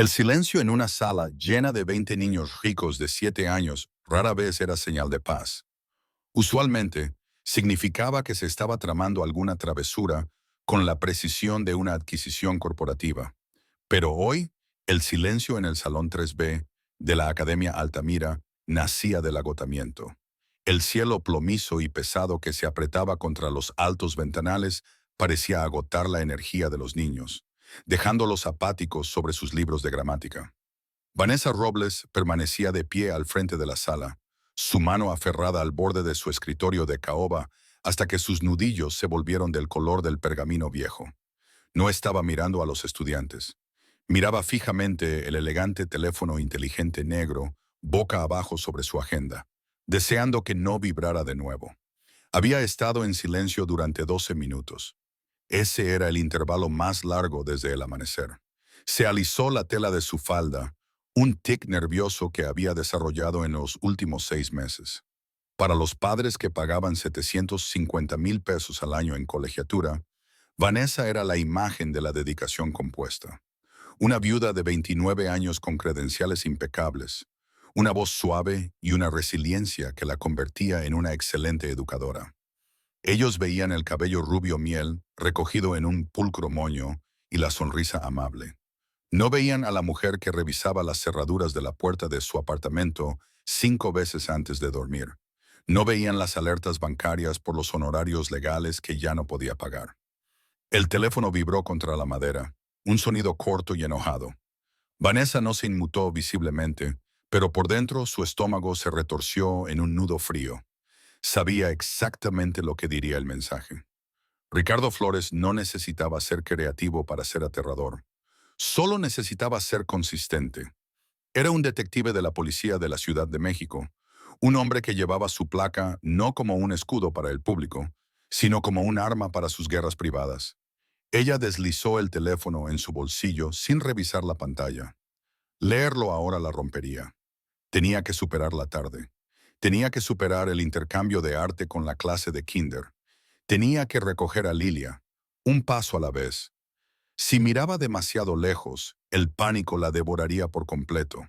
El silencio en una sala llena de 20 niños ricos de 7 años rara vez era señal de paz. Usualmente, significaba que se estaba tramando alguna travesura con la precisión de una adquisición corporativa. Pero hoy, el silencio en el Salón 3B de la Academia Altamira nacía del agotamiento. El cielo plomizo y pesado que se apretaba contra los altos ventanales parecía agotar la energía de los niños, dejándolos apáticos sobre sus libros de gramática. Vanessa Robles permanecía de pie al frente de la sala, su mano aferrada al borde de su escritorio de caoba hasta que sus nudillos se volvieron del color del pergamino viejo. No estaba mirando a los estudiantes. Miraba fijamente el elegante teléfono inteligente negro, boca abajo sobre su agenda, deseando que no vibrara de nuevo. Había estado en silencio durante 12 minutos. Ese era el intervalo más largo desde el amanecer. Se alisó la tela de su falda, un tic nervioso que había desarrollado en los últimos 6 meses. Para los padres que pagaban 750,000 pesos al año en colegiatura, Vanessa era la imagen de la dedicación compuesta. Una viuda de 29 años con credenciales impecables, una voz suave y una resiliencia que la convertía en una excelente educadora. Ellos veían el cabello rubio miel recogido en un pulcro moño y la sonrisa amable. No veían a la mujer que revisaba las cerraduras de la puerta de su apartamento 5 veces antes de dormir. No veían las alertas bancarias por los honorarios legales que ya no podía pagar. El teléfono vibró contra la madera, un sonido corto y enojado. Vanessa no se inmutó visiblemente, pero por dentro su estómago se retorció en un nudo frío. Sabía exactamente lo que diría el mensaje. Ricardo Flores no necesitaba ser creativo para ser aterrador. Solo necesitaba ser consistente. Era un detective de la policía de la Ciudad de México, un hombre que llevaba su placa no como un escudo para el público, sino como un arma para sus guerras privadas. Ella deslizó el teléfono en su bolsillo sin revisar la pantalla. Leerlo ahora la rompería. Tenía que superar la tarde. Tenía que superar el intercambio de arte con la clase de kinder. Tenía que recoger a Lilia, un paso a la vez. Si miraba demasiado lejos, el pánico la devoraría por completo.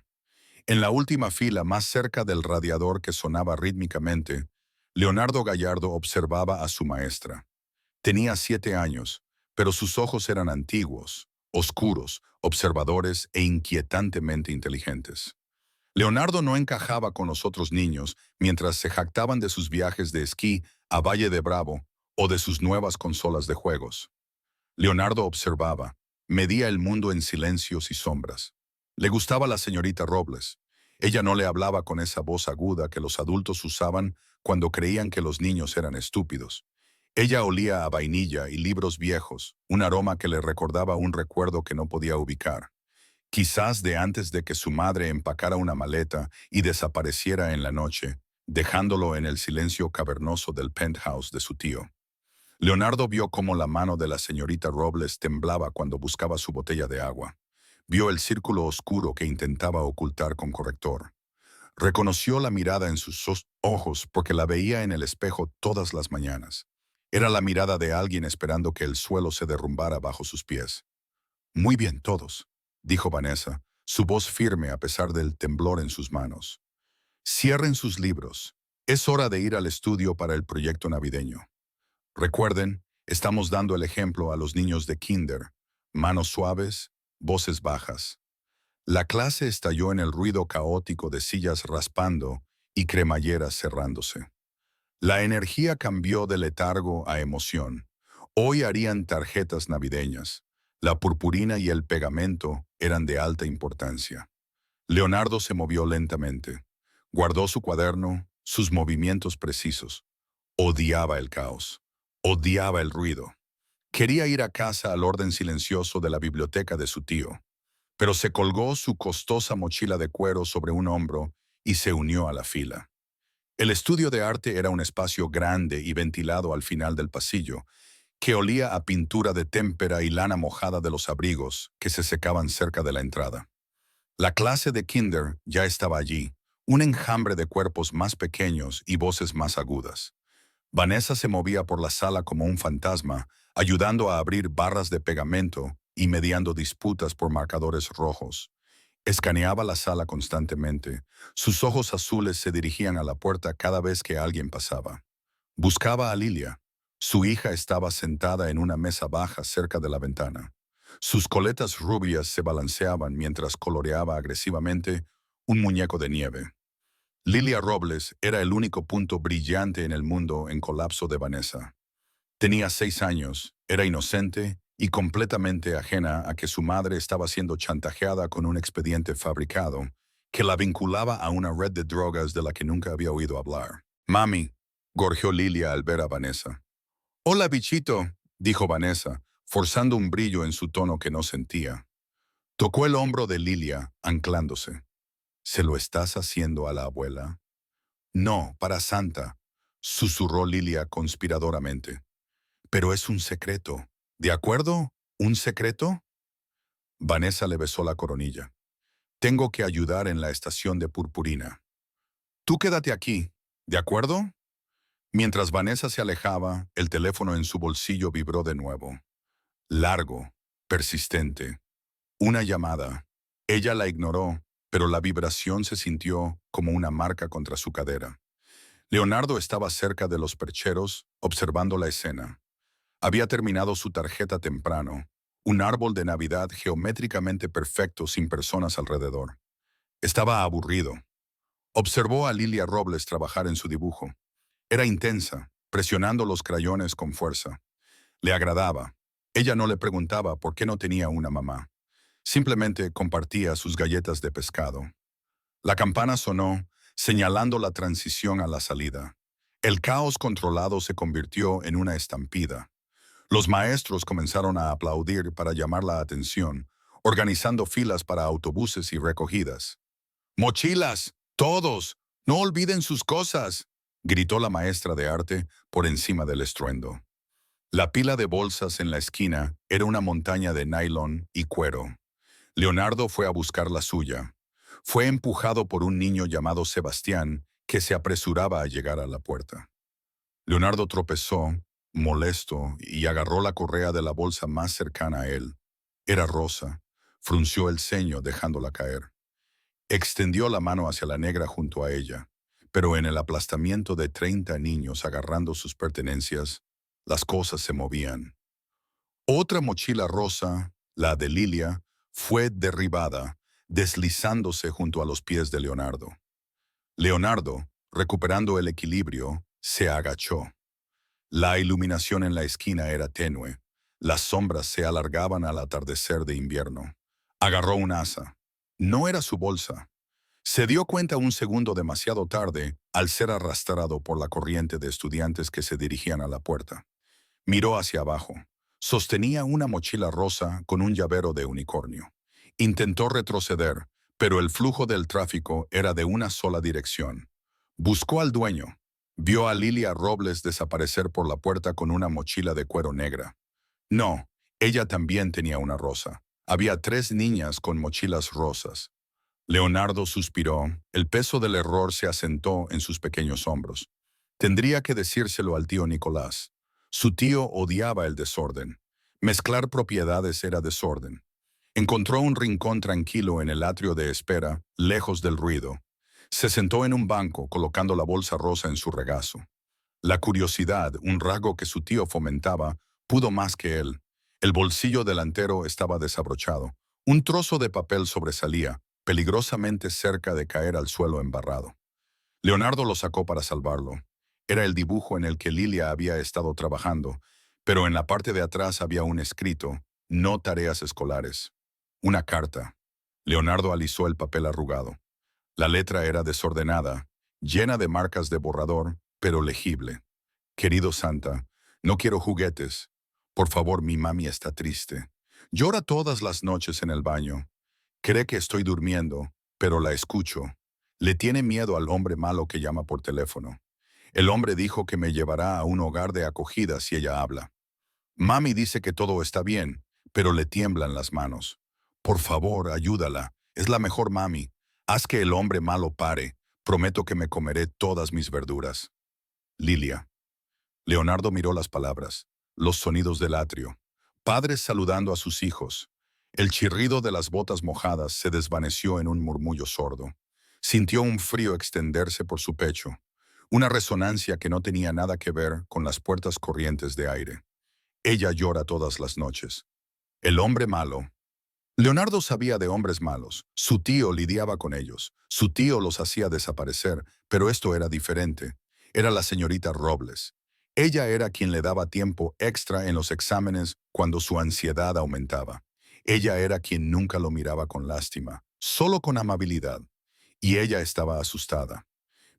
En la última fila, más cerca del radiador que sonaba rítmicamente, Leonardo Gallardo observaba a su maestra. Tenía 7 años, pero sus ojos eran antiguos, oscuros, observadores e inquietantemente inteligentes. Leonardo no encajaba con los otros niños mientras se jactaban de sus viajes de esquí a Valle de Bravo o de sus nuevas consolas de juegos. Leonardo observaba, medía el mundo en silencios y sombras. Le gustaba la señorita Robles. Ella no le hablaba con esa voz aguda que los adultos usaban cuando creían que los niños eran estúpidos. Ella olía a vainilla y libros viejos, un aroma que le recordaba un recuerdo que no podía ubicar. Quizás de antes de que su madre empacara una maleta y desapareciera en la noche, dejándolo en el silencio cavernoso del penthouse de su tío. Leonardo vio cómo la mano de la señorita Robles temblaba cuando buscaba su botella de agua. Vio el círculo oscuro que intentaba ocultar con corrector. Reconoció la mirada en sus ojos porque la veía en el espejo todas las mañanas. Era la mirada de alguien esperando que el suelo se derrumbara bajo sus pies. «Muy bien, todos», dijo Vanessa, su voz firme a pesar del temblor en sus manos. «Cierren sus libros. Es hora de ir al estudio para el proyecto navideño. Recuerden, estamos dando el ejemplo a los niños de kinder. Manos suaves, voces bajas». La clase estalló en el ruido caótico de sillas raspando y cremalleras cerrándose. La energía cambió de letargo a emoción. Hoy harían tarjetas navideñas. La purpurina y el pegamento eran de alta importancia. Leonardo se movió lentamente. Guardó su cuaderno, sus movimientos precisos. Odiaba el caos. Odiaba el ruido. Quería ir a casa al orden silencioso de la biblioteca de su tío. Pero se colgó su costosa mochila de cuero sobre un hombro y se unió a la fila. El estudio de arte era un espacio grande y ventilado al final del pasillo, que olía a pintura de témpera y lana mojada de los abrigos que se secaban cerca de la entrada. La clase de kinder ya estaba allí, un enjambre de cuerpos más pequeños y voces más agudas. Vanessa se movía por la sala como un fantasma, ayudando a abrir barras de pegamento y mediando disputas por marcadores rojos. Escaneaba la sala constantemente. Sus ojos azules se dirigían a la puerta cada vez que alguien pasaba. Buscaba a Lilia. Su hija estaba sentada en una mesa baja cerca de la ventana. Sus coletas rubias se balanceaban mientras coloreaba agresivamente un muñeco de nieve. Lilia Robles era el único punto brillante en el mundo en colapso de Vanessa. Tenía 6 años, era inocente y completamente ajena a que su madre estaba siendo chantajeada con un expediente fabricado que la vinculaba a una red de drogas de la que nunca había oído hablar. Mami, gorjeó Lilia al ver a Vanessa. Hola, bichito, dijo Vanessa, forzando un brillo en su tono que no sentía. Tocó el hombro de Lilia, anclándose. ¿Se lo estás haciendo a la abuela? No, para Santa, susurró Lilia conspiradoramente. Pero es un secreto. ¿De acuerdo? ¿Un secreto? Vanessa le besó la coronilla. Tengo que ayudar en la estación de purpurina. Tú quédate aquí, ¿de acuerdo? Mientras Vanessa se alejaba, el teléfono en su bolsillo vibró de nuevo. Largo, persistente. Una llamada. Ella la ignoró, pero la vibración se sintió como una marca contra su cadera. Leonardo estaba cerca de los percheros, observando la escena. Había terminado su tarjeta temprano, un árbol de Navidad geométricamente perfecto sin personas alrededor. Estaba aburrido. Observó a Lilia Robles trabajar en su dibujo. Era intensa, presionando los crayones con fuerza. Le agradaba. Ella no le preguntaba por qué no tenía una mamá. Simplemente compartía sus galletas de pescado. La campana sonó, señalando la transición a la salida. El caos controlado se convirtió en una estampida. Los maestros comenzaron a aplaudir para llamar la atención, organizando filas para autobuses y recogidas. ¡Mochilas! ¡Todos! ¡No olviden sus cosas!, gritó la maestra de arte por encima del estruendo. La pila de bolsas en la esquina era una montaña de nylon y cuero. Leonardo fue a buscar la suya. Fue empujado por un niño llamado Sebastián, que se apresuraba a llegar a la puerta. Leonardo tropezó, molesto, y agarró la correa de la bolsa más cercana a él. Era rosa. Frunció el ceño dejándola caer. Extendió la mano hacia la negra junto a ella, pero en el aplastamiento de 30 niños agarrando sus pertenencias, las cosas se movían. Otra mochila rosa, la de Lilia, fue derribada, deslizándose junto a los pies de Leonardo. Leonardo, recuperando el equilibrio, se agachó. La iluminación en la esquina era tenue. Las sombras se alargaban al atardecer de invierno. Agarró un asa. No era su bolsa. Se dio cuenta un segundo demasiado tarde al ser arrastrado por la corriente de estudiantes que se dirigían a la puerta. Miró hacia abajo. Sostenía una mochila rosa con un llavero de unicornio. Intentó retroceder, pero el flujo del tráfico era de una sola dirección. Buscó al dueño. Vio a Lilia Robles desaparecer por la puerta con una mochila de cuero negra. No, ella también tenía una rosa. Había 3 niñas con mochilas rosas. Leonardo suspiró. El peso del error se asentó en sus pequeños hombros. Tendría que decírselo al tío Nicolás. Su tío odiaba el desorden. Mezclar propiedades era desorden. Encontró un rincón tranquilo en el atrio de espera, lejos del ruido. Se sentó en un banco, colocando la bolsa rosa en su regazo. La curiosidad, un rasgo que su tío fomentaba, pudo más que él. El bolsillo delantero estaba desabrochado. Un trozo de papel sobresalía, peligrosamente cerca de caer al suelo embarrado. Leonardo lo sacó para salvarlo. Era el dibujo en el que Lilia había estado trabajando, pero en la parte de atrás había un escrito: no tareas escolares. Una carta. Leonardo alisó el papel arrugado. La letra era desordenada, llena de marcas de borrador, pero legible. Querido Santa, no quiero juguetes. Por favor, mi mami está triste. Llora todas las noches en el baño. Cree que estoy durmiendo, pero la escucho. Le tiene miedo al hombre malo que llama por teléfono. El hombre dijo que me llevará a un hogar de acogida si ella habla. Mami dice que todo está bien, pero le tiemblan las manos. Por favor, ayúdala. Es la mejor mami. Haz que el hombre malo pare. Prometo que me comeré todas mis verduras. Lilia. Leonardo miró las palabras, los sonidos del atrio. Padres saludando a sus hijos. El chirrido de las botas mojadas se desvaneció en un murmullo sordo. Sintió un frío extenderse por su pecho, una resonancia que no tenía nada que ver con las puertas corrientes de aire. Ella llora todas las noches. El hombre malo. Leonardo sabía de hombres malos. Su tío lidiaba con ellos. Su tío los hacía desaparecer, pero esto era diferente. Era la señorita Robles. Ella era quien le daba tiempo extra en los exámenes cuando su ansiedad aumentaba. Ella era quien nunca lo miraba con lástima, solo con amabilidad. Y ella estaba asustada.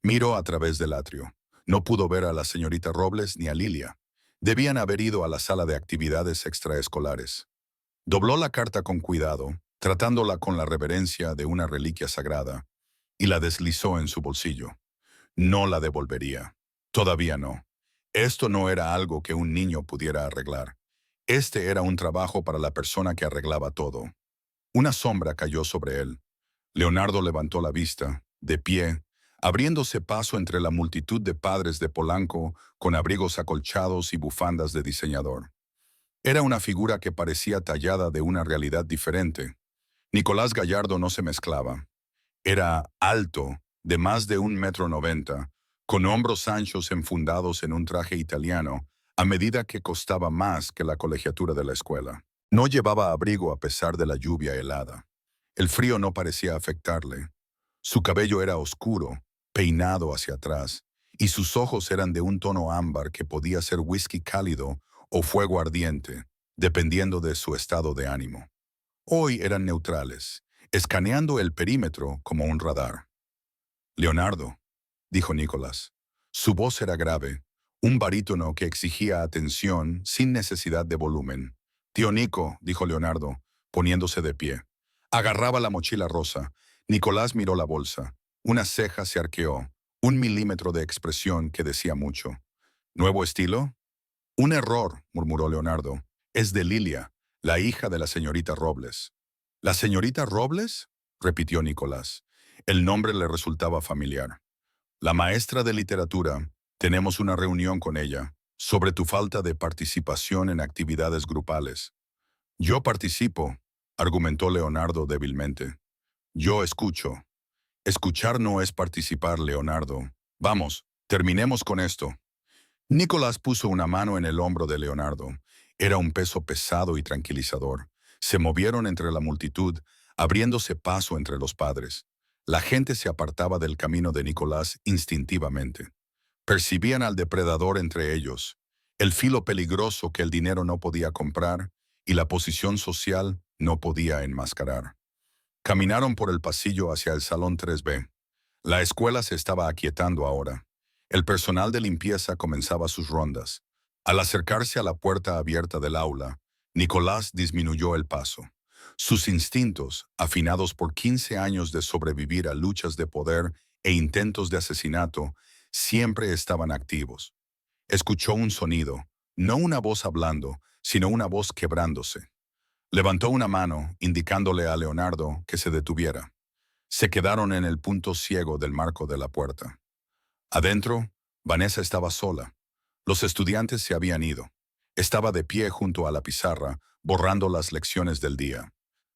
Miró a través del atrio. No pudo ver a la señorita Robles ni a Lilia. Debían haber ido a la sala de actividades extraescolares. Dobló la carta con cuidado, tratándola con la reverencia de una reliquia sagrada, y la deslizó en su bolsillo. No la devolvería. Todavía no. Esto no era algo que un niño pudiera arreglar. Este era un trabajo para la persona que arreglaba todo. Una sombra cayó sobre él. Leonardo levantó la vista, de pie, abriéndose paso entre la multitud de padres de Polanco con abrigos acolchados y bufandas de diseñador. Era una figura que parecía tallada de una realidad diferente. Nicolás Gallardo no se mezclaba. Era alto, de más de 1,90 m, con hombros anchos enfundados en un traje italiano, a medida que costaba más que la colegiatura de la escuela. No llevaba abrigo a pesar de la lluvia helada. El frío no parecía afectarle. Su cabello era oscuro, peinado hacia atrás, y sus ojos eran de un tono ámbar que podía ser whisky cálido o fuego ardiente, dependiendo de su estado de ánimo. Hoy eran neutrales, escaneando el perímetro como un radar. Leonardo, dijo Nicolás. Su voz era grave, un barítono que exigía atención sin necesidad de volumen. Tío Nico, dijo Leonardo, poniéndose de pie. Agarraba la mochila rosa. Nicolás miró la bolsa. Una ceja se arqueó, 1 milímetro de expresión que decía mucho. ¿Nuevo estilo? Un error, murmuró Leonardo. Es de Lilia, la hija de la señorita Robles. ¿La señorita Robles? Repitió Nicolás. El nombre le resultaba familiar. La maestra de literatura, tenemos una reunión con ella, sobre tu falta de participación en actividades grupales. Yo participo, argumentó Leonardo débilmente. Yo escucho. Escuchar no es participar, Leonardo. Vamos, terminemos con esto. Nicolás puso una mano en el hombro de Leonardo. Era un peso pesado y tranquilizador. Se movieron entre la multitud, abriéndose paso entre los padres. La gente se apartaba del camino de Nicolás instintivamente. Percibían al depredador entre ellos, el filo peligroso que el dinero no podía comprar y la posición social no podía enmascarar. Caminaron por el pasillo hacia el Salón 3B. La escuela se estaba aquietando ahora. El personal de limpieza comenzaba sus rondas. Al acercarse a la puerta abierta del aula, Nicolás disminuyó el paso. Sus instintos, afinados por 15 años de sobrevivir a luchas de poder e intentos de asesinato, siempre estaban activos. Escuchó un sonido, no una voz hablando, sino una voz quebrándose. Levantó una mano, indicándole a Leonardo que se detuviera. Se quedaron en el punto ciego del marco de la puerta. Adentro, Vanessa estaba sola. Los estudiantes se habían ido. Estaba de pie junto a la pizarra, borrando las lecciones del día.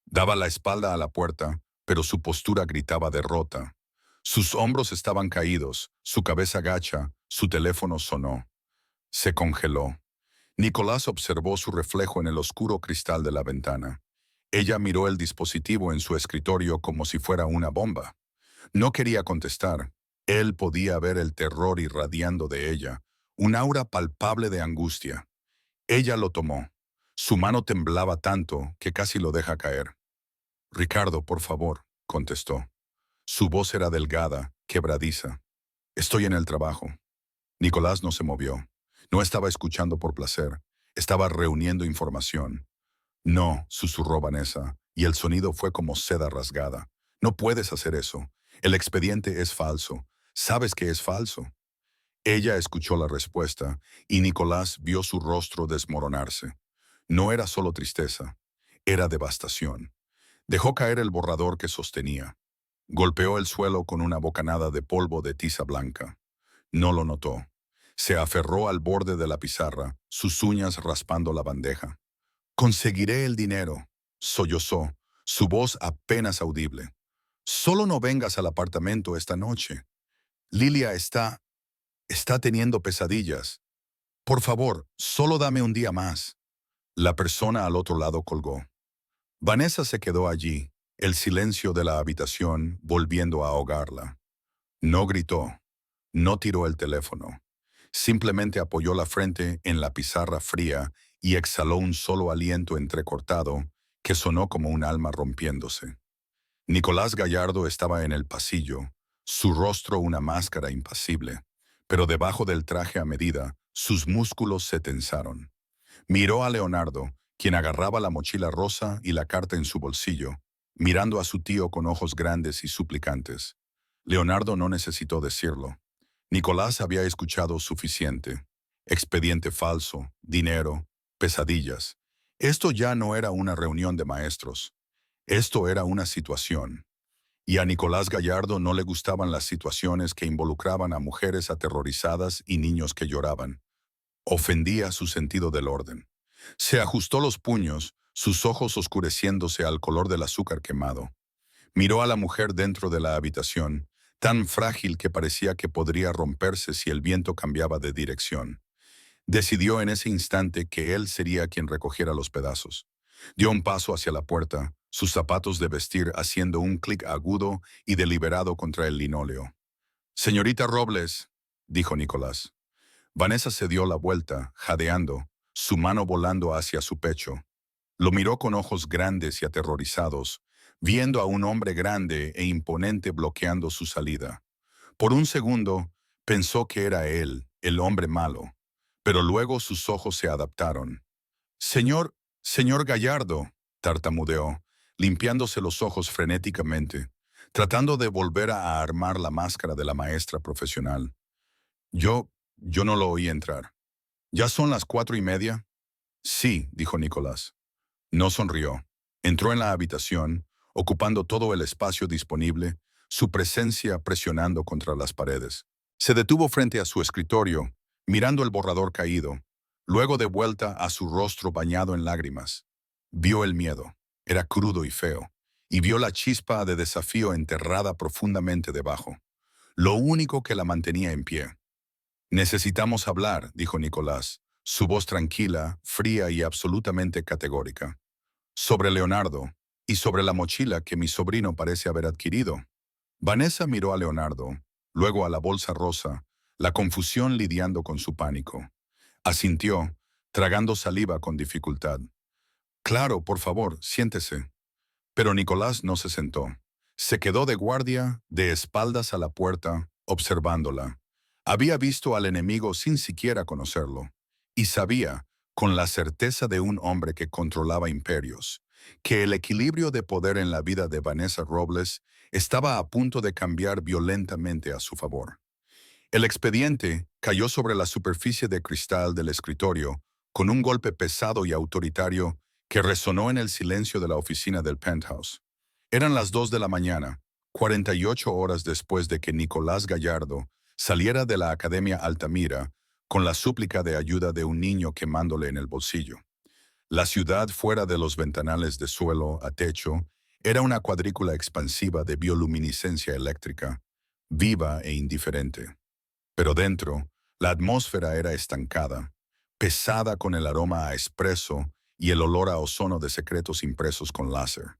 Daba la espalda a la puerta, pero su postura gritaba derrota. Sus hombros estaban caídos, su cabeza gacha, su teléfono sonó. Se congeló. Nicolás observó su reflejo en el oscuro cristal de la ventana. Ella miró el dispositivo en su escritorio como si fuera una bomba. No quería contestar. Él podía ver el terror irradiando de ella, un aura palpable de angustia. Ella lo tomó. Su mano temblaba tanto que casi lo deja caer. «Ricardo, por favor», contestó. Su voz era delgada, quebradiza. «Estoy en el trabajo». Nicolás no se movió. No estaba escuchando por placer. Estaba reuniendo información. «No», susurró Vanessa, y el sonido fue como seda rasgada. «No puedes hacer eso. El expediente es falso. Sabes que es falso». Ella escuchó la respuesta, y Nicolás vio su rostro desmoronarse. No era solo tristeza, era devastación. Dejó caer el borrador que sostenía. Golpeó el suelo con una bocanada de polvo de tiza blanca. No lo notó. Se aferró al borde de la pizarra, sus uñas raspando la bandeja. «Conseguiré el dinero», sollozó, su voz apenas audible. Solo no vengas al apartamento esta noche. Lilia está teniendo pesadillas. Por favor, solo dame un día más. La persona al otro lado colgó. Vanessa se quedó allí, el silencio de la habitación volviendo a ahogarla. No gritó, no tiró el teléfono. Simplemente apoyó la frente en la pizarra fría y exhaló un solo aliento entrecortado que sonó como un alma rompiéndose. Nicolás Gallardo estaba en el pasillo, su rostro una máscara impasible, pero debajo del traje a medida, sus músculos se tensaron. Miró a Leonardo, quien agarraba la mochila rosa y la carta en su bolsillo, mirando a su tío con ojos grandes y suplicantes. Leonardo no necesitó decirlo. Nicolás había escuchado suficiente. Expediente falso, dinero, pesadillas. Esto ya no era una reunión de maestros. Esto era una situación. Y a Nicolás Gallardo no le gustaban las situaciones que involucraban a mujeres aterrorizadas y niños que lloraban. Ofendía su sentido del orden. Se ajustó los puños, sus ojos oscureciéndose al color del azúcar quemado. Miró a la mujer dentro de la habitación, tan frágil que parecía que podría romperse si el viento cambiaba de dirección. Decidió en ese instante que él sería quien recogiera los pedazos. Dio un paso hacia la puerta, sus zapatos de vestir haciendo un clic agudo y deliberado contra el linóleo. «Señorita Robles», dijo Nicolás. Vanessa se dio la vuelta, jadeando, su mano volando hacia su pecho. Lo miró con ojos grandes y aterrorizados, viendo a un hombre grande e imponente bloqueando su salida. Por un segundo, pensó que era él, el hombre malo, pero luego sus ojos se adaptaron. «Señor Gallardo», tartamudeó, limpiándose los ojos frenéticamente, tratando de volver a armar la máscara de la maestra profesional. Yo no lo oí entrar. ¿Ya son las 4:30? Sí, dijo Nicolás. No sonrió. Entró en la habitación, ocupando todo el espacio disponible, su presencia presionando contra las paredes. Se detuvo frente a su escritorio, mirando el borrador caído, luego de vuelta a su rostro bañado en lágrimas. Vio el miedo, era crudo y feo, y vio la chispa de desafío enterrada profundamente debajo, lo único que la mantenía en pie. «Necesitamos hablar», dijo Nicolás, su voz tranquila, fría y absolutamente categórica. «Sobre Leonardo y sobre la mochila que mi sobrino parece haber adquirido». Vanessa miró a Leonardo, luego a la bolsa rosa, la confusión lidiando con su pánico. Asintió, tragando saliva con dificultad. «Claro, por favor, siéntese». Pero Nicolás no se sentó. Se quedó de guardia, de espaldas a la puerta, observándola. Había visto al enemigo sin siquiera conocerlo, y sabía, con la certeza de un hombre que controlaba imperios, que el equilibrio de poder en la vida de Vanessa Robles estaba a punto de cambiar violentamente a su favor. El expediente cayó sobre la superficie de cristal del escritorio con un golpe pesado y autoritario que resonó en el silencio de la oficina del penthouse. Eran las 2 de la mañana, 48 horas después de que Nicolás Gallardo saliera de la Academia Altamira con la súplica de ayuda de un niño quemándole en el bolsillo. La ciudad fuera de los ventanales de suelo a techo era una cuadrícula expansiva de bioluminiscencia eléctrica, viva e indiferente. Pero dentro, la atmósfera era estancada, pesada con el aroma a espresso y el olor a ozono de secretos impresos con láser.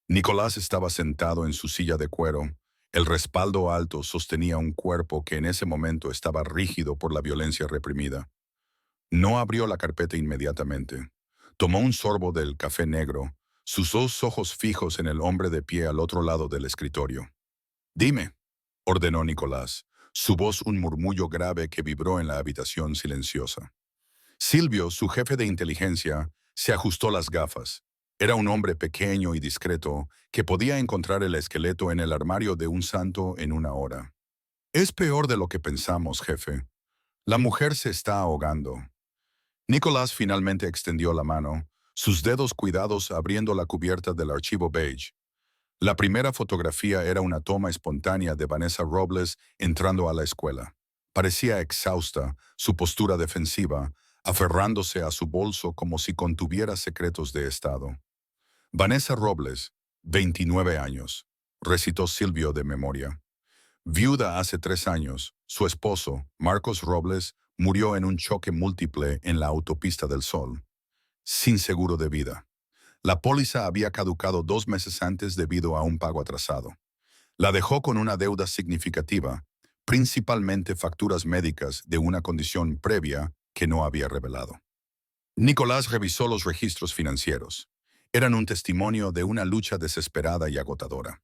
Nicolás estaba sentado en su silla de cuero. El respaldo alto sostenía un cuerpo que en ese momento estaba rígido por la violencia reprimida. No abrió la carpeta inmediatamente. Tomó un sorbo del café negro, sus dos ojos fijos en el hombre de pie al otro lado del escritorio. «Dime», ordenó Nicolás, su voz un murmullo grave que vibró en la habitación silenciosa. Silvio, su jefe de inteligencia, se ajustó las gafas. Era un hombre pequeño y discreto que podía encontrar el esqueleto en el armario de un santo en una hora. «Es peor de lo que pensamos, jefe. La mujer se está ahogando». Nicolás finalmente extendió la mano, sus dedos cuidados abriendo la cubierta del archivo beige. La primera fotografía era una toma espontánea de Vanessa Robles entrando a la escuela. Parecía exhausta, su postura defensiva, aferrándose a su bolso como si contuviera secretos de estado. Vanessa Robles, 29 años, recitó Silvio de memoria. Viuda hace 3 años, su esposo, Marcos Robles, murió en un choque múltiple en la autopista del Sol, sin seguro de vida. La póliza había caducado 2 meses antes debido a un pago atrasado. La dejó con una deuda significativa, principalmente facturas médicas de una condición previa que no había revelado. Nicolás revisó los registros financieros. Eran un testimonio de una lucha desesperada y agotadora.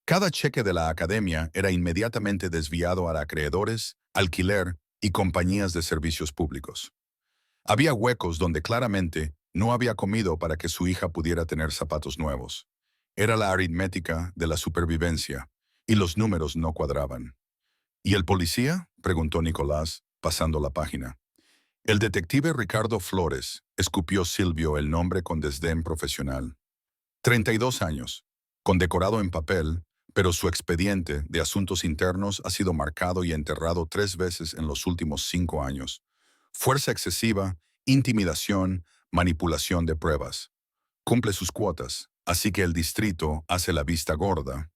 Cada cheque de la academia era inmediatamente desviado a acreedores, alquiler y compañías de servicios públicos. Había huecos donde claramente no había comido para que su hija pudiera tener zapatos nuevos. Era la aritmética de la supervivencia, y los números no cuadraban. ¿Y el policía?, preguntó Nicolás, pasando la página. El detective Ricardo Flores, escupió Silvio el nombre con desdén profesional. 32 años, condecorado en papel, pero su expediente de asuntos internos ha sido marcado y enterrado 3 veces en los últimos 5 años. Fuerza excesiva, intimidación, manipulación de pruebas. Cumple sus cuotas, así que el distrito hace la vista gorda.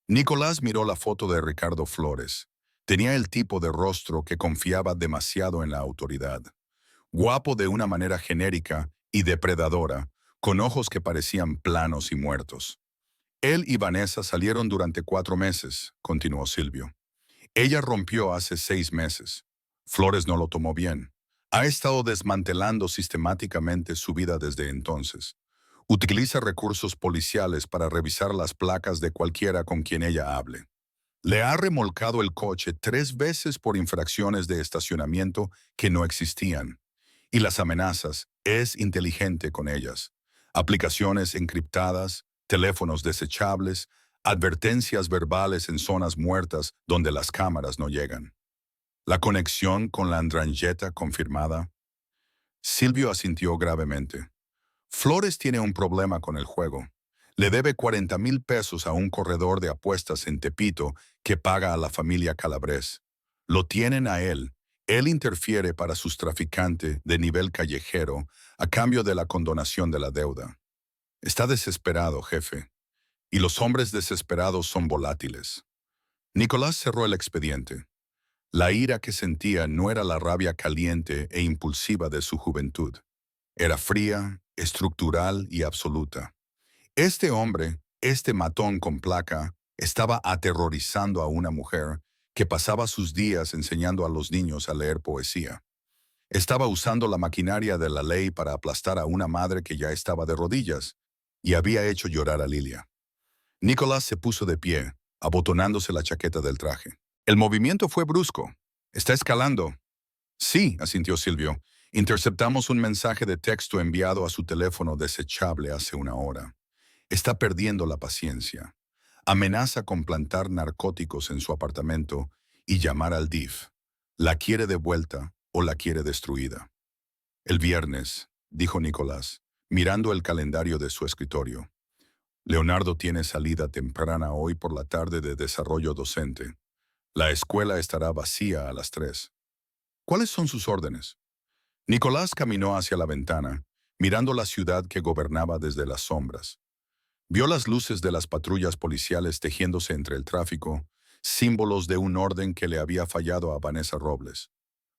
Nicolás miró la foto de Ricardo Flores. Tenía el tipo de rostro que confiaba demasiado en la autoridad. Guapo de una manera genérica y depredadora, con ojos que parecían planos y muertos. Él y Vanessa salieron durante 4 meses, continuó Silvio. Ella rompió hace 6 meses. Flores no lo tomó bien. Ha estado desmantelando sistemáticamente su vida desde entonces. Utiliza recursos policiales para revisar las placas de cualquiera con quien ella hable. Le ha remolcado el coche 3 veces por infracciones de estacionamiento que no existían. Y las amenazas, es inteligente con ellas. Aplicaciones encriptadas, teléfonos desechables, advertencias verbales en zonas muertas donde las cámaras no llegan. La conexión con la andrangheta confirmada. Silvio asintió gravemente. Flores tiene un problema con el juego. Le debe 40,000 pesos a un corredor de apuestas en Tepito que paga a la familia Calabrés. Lo tienen a él. Él interfiere para sus traficantes de nivel callejero a cambio de la condonación de la deuda. Está desesperado, jefe. Y los hombres desesperados son volátiles. Nicolás cerró el expediente. La ira que sentía no era la rabia caliente e impulsiva de su juventud. Era fría, estructural y absoluta. Este hombre, este matón con placa, estaba aterrorizando a una mujer que pasaba sus días enseñando a los niños a leer poesía. Estaba usando la maquinaria de la ley para aplastar a una madre que ya estaba de rodillas y había hecho llorar a Lilia. Nicolás se puso de pie, abotonándose la chaqueta del traje. El movimiento fue brusco. Está escalando. Sí, asintió Silvio. Interceptamos un mensaje de texto enviado a su teléfono desechable hace una hora. Está perdiendo la paciencia. Amenaza con plantar narcóticos en su apartamento y llamar al DIF. ¿La quiere de vuelta o la quiere destruida? El viernes, dijo Nicolás, mirando el calendario de su escritorio. Leonardo tiene salida temprana hoy por la tarde de desarrollo docente. La escuela estará vacía a las 3. ¿Cuáles son sus órdenes? Nicolás caminó hacia la ventana, mirando la ciudad que gobernaba desde las sombras. Vio las luces de las patrullas policiales tejiéndose entre el tráfico, símbolos de un orden que le había fallado a Vanessa Robles.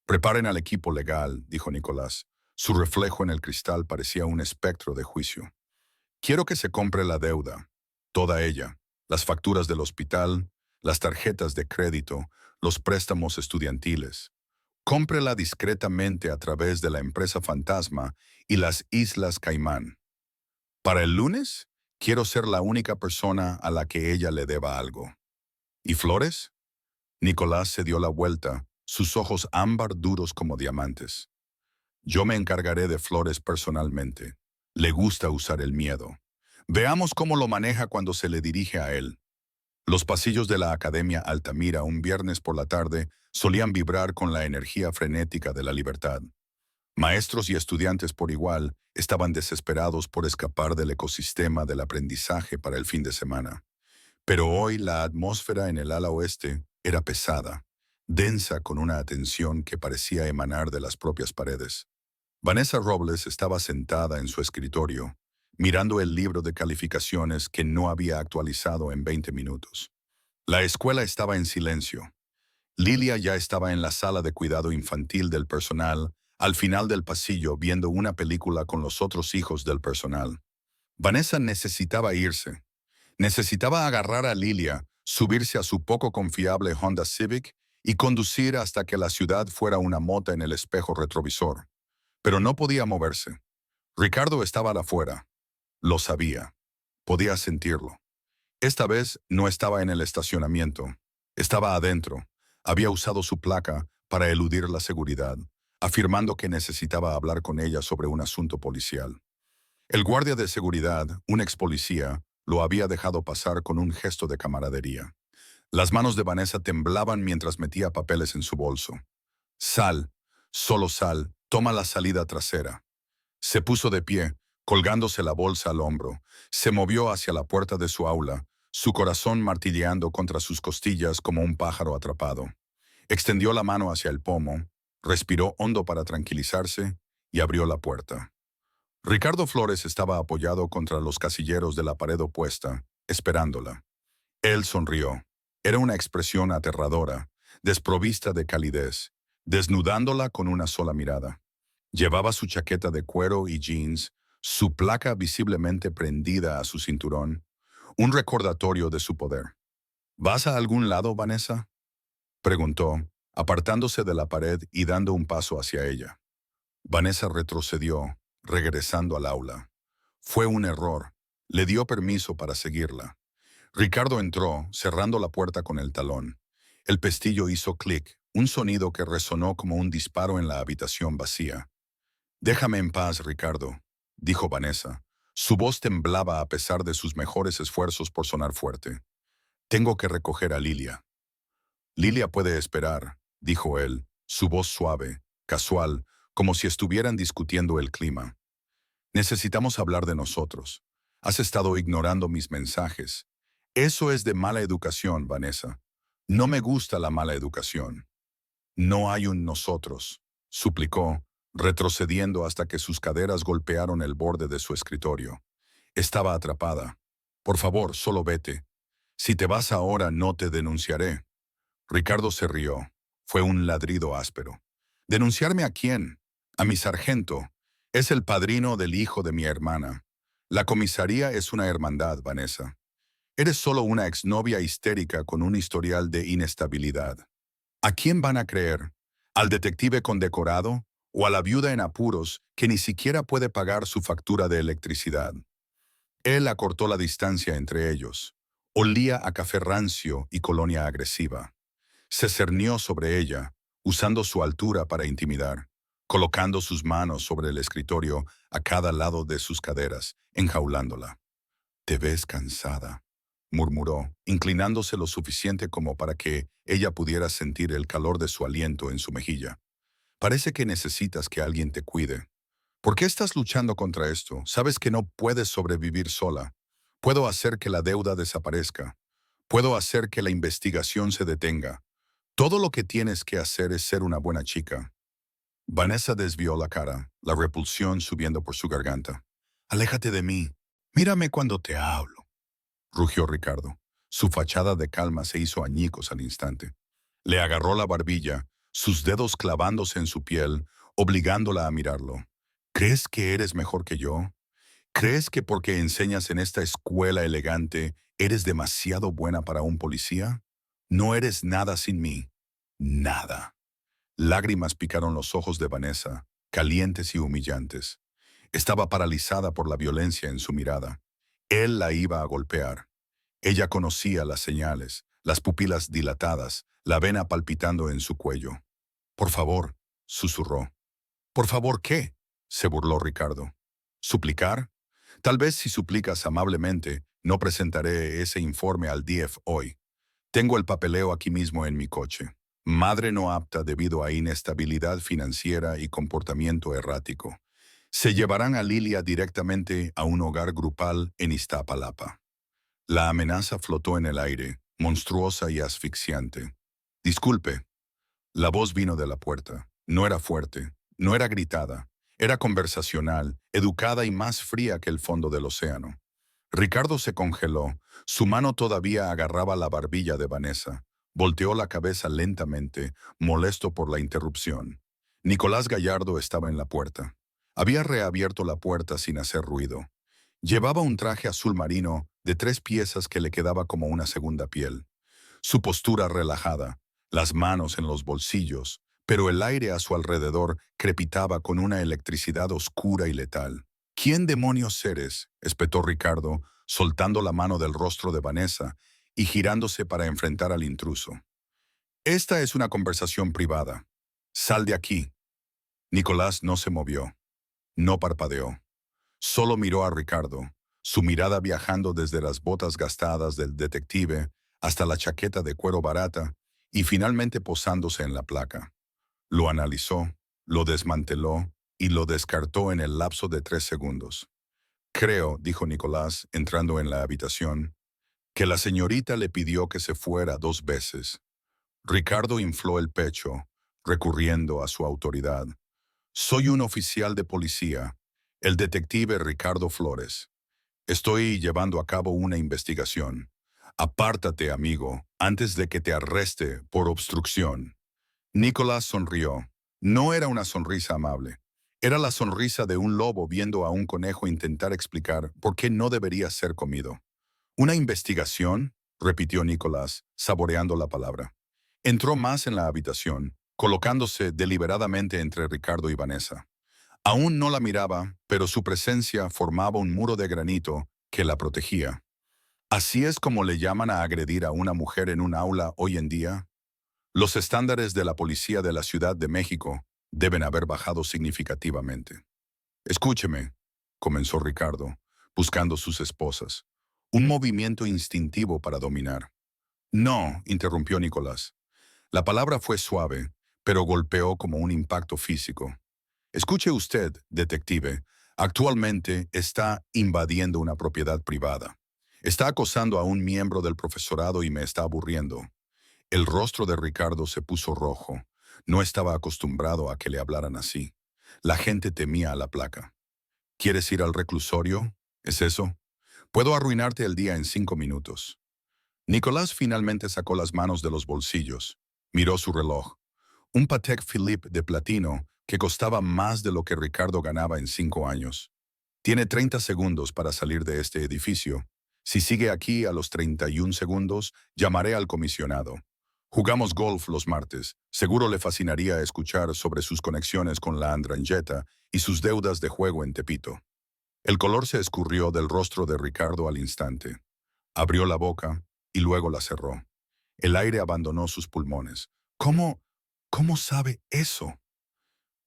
Preparen al equipo legal, dijo Nicolás. Su reflejo en el cristal parecía un espectro de juicio. Quiero que se compre la deuda, toda ella, las facturas del hospital, las tarjetas de crédito, los préstamos estudiantiles. Cómprela discretamente a través de la empresa fantasma y las Islas Caimán. Para el lunes, quiero ser la única persona a la que ella le deba algo. ¿Y Flores? Nicolás se dio la vuelta, sus ojos ámbar duros como diamantes. Yo me encargaré de Flores personalmente. Le gusta usar el miedo. Veamos cómo lo maneja cuando se le dirige a él. Los pasillos de la Academia Altamira un viernes por la tarde solían vibrar con la energía frenética de la libertad. Maestros y estudiantes por igual estaban desesperados por escapar del ecosistema del aprendizaje para el fin de semana. Pero hoy la atmósfera en el ala oeste era pesada, densa con una atención que parecía emanar de las propias paredes. Vanessa Robles estaba sentada en su escritorio, mirando el libro de calificaciones que no había actualizado en 20 minutos. La escuela estaba en silencio. Lilia ya estaba en la sala de cuidado infantil del personal, al final del pasillo viendo una película con los otros hijos del personal. Vanessa necesitaba irse. Necesitaba agarrar a Lilia, subirse a su poco confiable Honda Civic y conducir hasta que la ciudad fuera una mota en el espejo retrovisor. Pero no podía moverse. Ricardo estaba afuera. Lo sabía. Podía sentirlo. Esta vez no estaba en el estacionamiento. Estaba adentro. Había usado su placa para eludir la seguridad, afirmando que necesitaba hablar con ella sobre un asunto policial. El guardia de seguridad, un ex policía, lo había dejado pasar con un gesto de camaradería. Las manos de Vanessa temblaban mientras metía papeles en su bolso. Sal, solo sal, toma la salida trasera. Se puso de pie, colgándose la bolsa al hombro. Se movió hacia la puerta de su aula, su corazón martilleando contra sus costillas como un pájaro atrapado. Extendió la mano hacia el pomo, respiró hondo para tranquilizarse y abrió la puerta. Ricardo Flores estaba apoyado contra los casilleros de la pared opuesta, esperándola. Él sonrió. Era una expresión aterradora, desprovista de calidez, desnudándola con una sola mirada. Llevaba su chaqueta de cuero y jeans, su placa visiblemente prendida a su cinturón, un recordatorio de su poder. ¿Vas a algún lado, Vanessa?, preguntó, apartándose de la pared y dando un paso hacia ella. Vanessa retrocedió, regresando al aula. Fue un error. Le dio permiso para seguirla. Ricardo entró, cerrando la puerta con el talón. El pestillo hizo clic, un sonido que resonó como un disparo en la habitación vacía. «Déjame en paz, Ricardo», dijo Vanessa. Su voz temblaba a pesar de sus mejores esfuerzos por sonar fuerte. «Tengo que recoger a Lilia». «Lilia puede esperar», dijo él, su voz suave, casual, como si estuvieran discutiendo el clima. «Necesitamos hablar de nosotros. Has estado ignorando mis mensajes. Eso es de mala educación, Vanessa. No me gusta la mala educación». «No hay un nosotros», suplicó, retrocediendo hasta que sus caderas golpearon el borde de su escritorio. Estaba atrapada. «Por favor, solo vete. Si te vas ahora, no te denunciaré». Ricardo se rió. Fue un ladrido áspero. «¿Denunciarme a quién? A mi sargento. Es el padrino del hijo de mi hermana. La comisaría es una hermandad, Vanessa. Eres solo una exnovia histérica con un historial de inestabilidad. ¿A quién van a creer? ¿Al detective condecorado o a la viuda en apuros que ni siquiera puede pagar su factura de electricidad?» Él acortó la distancia entre ellos. Olía a café rancio y colonia agresiva. Se cernió sobre ella, usando su altura para intimidar, colocando sus manos sobre el escritorio a cada lado de sus caderas, enjaulándola. «Te ves cansada», murmuró, inclinándose lo suficiente como para que ella pudiera sentir el calor de su aliento en su mejilla. «Parece que necesitas que alguien te cuide. ¿Por qué estás luchando contra esto? Sabes que no puedes sobrevivir sola. Puedo hacer que la deuda desaparezca. Puedo hacer que la investigación se detenga. Todo lo que tienes que hacer es ser una buena chica». Vanessa desvió la cara, la repulsión subiendo por su garganta. «Aléjate de mí. Mírame cuando te hablo», rugió Ricardo. Su fachada de calma se hizo añicos al instante. Le agarró la barbilla, sus dedos clavándose en su piel, obligándola a mirarlo. «¿Crees que eres mejor que yo? ¿Crees que porque enseñas en esta escuela elegante eres demasiado buena para un policía? No eres nada sin mí. Nada». Lágrimas picaron los ojos de Vanessa, calientes y humillantes. Estaba paralizada por la violencia en su mirada. Él la iba a golpear. Ella conocía las señales, las pupilas dilatadas, la vena palpitando en su cuello. «Por favor», susurró. «¿Por favor qué?», se burló Ricardo. «¿Suplicar? Tal vez si suplicas amablemente, no presentaré ese informe al DIEF hoy. Tengo el papeleo aquí mismo en mi coche. Madre no apta debido a inestabilidad financiera y comportamiento errático. Se llevarán a Lilia directamente a un hogar grupal en Iztapalapa». La amenaza flotó en el aire, monstruosa y asfixiante. «Disculpe». La voz vino de la puerta. No era fuerte, no era gritada. Era conversacional, educada y más fría que el fondo del océano. Ricardo se congeló. Su mano todavía agarraba la barbilla de Vanessa. Volteó la cabeza lentamente, molesto por la interrupción. Nicolás Gallardo estaba en la puerta. Había reabierto la puerta sin hacer ruido. Llevaba un traje azul marino de 3 piezas que le quedaba como una segunda piel. Su postura relajada, las manos en los bolsillos, pero el aire a su alrededor crepitaba con una electricidad oscura y letal. ¿Quién demonios eres?, espetó Ricardo, soltando la mano del rostro de Vanessa y girándose para enfrentar al intruso. Esta es una conversación privada. Sal de aquí. Nicolás no se movió, no parpadeó. Solo miró a Ricardo, su mirada viajando desde las botas gastadas del detective hasta la chaqueta de cuero barata y finalmente posándose en la placa. Lo analizó, lo desmanteló y lo descartó en el lapso de 3 segundos. Creo, dijo Nicolás, entrando en la habitación, que la señorita le pidió que se fuera 2 veces. Ricardo infló el pecho, recurriendo a su autoridad. Soy un oficial de policía, el detective Ricardo Flores. Estoy llevando a cabo una investigación. Apártate, amigo, antes de que te arreste por obstrucción. Nicolás sonrió. No era una sonrisa amable. Era la sonrisa de un lobo viendo a un conejo intentar explicar por qué no debería ser comido. ¿Una investigación?, repitió Nicolás, saboreando la palabra. Entró más en la habitación, colocándose deliberadamente entre Ricardo y Vanessa. Aún no la miraba, pero su presencia formaba un muro de granito que la protegía. ¿Así es como le llaman a agredir a una mujer en un aula hoy en día? Los estándares de la policía de la Ciudad de México deben haber bajado significativamente. Escúcheme, comenzó Ricardo, buscando sus esposas. Un movimiento instintivo para dominar. No, interrumpió Nicolás. La palabra fue suave, pero golpeó como un impacto físico. Escuche usted, detective, actualmente está invadiendo una propiedad privada. Está acosando a un miembro del profesorado y me está aburriendo. El rostro de Ricardo se puso rojo. No estaba acostumbrado a que le hablaran así. La gente temía a la placa. ¿Quieres ir al reclusorio? ¿Es eso? Puedo arruinarte el día en 5 minutos. Nicolás finalmente sacó las manos de los bolsillos. Miró su reloj. Un Patek Philippe de platino que costaba más de lo que Ricardo ganaba en 5 años. Tiene 30 segundos para salir de este edificio. Si sigue aquí a los 31 segundos, llamaré al comisionado. Jugamos golf los martes. Seguro le fascinaría escuchar sobre sus conexiones con la Andrangheta y sus deudas de juego en Tepito. El color se escurrió del rostro de Ricardo al instante. Abrió la boca y luego la cerró. El aire abandonó sus pulmones. ¿Cómo sabe eso?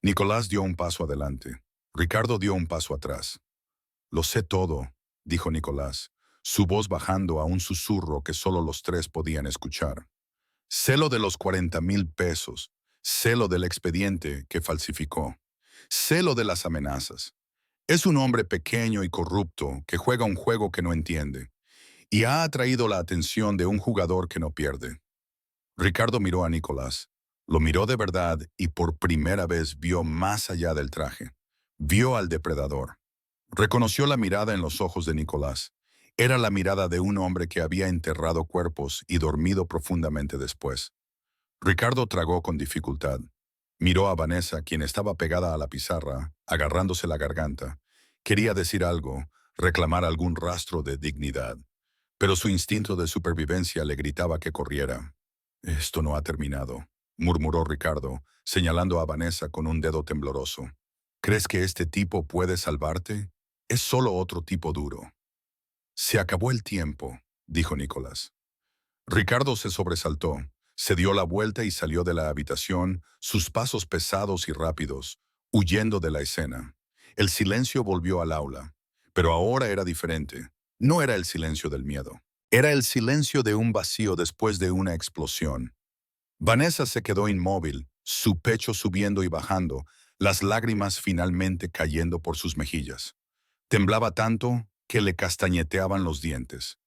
Nicolás dio un paso adelante. Ricardo dio un paso atrás. Lo sé todo, dijo Nicolás, su voz bajando a un susurro que solo los tres podían escuchar. Sé lo de los 40,000 pesos. Sé lo del expediente que falsificó. Sé lo de las amenazas. Es un hombre pequeño y corrupto que juega un juego que no entiende y ha atraído la atención de un jugador que no pierde. Ricardo miró a Nicolás. Lo miró de verdad y por primera vez vio más allá del traje. Vio al depredador. Reconoció la mirada en los ojos de Nicolás. Era la mirada de un hombre que había enterrado cuerpos y dormido profundamente después. Ricardo tragó con dificultad. Miró a Vanessa, quien estaba pegada a la pizarra, agarrándose la garganta. Quería decir algo, reclamar algún rastro de dignidad. Pero su instinto de supervivencia le gritaba que corriera. Esto no ha terminado, murmuró Ricardo, señalando a Vanessa con un dedo tembloroso. ¿Crees que este tipo puede salvarte? Es solo otro tipo duro. Se acabó el tiempo, dijo Nicolás. Ricardo se sobresaltó, se dio la vuelta y salió de la habitación, sus pasos pesados y rápidos, huyendo de la escena. El silencio volvió al aula, pero ahora era diferente. No era el silencio del miedo. Era el silencio de un vacío después de una explosión. Vanessa se quedó inmóvil, su pecho subiendo y bajando, las lágrimas finalmente cayendo por sus mejillas. Temblaba tanto que le castañeteaban los dientes.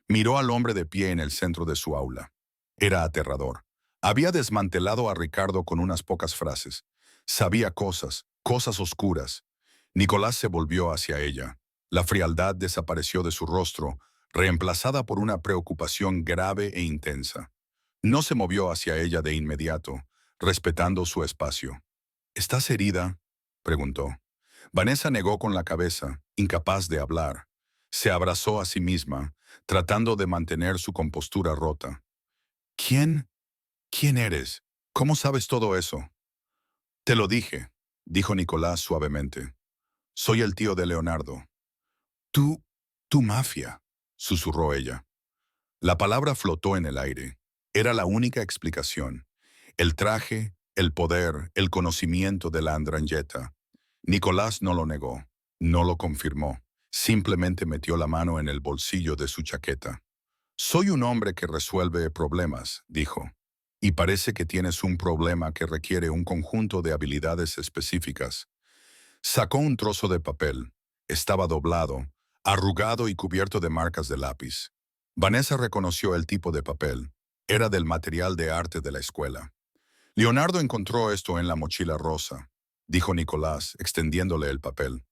Miró al hombre de pie en el centro de su aula. Era aterrador. Había desmantelado a Ricardo con unas pocas frases. Sabía cosas cosas oscuras. Nicolás se volvió hacia ella. La frialdad desapareció de su rostro, reemplazada por una preocupación grave e intensa. No se movió hacia ella de inmediato, respetando su espacio. ¿Estás herida?, preguntó. Vanessa negó con la cabeza, incapaz de hablar. Se abrazó a sí misma, tratando de mantener su compostura rota. ¿Quién? ¿Quién eres? ¿Cómo sabes todo eso? Te lo dije, dijo Nicolás suavemente. Soy el tío de Leonardo. Tú, tu mafia, susurró ella. La palabra flotó en el aire. Era la única explicación. El traje, el poder, el conocimiento de la Andrangheta. Nicolás no lo negó, no lo confirmó. Simplemente metió la mano en el bolsillo de su chaqueta. Soy un hombre que resuelve problemas, dijo. Y parece que tienes un problema que requiere un conjunto de habilidades específicas. Sacó un trozo de papel. Estaba doblado, arrugado y cubierto de marcas de lápiz. Vanessa reconoció el tipo de papel. Era del material de arte de la escuela. Leonardo encontró esto en la mochila rosa, dijo Nicolás, extendiéndole el papel.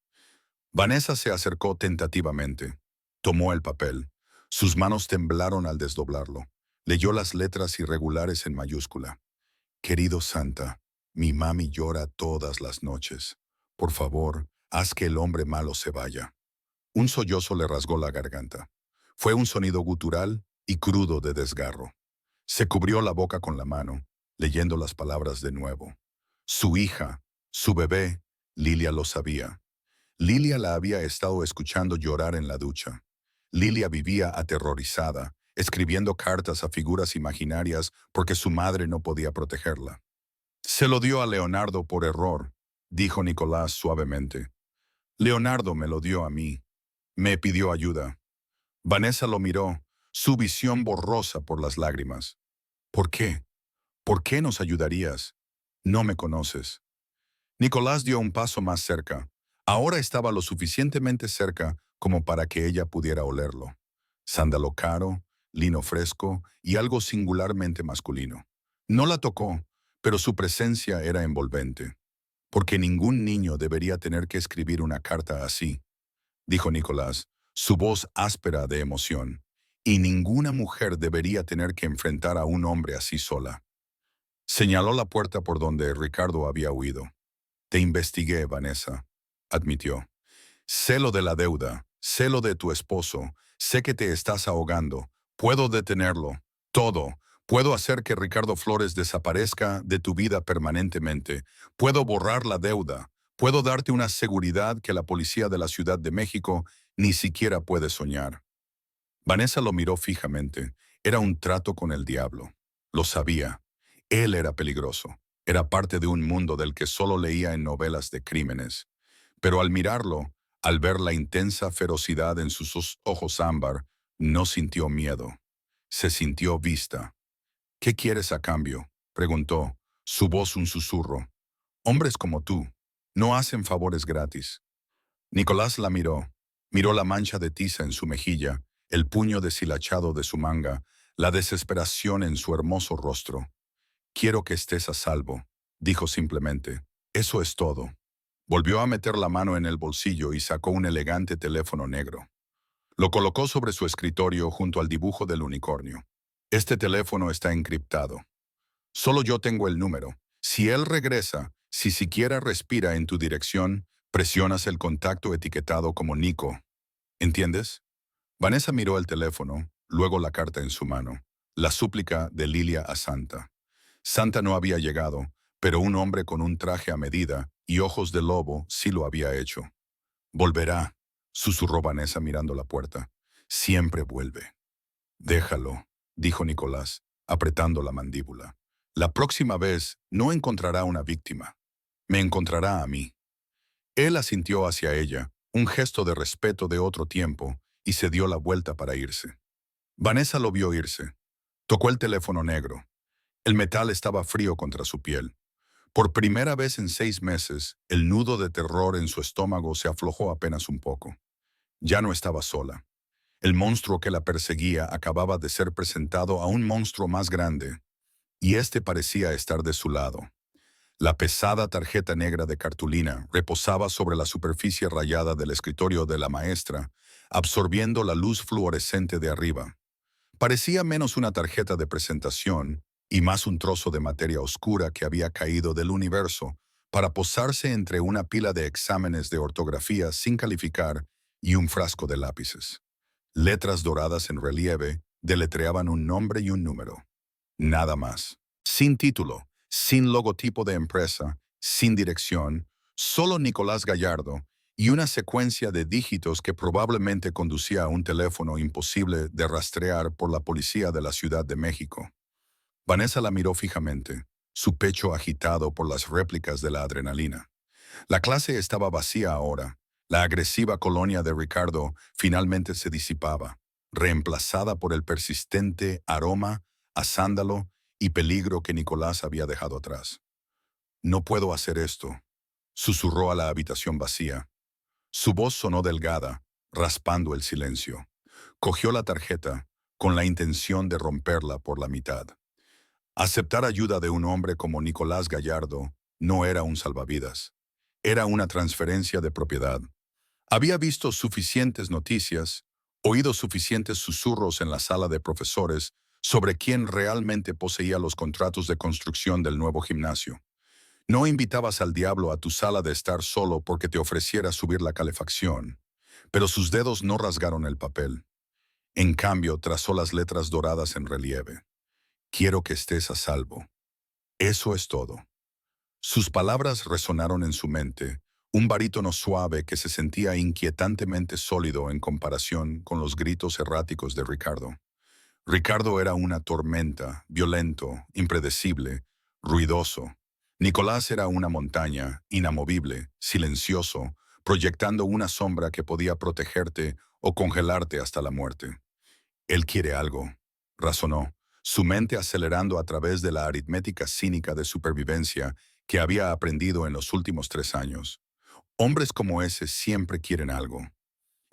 Vanessa se acercó tentativamente. Tomó el papel. Sus manos temblaron al desdoblarlo. Leyó las letras irregulares en mayúscula. Querido Santa, mi mami llora todas las noches. Por favor, haz que el hombre malo se vaya. Un sollozo le rasgó la garganta. Fue un sonido gutural y crudo de desgarro. Se cubrió la boca con la mano, leyendo las palabras de nuevo. Su hija, su bebé, Lilia lo sabía. Lilia la había estado escuchando llorar en la ducha. Lilia vivía aterrorizada, escribiendo cartas a figuras imaginarias porque su madre no podía protegerla. Se lo dio a Leonardo por error, dijo Nicolás suavemente. Leonardo me lo dio a mí. Me pidió ayuda. Vanessa lo miró, su visión borrosa por las lágrimas. ¿Por qué? ¿Por qué nos ayudarías? No me conoces. Nicolás dio un paso más cerca. Ahora estaba lo suficientemente cerca como para que ella pudiera olerlo. Sándalo caro, lino fresco y algo singularmente masculino. No la tocó, pero su presencia era envolvente. Porque ningún niño debería tener que escribir una carta así, dijo Nicolás, su voz áspera de emoción. Y ninguna mujer debería tener que enfrentar a un hombre así sola. Señaló la puerta por donde Ricardo había huido. Te investigué, Vanessa, admitió. Sé lo de la deuda, sé lo de tu esposo, sé que te estás ahogando. Puedo detenerlo, todo. Puedo hacer que Ricardo Flores desaparezca de tu vida permanentemente. Puedo borrar la deuda. Puedo darte una seguridad que la policía de la Ciudad de México ni siquiera puede soñar. Vanessa lo miró fijamente. Era un trato con el diablo. Lo sabía. Él era peligroso. Era parte de un mundo del que solo leía en novelas de crímenes. Pero al mirarlo, al ver la intensa ferocidad en sus ojos ámbar, no sintió miedo. Se sintió vista. ¿Qué quieres a cambio?, preguntó, su voz un susurro. Hombres como tú no hacen favores gratis. Nicolás la miró. Miró la mancha de tiza en su mejilla, el puño deshilachado de su manga, la desesperación en su hermoso rostro. Quiero que estés a salvo, dijo simplemente. Eso es todo. Volvió a meter la mano en el bolsillo y sacó un elegante teléfono negro. Lo colocó sobre su escritorio junto al dibujo del unicornio. Este teléfono está encriptado. Solo yo tengo el número. Si él regresa, si siquiera respira en tu dirección, presionas el contacto etiquetado como Nico. ¿Entiendes? Vanessa miró el teléfono, luego la carta en su mano. La súplica de Lilia a Santa. Santa no había llegado, pero un hombre con un traje a medida y ojos de lobo sí lo había hecho. Volverá, susurró Vanessa mirando la puerta. Siempre vuelve. Déjalo, dijo Nicolás, apretando la mandíbula. La próxima vez no encontrará una víctima. Me encontrará a mí. Él asintió hacia ella, un gesto de respeto de otro tiempo, y se dio la vuelta para irse. Vanessa lo vio irse. Tocó el teléfono negro. El metal estaba frío contra su piel. Por primera vez en 6 meses, el nudo de terror en su estómago se aflojó apenas un poco. Ya no estaba sola. El monstruo que la perseguía acababa de ser presentado a un monstruo más grande, y este parecía estar de su lado. La pesada tarjeta negra de cartulina reposaba sobre la superficie rayada del escritorio de la maestra, absorbiendo la luz fluorescente de arriba. Parecía menos una tarjeta de presentación y más un trozo de materia oscura que había caído del universo para posarse entre una pila de exámenes de ortografía sin calificar y un frasco de lápices. Letras doradas en relieve deletreaban un nombre y un número. Nada más. Sin título, sin logotipo de empresa, sin dirección, solo Nicolás Gallardo y una secuencia de dígitos que probablemente conducía a un teléfono imposible de rastrear por la policía de la Ciudad de México. Vanessa la miró fijamente, su pecho agitado por las réplicas de la adrenalina. La clase estaba vacía ahora. La agresiva colonia de Ricardo finalmente se disipaba, reemplazada por el persistente aroma a sándalo y peligro que Nicolás había dejado atrás. No puedo hacer esto, susurró a la habitación vacía. Su voz sonó delgada, raspando el silencio. Cogió la tarjeta, con la intención de romperla por la mitad. Aceptar ayuda de un hombre como Nicolás Gallardo no era un salvavidas. Era una transferencia de propiedad. Había visto suficientes noticias, oído suficientes susurros en la sala de profesores sobre quién realmente poseía los contratos de construcción del nuevo gimnasio. No invitabas al diablo a tu sala de estar solo porque te ofreciera subir la calefacción, pero sus dedos no rasgaron el papel. En cambio, trazó las letras doradas en relieve. Quiero que estés a salvo. Eso es todo. Sus palabras resonaron en su mente, un barítono suave que se sentía inquietantemente sólido en comparación con los gritos erráticos de Ricardo. Ricardo era una tormenta, violento, impredecible, ruidoso. Nicolás era una montaña, inamovible, silencioso, proyectando una sombra que podía protegerte o congelarte hasta la muerte. Él quiere algo, razonó, su mente acelerando a través de la aritmética cínica de supervivencia que había aprendido en los últimos 3 años. Hombres como ese siempre quieren algo.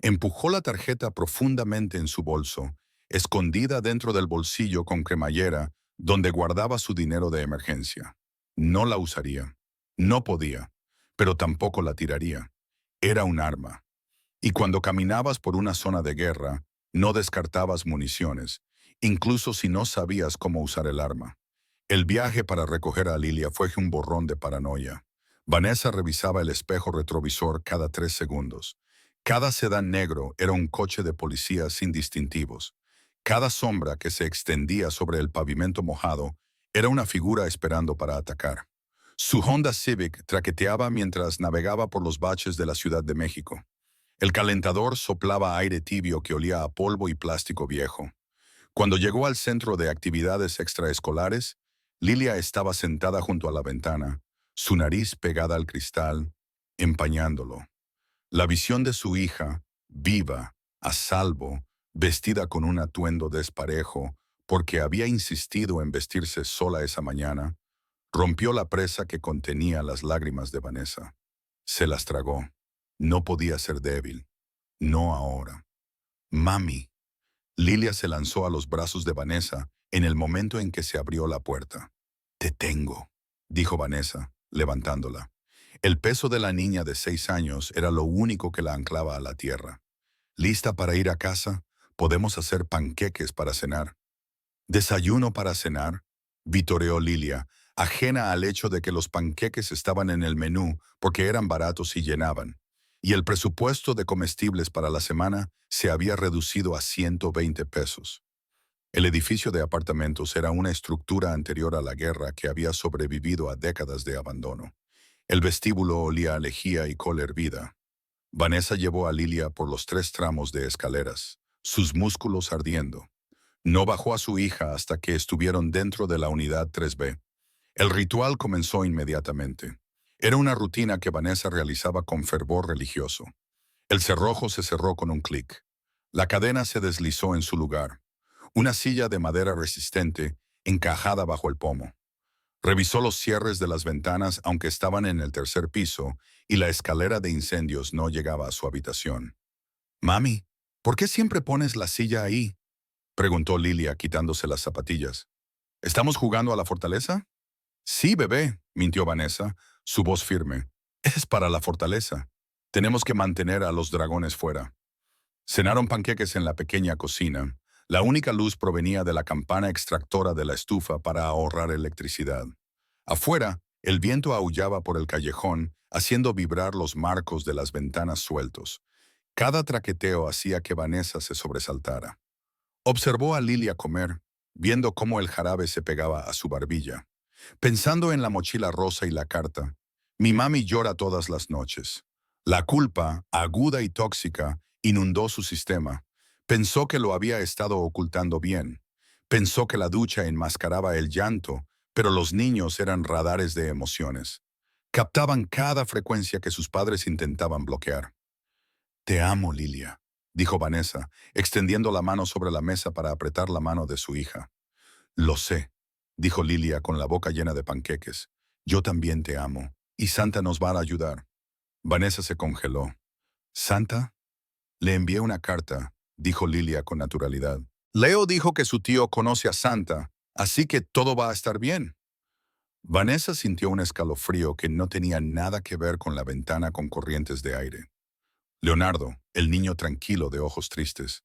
Empujó la tarjeta profundamente en su bolso, escondida dentro del bolsillo con cremallera donde guardaba su dinero de emergencia. No la usaría. No podía, pero tampoco la tiraría. Era un arma. Y cuando caminabas por una zona de guerra, no descartabas municiones, incluso si no sabías cómo usar el arma. El viaje para recoger a Lilia fue un borrón de paranoia. Vanessa revisaba el espejo retrovisor cada 3 segundos. Cada sedán negro era un coche de policía sin distintivos. Cada sombra que se extendía sobre el pavimento mojado era una figura esperando para atacar. Su Honda Civic traqueteaba mientras navegaba por los baches de la Ciudad de México. El calentador soplaba aire tibio que olía a polvo y plástico viejo. Cuando llegó al centro de actividades extraescolares, Lilia estaba sentada junto a la ventana, su nariz pegada al cristal, empañándolo. La visión de su hija, viva, a salvo, vestida con un atuendo desparejo, porque había insistido en vestirse sola esa mañana, rompió la presa que contenía las lágrimas de Vanessa. Se las tragó. No podía ser débil. No ahora. Mami. Lilia se lanzó a los brazos de Vanessa en el momento en que se abrió la puerta. Te tengo, dijo Vanessa, levantándola. El peso de la niña de 6 años era lo único que la anclaba a la tierra. ¿Lista para ir a casa? Podemos hacer panqueques para cenar. ¿Desayuno para cenar? Vitoreó Lilia, ajena al hecho de que los panqueques estaban en el menú porque eran baratos y llenaban, y el presupuesto de comestibles para la semana se había reducido a 120 pesos. El edificio de apartamentos era una estructura anterior a la guerra que había sobrevivido a décadas de abandono. El vestíbulo olía a lejía y col hervida. Vanessa llevó a Lilia por los 3 tramos de escaleras, sus músculos ardiendo. No bajó a su hija hasta que estuvieron dentro de la unidad 3B. El ritual comenzó inmediatamente. Era una rutina que Vanessa realizaba con fervor religioso. El cerrojo se cerró con un clic. La cadena se deslizó en su lugar. Una silla de madera resistente, encajada bajo el pomo. Revisó los cierres de las ventanas aunque estaban en el tercer piso y la escalera de incendios no llegaba a su habitación. Mami, ¿por qué siempre pones la silla ahí? Preguntó Lilia quitándose las zapatillas. ¿Estamos jugando a la fortaleza? Sí, bebé, mintió Vanessa, su voz firme. Es para la fortaleza. Tenemos que mantener a los dragones fuera. Cenaron panqueques en la pequeña cocina. La única luz provenía de la campana extractora de la estufa para ahorrar electricidad. Afuera, el viento aullaba por el callejón, haciendo vibrar los marcos de las ventanas sueltos. Cada traqueteo hacía que Vanessa se sobresaltara. Observó a Lilia comer, viendo cómo el jarabe se pegaba a su barbilla. Pensando en la mochila rosa y la carta, mi mami llora todas las noches. La culpa, aguda y tóxica, inundó su sistema. Pensó que lo había estado ocultando bien. Pensó que la ducha enmascaraba el llanto, pero los niños eran radares de emociones. Captaban cada frecuencia que sus padres intentaban bloquear. Te amo, Lilia, dijo Vanessa, extendiendo la mano sobre la mesa para apretar la mano de su hija. Lo sé, dijo Lilia con la boca llena de panqueques. Yo también te amo, y Santa nos va a ayudar. Vanessa se congeló. ¿Santa? Le envié una carta, dijo Lilia con naturalidad. Leo dijo que su tío conoce a Santa, así que todo va a estar bien. Vanessa sintió un escalofrío que no tenía nada que ver con la ventana con corrientes de aire. Leonardo, el niño tranquilo de ojos tristes.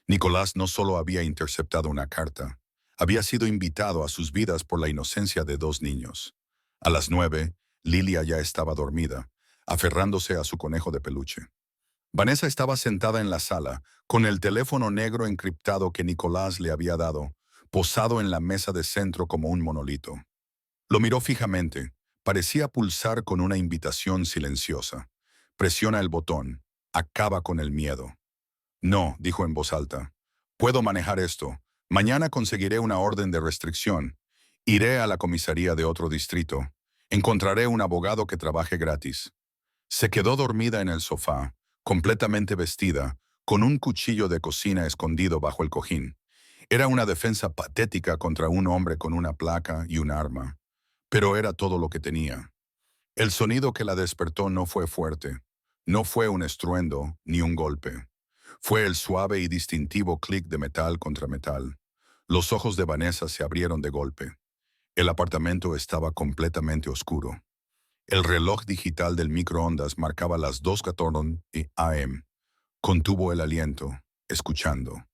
Nicolás no solo había interceptado una carta, había sido invitado a sus vidas por la inocencia de dos niños. A las 9, Lilia ya estaba dormida, aferrándose a su conejo de peluche. Vanessa estaba sentada en la sala, con el teléfono negro encriptado que Nicolás le había dado, posado en la mesa de centro como un monolito. Lo miró fijamente, parecía pulsar con una invitación silenciosa. Presiona el botón, acaba con el miedo. No, dijo en voz alta. Puedo manejar esto. Mañana conseguiré una orden de restricción. Iré a la comisaría de otro distrito. Encontraré un abogado que trabaje gratis. Se quedó dormida en el sofá, completamente vestida, con un cuchillo de cocina escondido bajo el cojín. Era una defensa patética contra un hombre con una placa y un arma. Pero era todo lo que tenía. El sonido que la despertó no fue fuerte. No fue un estruendo ni un golpe. Fue el suave y distintivo clic de metal contra metal. Los ojos de Vanessa se abrieron de golpe. El apartamento estaba completamente oscuro. El reloj digital del microondas marcaba las 2:14 AM. Contuvo el aliento, escuchando.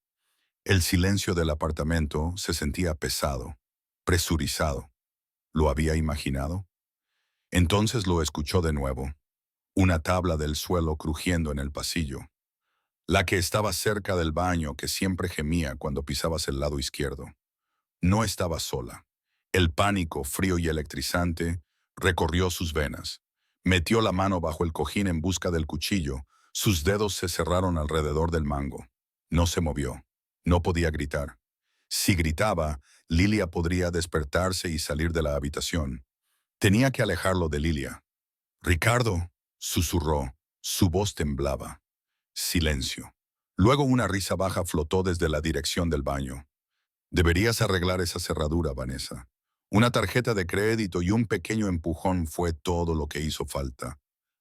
El silencio del apartamento se sentía pesado, presurizado. ¿Lo había imaginado? Entonces lo escuchó de nuevo. Una tabla del suelo crujiendo en el pasillo. La que estaba cerca del baño que siempre gemía cuando pisabas el lado izquierdo. No estaba sola. El pánico, frío y electrizante, recorrió sus venas. Metió la mano bajo el cojín en busca del cuchillo. Sus dedos se cerraron alrededor del mango. No se movió. No podía gritar. Si gritaba, Lilia podría despertarse y salir de la habitación. Tenía que alejarlo de Lilia. Ricardo, susurró. Su voz temblaba. Silencio. Luego una risa baja flotó desde la dirección del baño. Deberías arreglar esa cerradura, Vanessa. Una tarjeta de crédito y un pequeño empujón fue todo lo que hizo falta.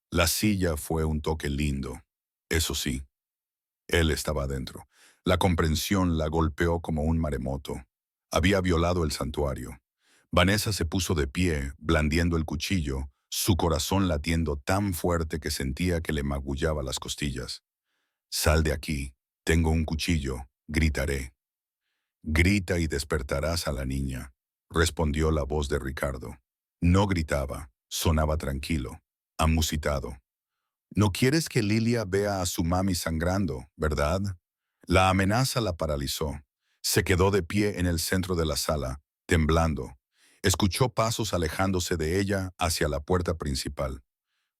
La silla fue un toque lindo. Eso sí, él estaba adentro. La comprensión la golpeó como un maremoto. Había violado el santuario. Vanessa se puso de pie, blandiendo el cuchillo, su corazón latiendo tan fuerte que sentía que le magullaba las costillas. Sal de aquí, tengo un cuchillo, gritaré. Grita y despertarás a la niña, respondió la voz de Ricardo. No gritaba, sonaba tranquilo, amusitado. No quieres que Lilia vea a su mami sangrando, ¿verdad? La amenaza la paralizó. Se quedó de pie en el centro de la sala, temblando. Escuchó pasos alejándose de ella hacia la puerta principal.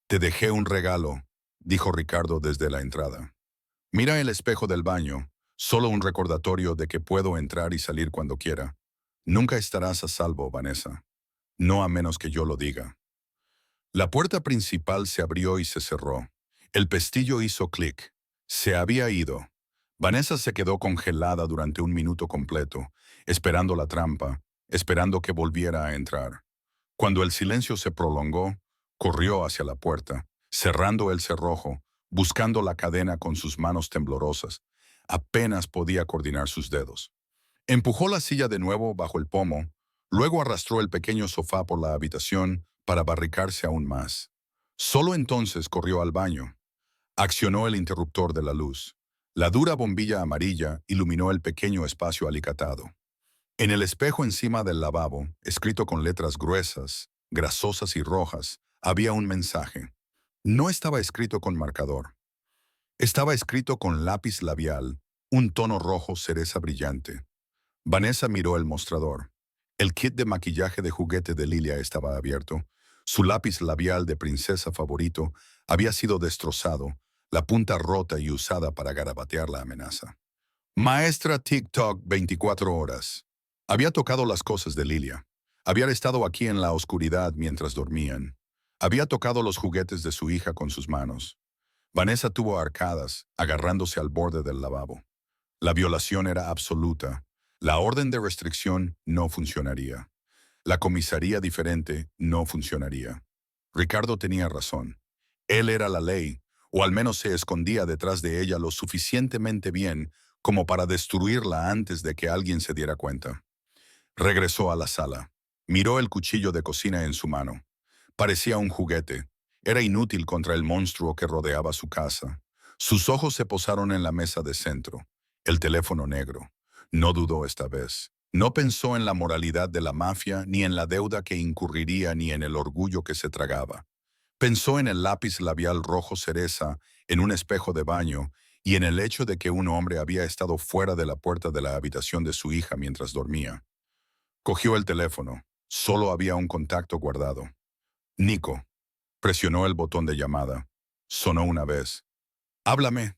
Te dejé un regalo, dijo Ricardo desde la entrada. Mira el espejo del baño, solo un recordatorio de que puedo entrar y salir cuando quiera. Nunca estarás a salvo, Vanessa. No a menos que yo lo diga. La puerta principal se abrió y se cerró. El pestillo hizo clic. Se había ido. Vanessa se quedó congelada durante un minuto completo, esperando la trampa, esperando que volviera a entrar. Cuando el silencio se prolongó, corrió hacia la puerta, cerrando el cerrojo, buscando la cadena con sus manos temblorosas. Apenas podía coordinar sus dedos. Empujó la silla de nuevo bajo el pomo, Luego arrastró el pequeño sofá por la habitación para barricarse aún más. Solo entonces corrió al baño. Accionó el interruptor de la luz. La dura bombilla amarilla iluminó el pequeño espacio alicatado. En el espejo encima del lavabo, escrito con letras gruesas, grasosas y rojas, había un mensaje. No estaba escrito con marcador. Estaba escrito con lápiz labial, un tono rojo cereza brillante. Vanessa miró el mostrador. El kit de maquillaje de juguete de Lilia estaba abierto. Su lápiz labial de princesa favorito había sido destrozado, la punta rota y usada para garabatear la amenaza. Maestra TikTok 24 horas. Había tocado las cosas de Lilia. Había estado aquí en la oscuridad mientras dormían. Había tocado los juguetes de su hija con sus manos. Vanessa tuvo arcadas, agarrándose al borde del lavabo. La violación era absoluta. La orden de restricción no funcionaría. La comisaría diferente no funcionaría. Ricardo tenía razón. Él era la ley, o al menos se escondía detrás de ella lo suficientemente bien como para destruirla antes de que alguien se diera cuenta. Regresó a la sala. Miró el cuchillo de cocina en su mano. Parecía un juguete. Era inútil contra el monstruo que rodeaba su casa. Sus ojos se posaron en la mesa de centro. El teléfono negro. No dudó esta vez. No pensó en la moralidad de la mafia, ni en la deuda que incurriría, ni en el orgullo que se tragaba. Pensó en el lápiz labial rojo cereza en un espejo de baño y en el hecho de que un hombre había estado fuera de la puerta de la habitación de su hija mientras dormía. Cogió el teléfono. Solo había un contacto guardado. Nico. Presionó el botón de llamada. Sonó una vez. «Háblame»,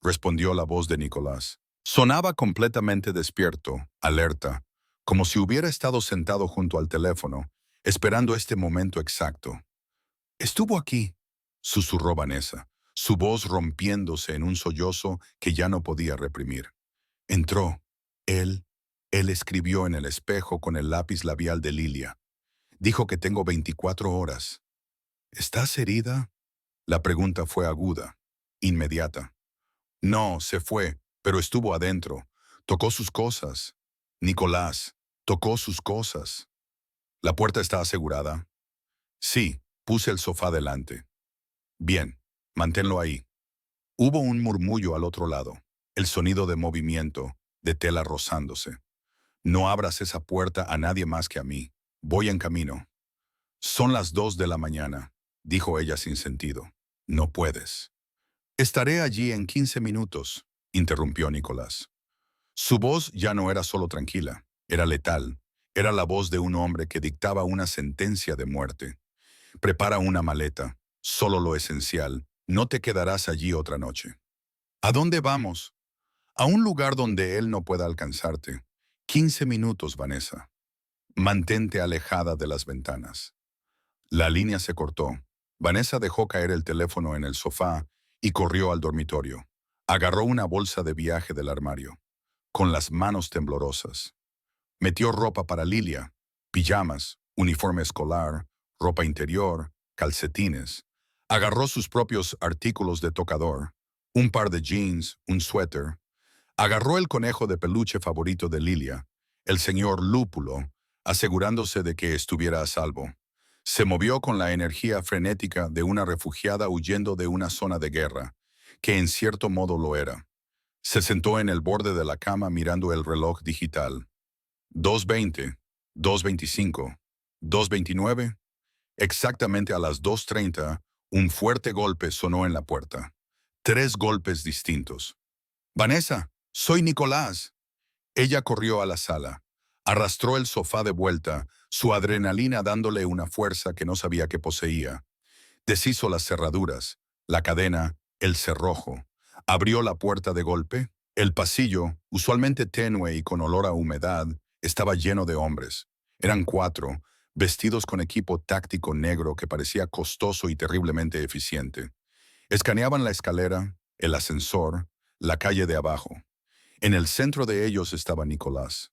respondió la voz de Nicolás. Sonaba completamente despierto, alerta, como si hubiera estado sentado junto al teléfono, esperando este momento exacto. «Estuvo aquí», susurró Vanessa, su voz rompiéndose en un sollozo que ya no podía reprimir. Entró. Él, él escribió en el espejo con el lápiz labial de Lilia. Dijo que tengo 24 horas. «¿Estás herida?» La pregunta fue aguda, inmediata. No, se fue, pero estuvo adentro. Tocó sus cosas. Nicolás, tocó sus cosas. ¿La puerta está asegurada? Sí, puse el sofá delante. Bien, manténlo ahí. Hubo un murmullo al otro lado, el sonido de movimiento, de tela rozándose. No abras esa puerta a nadie más que a mí. Voy en camino. Son las 2 de la mañana, dijo ella sin sentido. No puedes. Estaré allí en 15 minutos, interrumpió Nicolás. Su voz ya no era solo tranquila, era letal. Era la voz de un hombre que dictaba una sentencia de muerte. Prepara una maleta, solo lo esencial. No te quedarás allí otra noche. ¿A dónde vamos? A un lugar donde él no pueda alcanzarte. 15 minutos, Vanessa. Mantente alejada de las ventanas. La línea se cortó. Vanessa dejó caer el teléfono en el sofá y corrió al dormitorio. Agarró una bolsa de viaje del armario, con las manos temblorosas. Metió ropa para Lilia, pijamas, uniforme escolar, ropa interior, calcetines. Agarró sus propios artículos de tocador, un par de jeans, un suéter. Agarró el conejo de peluche favorito de Lilia, el señor Lúpulo, asegurándose de que estuviera a salvo. Se movió con la energía frenética de una refugiada huyendo de una zona de guerra, que en cierto modo lo era. Se sentó en el borde de la cama mirando el reloj digital. 2:20, 2:25, 2:29. Exactamente a las 2:30, un fuerte golpe sonó en la puerta. 3 golpes distintos. «Vanessa, soy Nicolás». Ella corrió a la sala. Arrastró el sofá de vuelta, su adrenalina dándole una fuerza que no sabía que poseía. Deshizo las cerraduras, la cadena, el cerrojo. Abrió la puerta de golpe. El pasillo, usualmente tenue y con olor a humedad, estaba lleno de hombres. Eran 4, vestidos con equipo táctico negro que parecía costoso y terriblemente eficiente. Escaneaban la escalera, el ascensor, la calle de abajo. En el centro de ellos estaba Nicolás.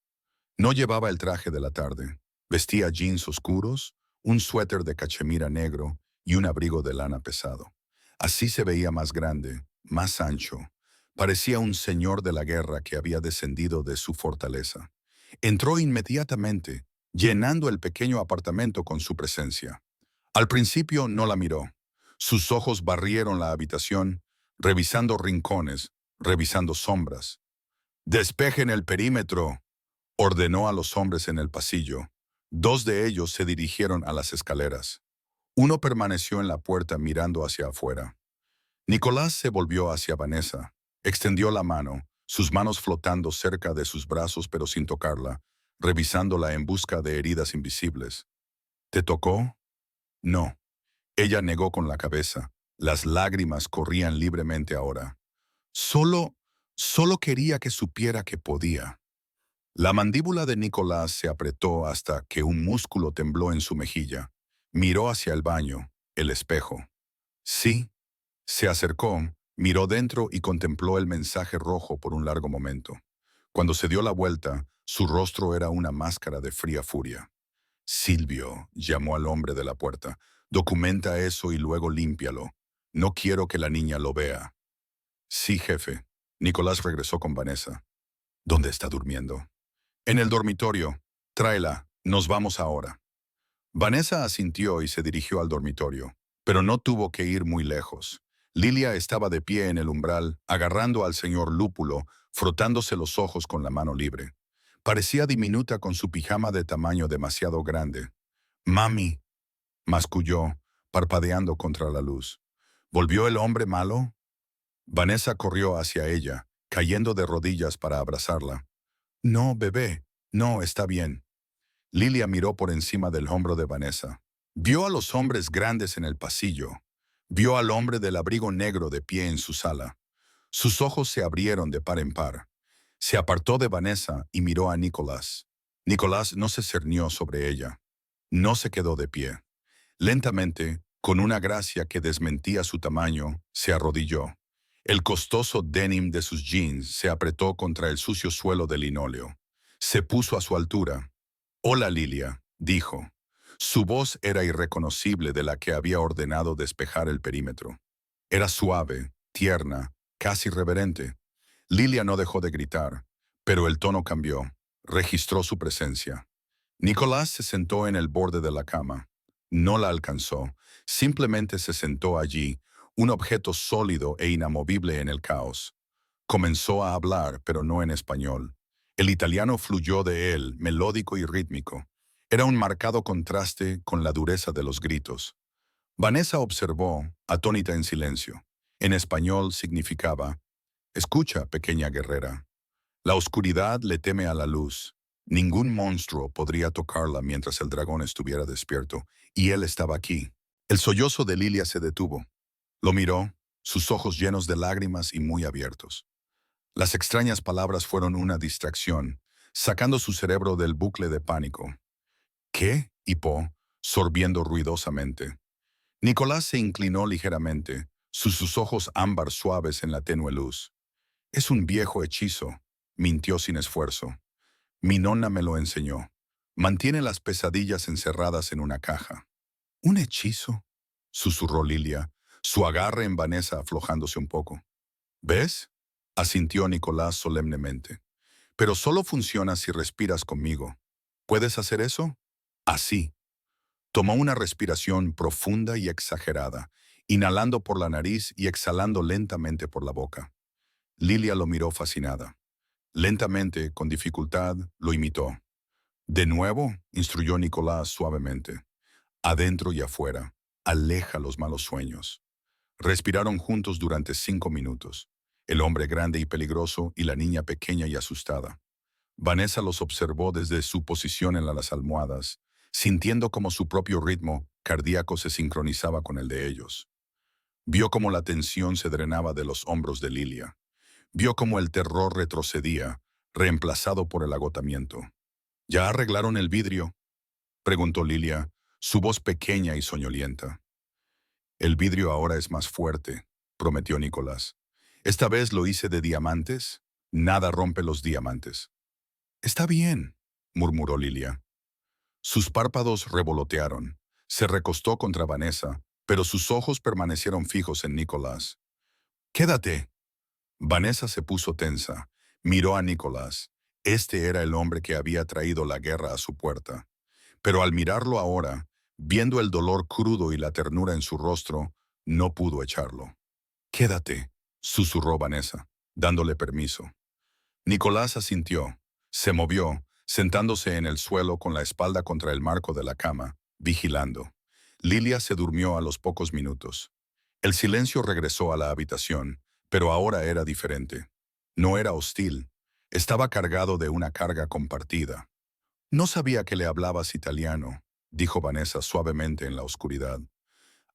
No llevaba el traje de la tarde. Vestía jeans oscuros, un suéter de cachemira negro y un abrigo de lana pesado. Así se veía más grande, más ancho. Parecía un señor de la guerra que había descendido de su fortaleza. Entró inmediatamente, llenando el pequeño apartamento con su presencia. Al principio no la miró. Sus ojos barrieron la habitación, revisando rincones, revisando sombras. «Despejen el perímetro», ordenó a los hombres en el pasillo. Dos de ellos se dirigieron a las escaleras. Uno permaneció en la puerta mirando hacia afuera. Nicolás se volvió hacia Vanessa. Extendió la mano, sus manos flotando cerca de sus brazos pero sin tocarla, revisándola en busca de heridas invisibles. «¿Te tocó?» «No». Ella negó con la cabeza. Las lágrimas corrían libremente ahora. Solo, solo quería que supiera que podía. La mandíbula de Nicolás se apretó hasta que un músculo tembló en su mejilla. Miró hacia el baño, el espejo. Sí. Se acercó, miró dentro y contempló el mensaje rojo por un largo momento. Cuando se dio la vuelta, su rostro era una máscara de fría furia. «Silvio», llamó al hombre de la puerta, «documenta eso y luego límpialo. No quiero que la niña lo vea». «Sí, jefe». Nicolás regresó con Vanessa. «¿Dónde está durmiendo?» «En el dormitorio. Tráela. Nos vamos ahora». Vanessa asintió y se dirigió al dormitorio, pero no tuvo que ir muy lejos. Lilia estaba de pie en el umbral, agarrando al señor Lúpulo, frotándose los ojos con la mano libre. Parecía diminuta con su pijama de tamaño demasiado grande. «Mami», masculló, parpadeando contra la luz. «¿Volvió el hombre malo?» Vanessa corrió hacia ella, cayendo de rodillas para abrazarla. «No, bebé, no, está bien». Lilia miró por encima del hombro de Vanessa. Vio a los hombres grandes en el pasillo. Vio al hombre del abrigo negro de pie en su sala. Sus ojos se abrieron de par en par. Se apartó de Vanessa y miró a Nicolás. Nicolás no se cernió sobre ella. No se quedó de pie. Lentamente, con una gracia que desmentía su tamaño, se arrodilló. El costoso denim de sus jeans se apretó contra el sucio suelo de linóleo. Se puso a su altura. «Hola, Lilia», dijo. Su voz era irreconocible de la que había ordenado despejar el perímetro. Era suave, tierna, casi reverente. Lilia no dejó de gritar, pero el tono cambió. Registró su presencia. Nicolás se sentó en el borde de la cama. No la alcanzó, simplemente se sentó allí, un objeto sólido e inamovible en el caos. Comenzó a hablar, pero no en español. El italiano fluyó de él, melódico y rítmico. Era un marcado contraste con la dureza de los gritos. Vanessa observó, atónita en silencio. En español significaba: «Escucha, pequeña guerrera. La oscuridad le teme a la luz. Ningún monstruo podría tocarla mientras el dragón estuviera despierto, y él estaba aquí». El sollozo de Lilia se detuvo. Lo miró, sus ojos llenos de lágrimas y muy abiertos. Las extrañas palabras fueron una distracción, sacando su cerebro del bucle de pánico. «¿Qué?» hipó, sorbiendo ruidosamente. Nicolás se inclinó ligeramente, sus ojos ámbar suaves en la tenue luz. «Es un viejo hechizo», mintió sin esfuerzo. «Mi nonna me lo enseñó. Mantiene las pesadillas encerradas en una caja». «¿Un hechizo?», susurró Lilia, su agarre en Vanessa aflojándose un poco. «¿Ves?», asintió Nicolás solemnemente. «Pero solo funciona si respiras conmigo. ¿Puedes hacer eso?». «Así». Tomó una respiración profunda y exagerada, inhalando por la nariz y exhalando lentamente por la boca. Lilia lo miró fascinada. Lentamente, con dificultad, lo imitó. «De nuevo», instruyó Nicolás suavemente. «Adentro y afuera. Aleja los malos sueños». Respiraron juntos durante 5 minutos. El hombre grande y peligroso y la niña pequeña y asustada. Vanessa los observó desde su posición en las almohadas, sintiendo como su propio ritmo cardíaco se sincronizaba con el de ellos. Vio cómo la tensión se drenaba de los hombros de Lilia. Vio cómo el terror retrocedía, reemplazado por el agotamiento. «¿Ya arreglaron el vidrio?», preguntó Lilia, su voz pequeña y soñolienta. «El vidrio ahora es más fuerte», prometió Nicolás. «Esta vez lo hice de diamantes. Nada rompe los diamantes». «Está bien», murmuró Lilia. Sus párpados revolotearon. Se recostó contra Vanessa, pero sus ojos permanecieron fijos en Nicolás. «Quédate». Vanessa se puso tensa. Miró a Nicolás. Este era el hombre que había traído la guerra a su puerta. Pero al mirarlo ahora, viendo el dolor crudo y la ternura en su rostro, no pudo echarlo. «Quédate», susurró Vanessa, dándole permiso. Nicolás asintió, se movió, sentándose en el suelo con la espalda contra el marco de la cama, vigilando. Lilia se durmió a los pocos minutos. El silencio regresó a la habitación, pero ahora era diferente. No era hostil, estaba cargado de una carga compartida. «No sabía que le hablabas italiano», dijo Vanessa suavemente en la oscuridad.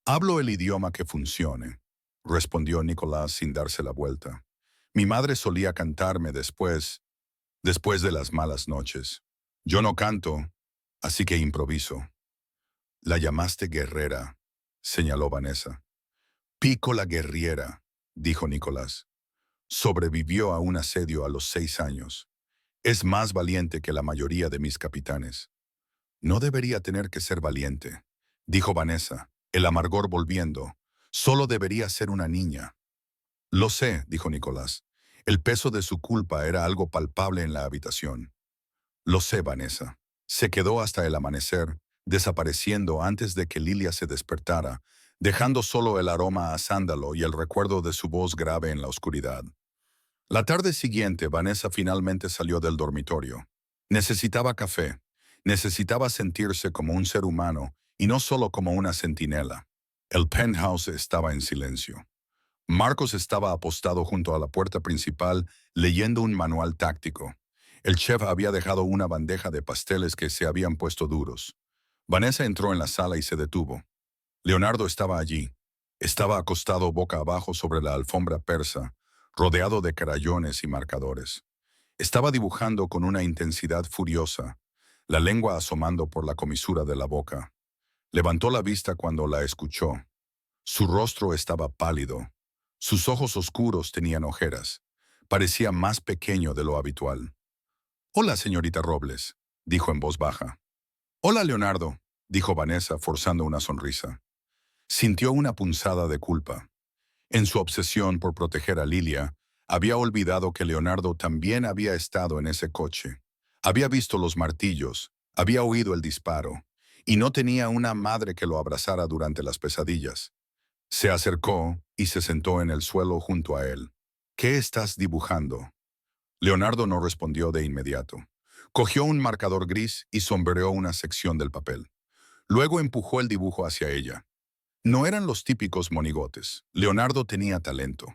«Hablo el idioma que funcione», respondió Nicolás sin darse la vuelta. «Mi madre solía cantarme después de las malas noches. Yo no canto, así que improviso». «La llamaste guerrera», señaló Vanessa. «Pico la guerriera», dijo Nicolás. «Sobrevivió a un asedio a los 6 años. Es más valiente que la mayoría de mis capitanes». «No debería tener que ser valiente», dijo Vanessa, el amargor volviendo. «Solo debería ser una niña». «Lo sé», dijo Nicolás. El peso de su culpa era algo palpable en la habitación. «Lo sé, Vanessa». Se quedó hasta el amanecer, desapareciendo antes de que Lilia se despertara, dejando solo el aroma a sándalo y el recuerdo de su voz grave en la oscuridad. La tarde siguiente, Vanessa finalmente salió del dormitorio. Necesitaba café. Necesitaba sentirse como un ser humano y no solo como una centinela. El penthouse estaba en silencio. Marcos estaba apostado junto a la puerta principal leyendo un manual táctico. El chef había dejado una bandeja de pasteles que se habían puesto duros. Vanessa entró en la sala y se detuvo. Leonardo estaba allí. Estaba acostado boca abajo sobre la alfombra persa, rodeado de crayones y marcadores. Estaba dibujando con una intensidad furiosa, la lengua asomando por la comisura de la boca. Levantó la vista cuando la escuchó. Su rostro estaba pálido. Sus ojos oscuros tenían ojeras. Parecía más pequeño de lo habitual. «Hola, señorita Robles», dijo en voz baja. «Hola, Leonardo», dijo Vanessa forzando una sonrisa. Sintió una punzada de culpa. En su obsesión por proteger a Lilia, había olvidado que Leonardo también había estado en ese coche. Había visto los martillos, había oído el disparo, y no tenía una madre que lo abrazara durante las pesadillas. Se acercó y se sentó en el suelo junto a él. «¿Qué estás dibujando?». Leonardo no respondió de inmediato. Cogió un marcador gris y sombreó una sección del papel. Luego empujó el dibujo hacia ella. No eran los típicos monigotes. Leonardo tenía talento.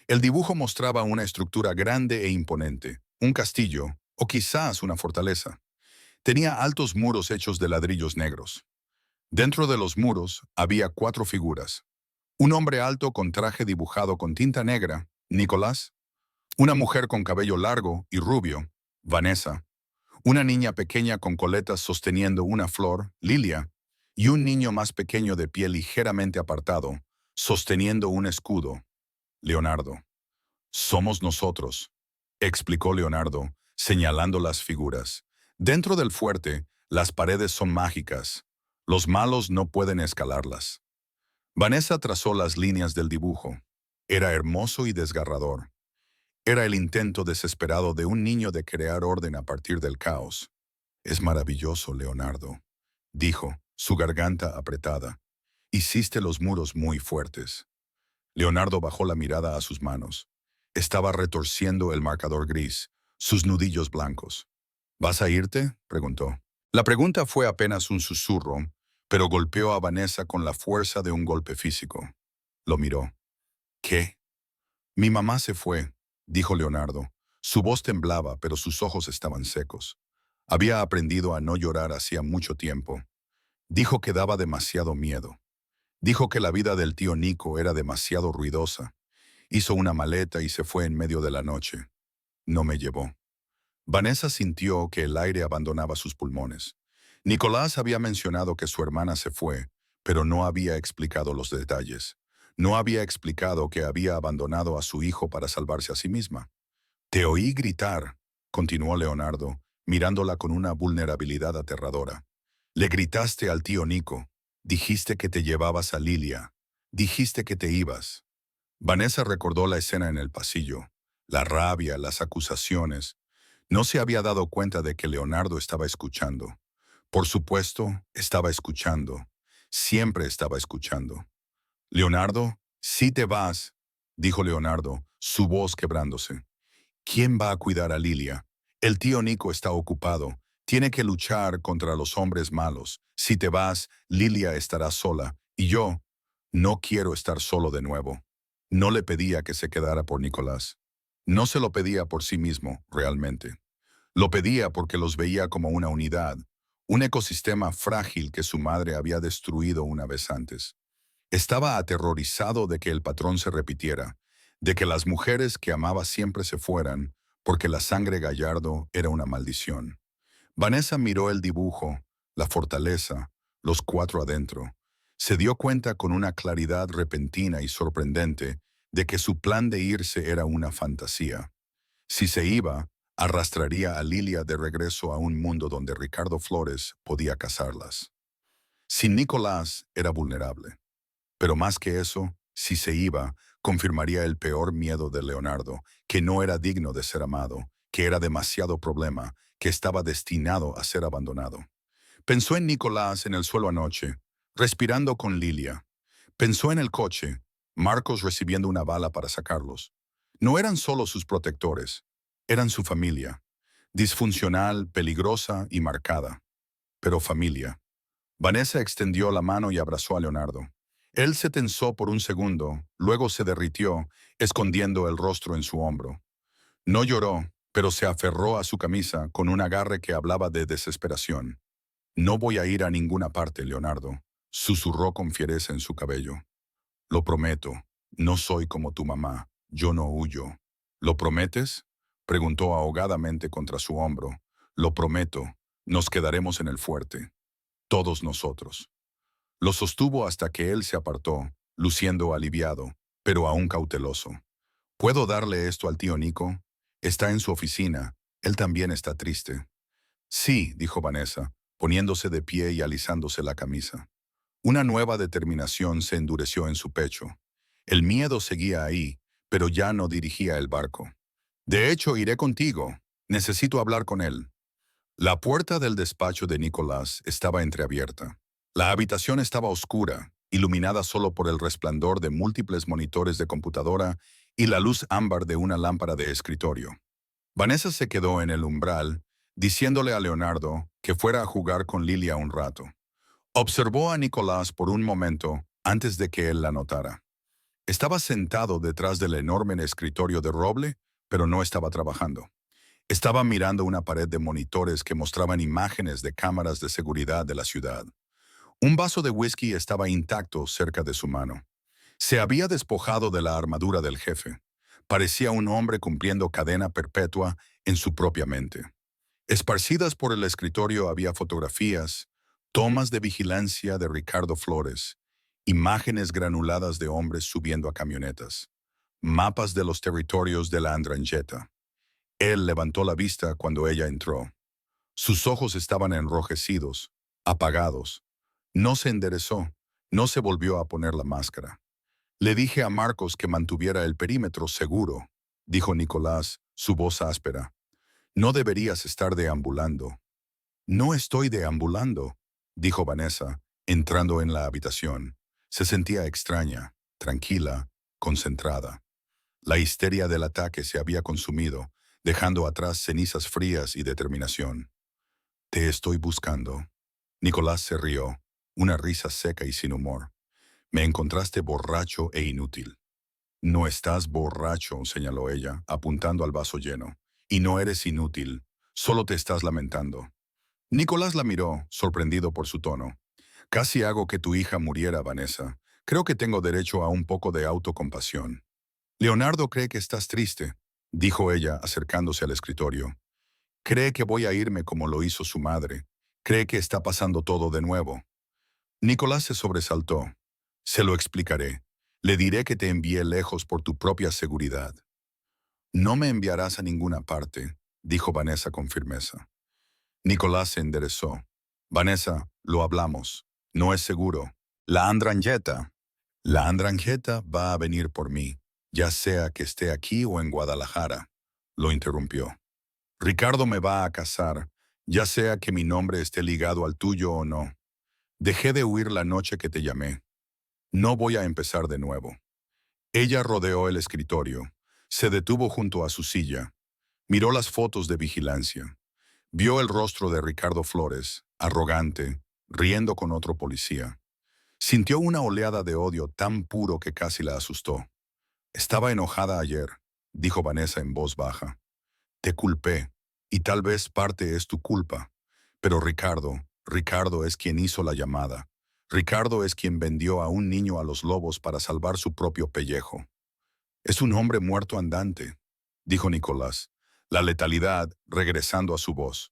El dibujo mostraba una estructura grande e imponente, un castillo, o quizás una fortaleza. Tenía altos muros hechos de ladrillos negros. Dentro de los muros había 4 figuras. Un hombre alto con traje dibujado con tinta negra, Nicolás. Una mujer con cabello largo y rubio, Vanessa. Una niña pequeña con coletas sosteniendo una flor, Lilia. Y un niño más pequeño de pie ligeramente apartado, sosteniendo un escudo, Leonardo. «Somos nosotros», explicó Leonardo, señalando las figuras. «Dentro del fuerte, las paredes son mágicas. Los malos no pueden escalarlas». Vanessa trazó las líneas del dibujo. Era hermoso y desgarrador. Era el intento desesperado de un niño de crear orden a partir del caos. «Es maravilloso, Leonardo», dijo, su garganta apretada. «Hiciste los muros muy fuertes». Leonardo bajó la mirada a sus manos. Estaba retorciendo el marcador gris, sus nudillos blancos. «¿Vas a irte?», preguntó. La pregunta fue apenas un susurro, pero golpeó a Vanessa con la fuerza de un golpe físico. Lo miró. «¿Qué?». «Mi mamá se fue», dijo Leonardo. Su voz temblaba, pero sus ojos estaban secos. Había aprendido a no llorar hacía mucho tiempo. Dijo que daba demasiado miedo. Dijo que la vida del tío Nico era demasiado ruidosa. Hizo una maleta y se fue en medio de la noche. No me llevó. Vanessa sintió que el aire abandonaba sus pulmones. Nicolás había mencionado que su hermana se fue, pero no había explicado los detalles. No había explicado que había abandonado a su hijo para salvarse a sí misma. «Te oí gritar», continuó Leonardo, mirándola con una vulnerabilidad aterradora. «Le gritaste al tío Nico. Dijiste que te llevabas a Lilia. Dijiste que te ibas». Vanessa recordó la escena en el pasillo. La rabia, las acusaciones. No se había dado cuenta de que Leonardo estaba escuchando. Por supuesto, estaba escuchando. Siempre estaba escuchando. Leonardo, si te vas, dijo Leonardo, su voz quebrándose. ¿Quién va a cuidar a Lilia? El tío Nico está ocupado. Tiene que luchar contra los hombres malos. Si te vas, Lilia estará sola. Y yo no quiero estar solo de nuevo. No le pedía que se quedara por Nicolás. No se lo pedía por sí mismo, realmente. Lo pedía porque los veía como una unidad, un ecosistema frágil que su madre había destruido una vez antes. Estaba aterrorizado de que el patrón se repitiera, de que las mujeres que amaba siempre se fueran, porque la sangre Gallardo era una maldición. Vanessa miró el dibujo, la fortaleza, los cuatro adentro. Se dio cuenta con una claridad repentina y sorprendente de que su plan de irse era una fantasía. Si se iba, arrastraría a Lilia de regreso a un mundo donde Ricardo Flores podía casarlas. Sin Nicolás era vulnerable. Pero más que eso, si se iba, confirmaría el peor miedo de Leonardo, que no era digno de ser amado, que era demasiado problema, que estaba destinado a ser abandonado. Pensó en Nicolás en el suelo anoche, respirando con Lilia. Pensó en el coche, Marcos recibiendo una bala para sacarlos. No eran solo sus protectores, eran su familia, disfuncional, peligrosa y marcada, pero familia. Vanessa extendió la mano y abrazó a Leonardo. Él se tensó por un segundo, luego se derritió, escondiendo el rostro en su hombro. No lloró, pero se aferró a su camisa con un agarre que hablaba de desesperación. No voy a ir a ninguna parte, Leonardo, susurró con fiereza en su cabello. Lo prometo, no soy como tu mamá, yo no huyo. ¿Lo prometes? Preguntó ahogadamente contra su hombro. Lo prometo, nos quedaremos en el fuerte. Todos nosotros. Lo sostuvo hasta que él se apartó, luciendo aliviado, pero aún cauteloso. ¿Puedo darle esto al tío Nico? Está en su oficina. Él también está triste. Sí, dijo Vanessa, poniéndose de pie y alisándose la camisa. Una nueva determinación se endureció en su pecho. El miedo seguía ahí, pero ya no dirigía el barco. De hecho, iré contigo. Necesito hablar con él. La puerta del despacho de Nicolás estaba entreabierta. La habitación estaba oscura, iluminada solo por el resplandor de múltiples monitores de computadora y la luz ámbar de una lámpara de escritorio. Vanessa se quedó en el umbral, diciéndole a Leonardo que fuera a jugar con Lilia un rato. Observó a Nicolás por un momento antes de que él la notara. Estaba sentado detrás del enorme escritorio de roble, pero no estaba trabajando. Estaba mirando una pared de monitores que mostraban imágenes de cámaras de seguridad de la ciudad. Un vaso de whisky estaba intacto cerca de su mano. Se había despojado de la armadura del jefe. Parecía un hombre cumpliendo cadena perpetua en su propia mente. Esparcidas por el escritorio había fotografías, tomas de vigilancia de Ricardo Flores, imágenes granuladas de hombres subiendo a camionetas, mapas de los territorios de la Andrangheta. Él levantó la vista cuando ella entró. Sus ojos estaban enrojecidos, apagados. No se enderezó, no se volvió a poner la máscara. Le dije a Marcos que mantuviera el perímetro seguro, dijo Nicolás, su voz áspera. No deberías estar deambulando. No estoy deambulando, dijo Vanessa, entrando en la habitación. Se sentía extraña, tranquila, concentrada. La histeria del ataque se había consumido, dejando atrás cenizas frías y determinación. Te estoy buscando. Nicolás se rió, una risa seca y sin humor. Me encontraste borracho e inútil. No estás borracho, señaló ella, apuntando al vaso lleno. Y no eres inútil, solo te estás lamentando. Nicolás la miró, sorprendido por su tono. Casi hago que tu hija muriera, Vanessa. Creo que tengo derecho a un poco de autocompasión. Leonardo cree que estás triste, dijo ella, acercándose al escritorio. Cree que voy a irme como lo hizo su madre. Cree que está pasando todo de nuevo. Nicolás se sobresaltó. Se lo explicaré. Le diré que te envié lejos por tu propia seguridad. No me enviarás a ninguna parte, dijo Vanessa con firmeza. Nicolás se enderezó. Vanessa, lo hablamos. No es seguro. La Andrangheta. La Andrangheta va a venir por mí, ya sea que esté aquí o en Guadalajara, lo interrumpió. Ricardo me va a casar, Ya sea que mi nombre esté ligado al tuyo o no. Dejé de huir la noche que te llamé. No voy a empezar de nuevo. Ella rodeó el escritorio, se detuvo junto a su silla, miró las fotos de vigilancia, vio el rostro de Ricardo Flores, arrogante, riendo con otro policía. Sintió una oleada de odio tan puro que casi la asustó. Estaba enojada ayer, dijo Vanessa en voz baja. Te culpé, y tal vez parte es tu culpa. Pero Ricardo es quien hizo la llamada. Ricardo es quien vendió a un niño a los lobos para salvar su propio pellejo. Es un hombre muerto andante, dijo Nicolás, la letalidad regresando a su voz.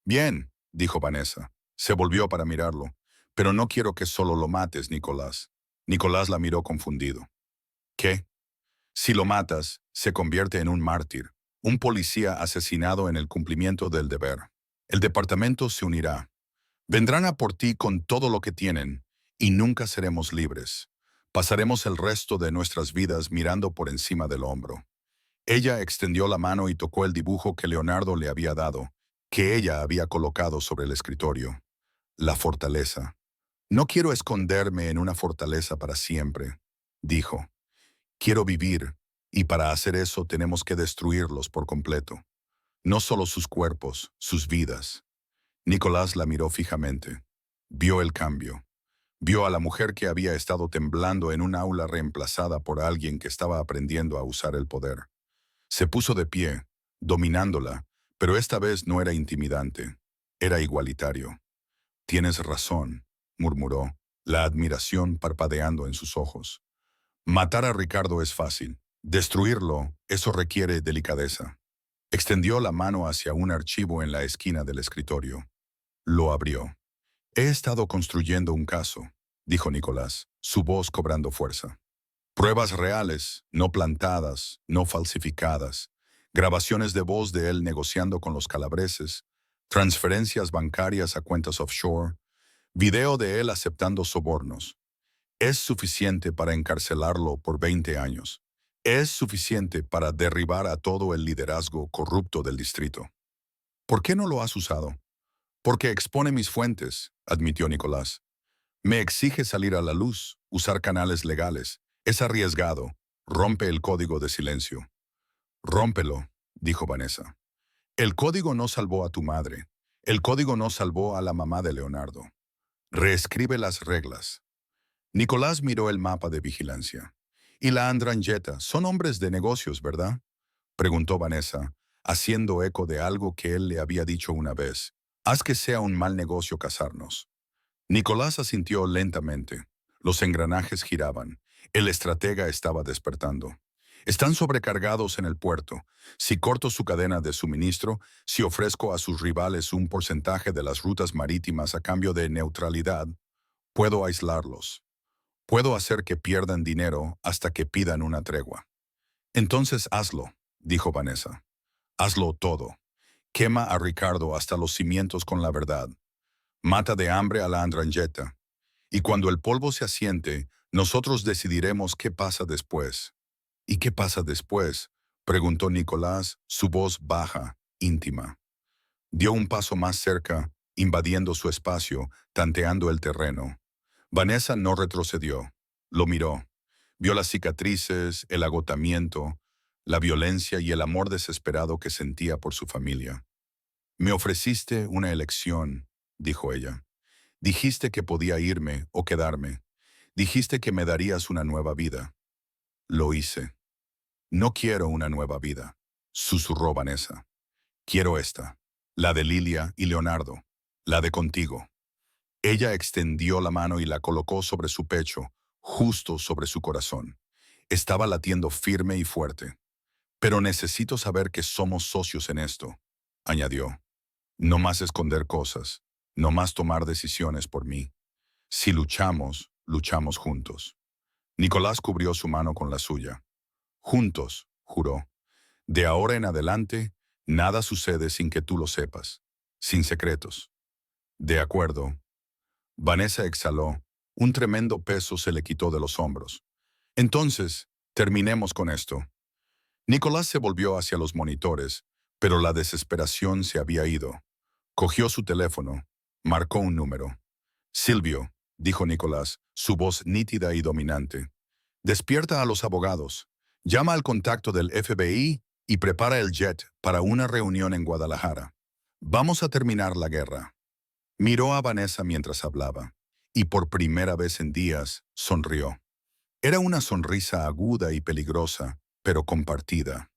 Bien, dijo Vanessa. Se volvió para mirarlo. Pero no quiero que solo lo mates, Nicolás. Nicolás la miró confundido. ¿Qué? Si lo matas, se convierte en un mártir, un policía asesinado en el cumplimiento del deber. El departamento se unirá. Vendrán a por ti con todo lo que tienen, y nunca seremos libres. Pasaremos el resto de nuestras vidas mirando por encima del hombro. Ella extendió la mano y tocó el dibujo que Leonardo le había dado, que ella había colocado sobre el escritorio. La fortaleza. No quiero esconderme en una fortaleza para siempre, dijo. Quiero vivir, y para hacer eso tenemos que destruirlos por completo. No solo sus cuerpos, sus vidas. Nicolás la miró fijamente. Vio el cambio. Vio a la mujer que había estado temblando en un aula reemplazada por alguien que estaba aprendiendo a usar el poder. Se puso de pie, dominándola, pero esta vez no era intimidante. Era igualitario. Tienes razón, murmuró, la admiración parpadeando en sus ojos. Matar a Ricardo es fácil. Destruirlo, eso requiere delicadeza. Extendió la mano hacia un archivo en la esquina del escritorio. Lo abrió. He estado construyendo un caso, dijo Nicolás, su voz cobrando fuerza. Pruebas reales, no plantadas, no falsificadas. Grabaciones de voz de él negociando con los calabreses. Transferencias bancarias a cuentas offshore. Video de él aceptando sobornos. Es suficiente para encarcelarlo por 20 años. Es suficiente para derribar a todo el liderazgo corrupto del distrito. ¿Por qué no lo has usado? Porque expone mis fuentes, admitió Nicolás. Me exige salir a la luz, usar canales legales. Es arriesgado. Rompe el código de silencio. Rómpelo, dijo Vanessa. El código no salvó a tu madre. El código no salvó a la mamá de Leonardo. Reescribe las reglas. Nicolás miró el mapa de vigilancia. ¿Y la Andrangheta? Son hombres de negocios, ¿verdad? Preguntó Vanessa, haciendo eco de algo que él le había dicho una vez. Haz que sea un mal negocio casarnos. Nicolás asintió lentamente. Los engranajes giraban. El estratega estaba despertando. Están sobrecargados en el puerto. Si corto su cadena de suministro, si ofrezco a sus rivales un porcentaje de las rutas marítimas a cambio de neutralidad, puedo aislarlos. Puedo hacer que pierdan dinero hasta que pidan una tregua. Entonces hazlo, dijo Vanessa. Hazlo todo. Quema a Ricardo hasta los cimientos con la verdad. Mata de hambre a la Andrangheta. Y cuando el polvo se asiente, nosotros decidiremos qué pasa después. ¿Y qué pasa después? Preguntó Nicolás, su voz baja, íntima. Dio un paso más cerca, invadiendo su espacio, tanteando el terreno. Vanessa no retrocedió. Lo miró. Vio las cicatrices, el agotamiento, la violencia y el amor desesperado que sentía por su familia. Me ofreciste una elección, dijo ella. Dijiste que podía irme o quedarme. Dijiste que me darías una nueva vida. Lo hice. No quiero una nueva vida, susurró Vanessa. Quiero esta, la de Lilia y Leonardo, la de contigo. Ella extendió la mano y la colocó sobre su pecho, justo sobre su corazón. Estaba latiendo firme y fuerte. Pero necesito saber que somos socios en esto, añadió. No más esconder cosas, no más tomar decisiones por mí. Si luchamos, luchamos juntos. Nicolás cubrió su mano con la suya. Juntos, juró. De ahora en adelante, nada sucede sin que tú lo sepas, sin secretos. De acuerdo. Vanessa exhaló. Un tremendo peso se le quitó de los hombros. Entonces, terminemos con esto. Nicolás se volvió hacia los monitores, pero la desesperación se había ido. Cogió su teléfono, marcó un número. Silvio, dijo Nicolás, su voz nítida y dominante. Despierta a los abogados. Llama al contacto del FBI y prepara el jet para una reunión en Guadalajara. Vamos a terminar la guerra. Miró a Vanessa mientras hablaba, y por primera vez en días sonrió. Era una sonrisa aguda y peligrosa, pero compartida.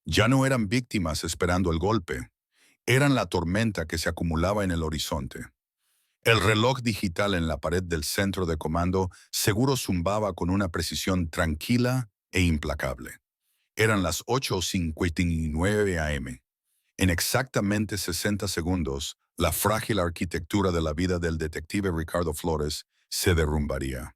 Ya no eran víctimas esperando el golpe, eran la tormenta que se acumulaba en el horizonte. El reloj digital en la pared del centro de comando seguro zumbaba con una precisión tranquila e implacable. Eran las 8:59 a.m. En exactamente 60 segundos, la frágil arquitectura de la vida del detective Ricardo Flores se derrumbaría.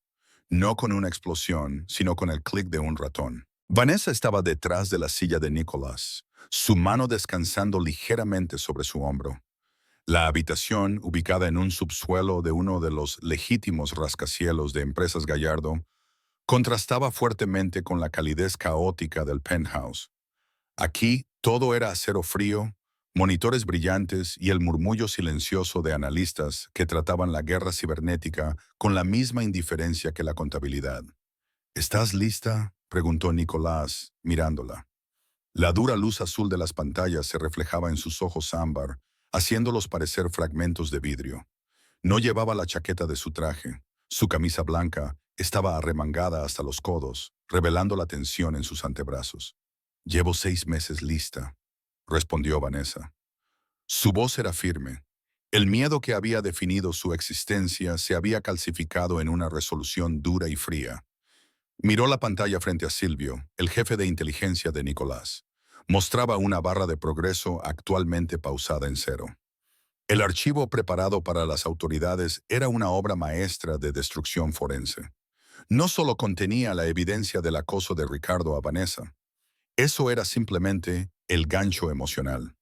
No con una explosión, sino con el clic de un ratón. Vanessa estaba detrás de la silla de Nicolás, su mano descansando ligeramente sobre su hombro. La habitación, ubicada en un subsuelo de uno de los legítimos rascacielos de Empresas Gallardo, contrastaba fuertemente con la calidez caótica del penthouse. Aquí todo era acero frío, monitores brillantes y el murmullo silencioso de analistas que trataban la guerra cibernética con la misma indiferencia que la contabilidad. ¿Estás lista?, preguntó Nicolás, mirándola. La dura luz azul de las pantallas se reflejaba en sus ojos ámbar, haciéndolos parecer fragmentos de vidrio. No llevaba la chaqueta de su traje. Su camisa blanca estaba arremangada hasta los codos, revelando la tensión en sus antebrazos. «Llevo 6 meses lista», respondió Vanessa. Su voz era firme. El miedo que había definido su existencia se había calcificado en una resolución dura y fría. Miró la pantalla frente a Silvio, el jefe de inteligencia de Nicolás. Mostraba una barra de progreso actualmente pausada en 0. El archivo preparado para las autoridades era una obra maestra de destrucción forense. No solo contenía la evidencia del acoso de Ricardo a Vanessa. Eso era simplemente el gancho emocional.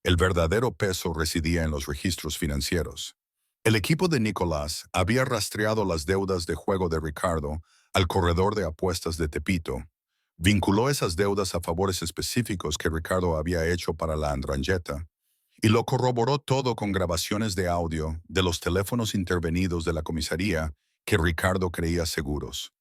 El verdadero peso residía en los registros financieros. El equipo de Nicolás había rastreado las deudas de juego de Ricardo al corredor de apuestas de Tepito. Vinculó esas deudas a favores específicos que Ricardo había hecho para la Andrangheta y lo corroboró todo con grabaciones de audio de los teléfonos intervenidos de la comisaría que Ricardo creía seguros.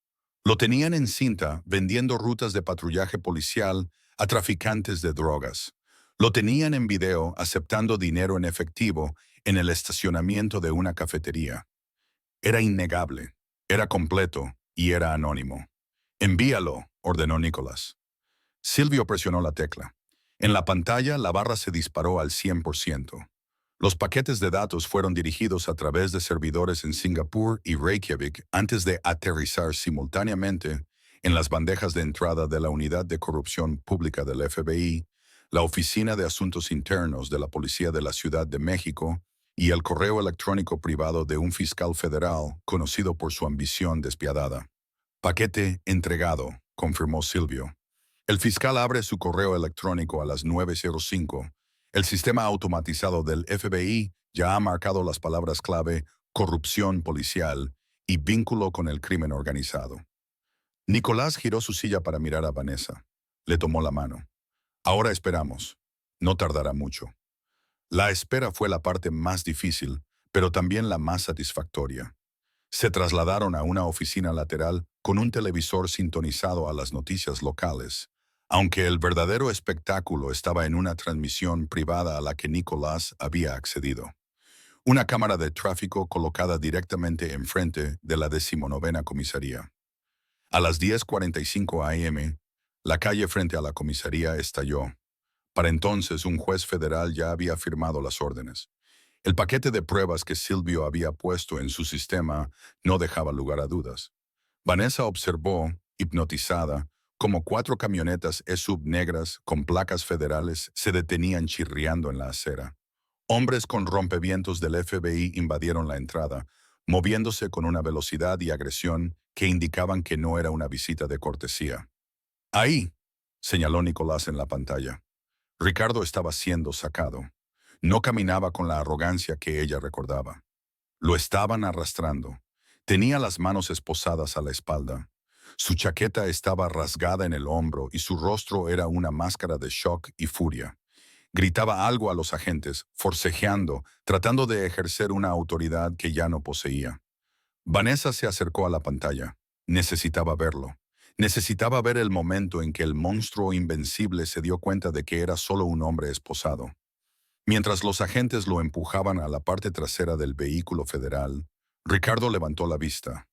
Lo tenían en cinta vendiendo rutas de patrullaje policial a traficantes de drogas. Lo tenían en video aceptando dinero en efectivo en el estacionamiento de una cafetería. Era innegable, era completo y era anónimo. «Envíalo», ordenó Nicolás. Silvio presionó la tecla. En la pantalla, la barra se disparó al 100%. Los paquetes de datos fueron dirigidos a través de servidores en Singapur y Reykjavik antes de aterrizar simultáneamente en las bandejas de entrada de la Unidad de Corrupción Pública del FBI, la Oficina de Asuntos Internos de la Policía de la Ciudad de México y el correo electrónico privado de un fiscal federal conocido por su ambición despiadada. «Paquete entregado», confirmó Silvio. El fiscal abre su correo electrónico a las 9:05. El sistema automatizado del FBI ya ha marcado las palabras clave corrupción policial y vínculo con el crimen organizado. Nicolás giró su silla para mirar a Vanessa. Le tomó la mano. «Ahora esperamos. No tardará mucho». La espera fue la parte más difícil, pero también la más satisfactoria. Se trasladaron a una oficina lateral con un televisor sintonizado a las noticias locales, aunque el verdadero espectáculo estaba en una transmisión privada a la que Nicolás había accedido. Una cámara de tráfico colocada directamente enfrente de la 19ª comisaría. A las 10:45 a.m., la calle frente a la comisaría estalló. Para entonces, un juez federal ya había firmado las órdenes. El paquete de pruebas que Silvio había puesto en su sistema no dejaba lugar a dudas. Vanessa observó, hipnotizada, como 4 camionetas SUV negras con placas federales se detenían chirriando en la acera. Hombres con rompevientos del FBI invadieron la entrada, moviéndose con una velocidad y agresión que indicaban que no era una visita de cortesía. «Ahí», señaló Nicolás en la pantalla. Ricardo estaba siendo sacado. No caminaba con la arrogancia que ella recordaba. Lo estaban arrastrando. Tenía las manos esposadas a la espalda. Su chaqueta estaba rasgada en el hombro y su rostro era una máscara de shock y furia. Gritaba algo a los agentes, forcejeando, tratando de ejercer una autoridad que ya no poseía. Vanessa se acercó a la pantalla. Necesitaba verlo. Necesitaba ver el momento en que el monstruo invencible se dio cuenta de que era solo un hombre esposado. Mientras los agentes lo empujaban a la parte trasera del vehículo federal, Ricardo levantó la vista.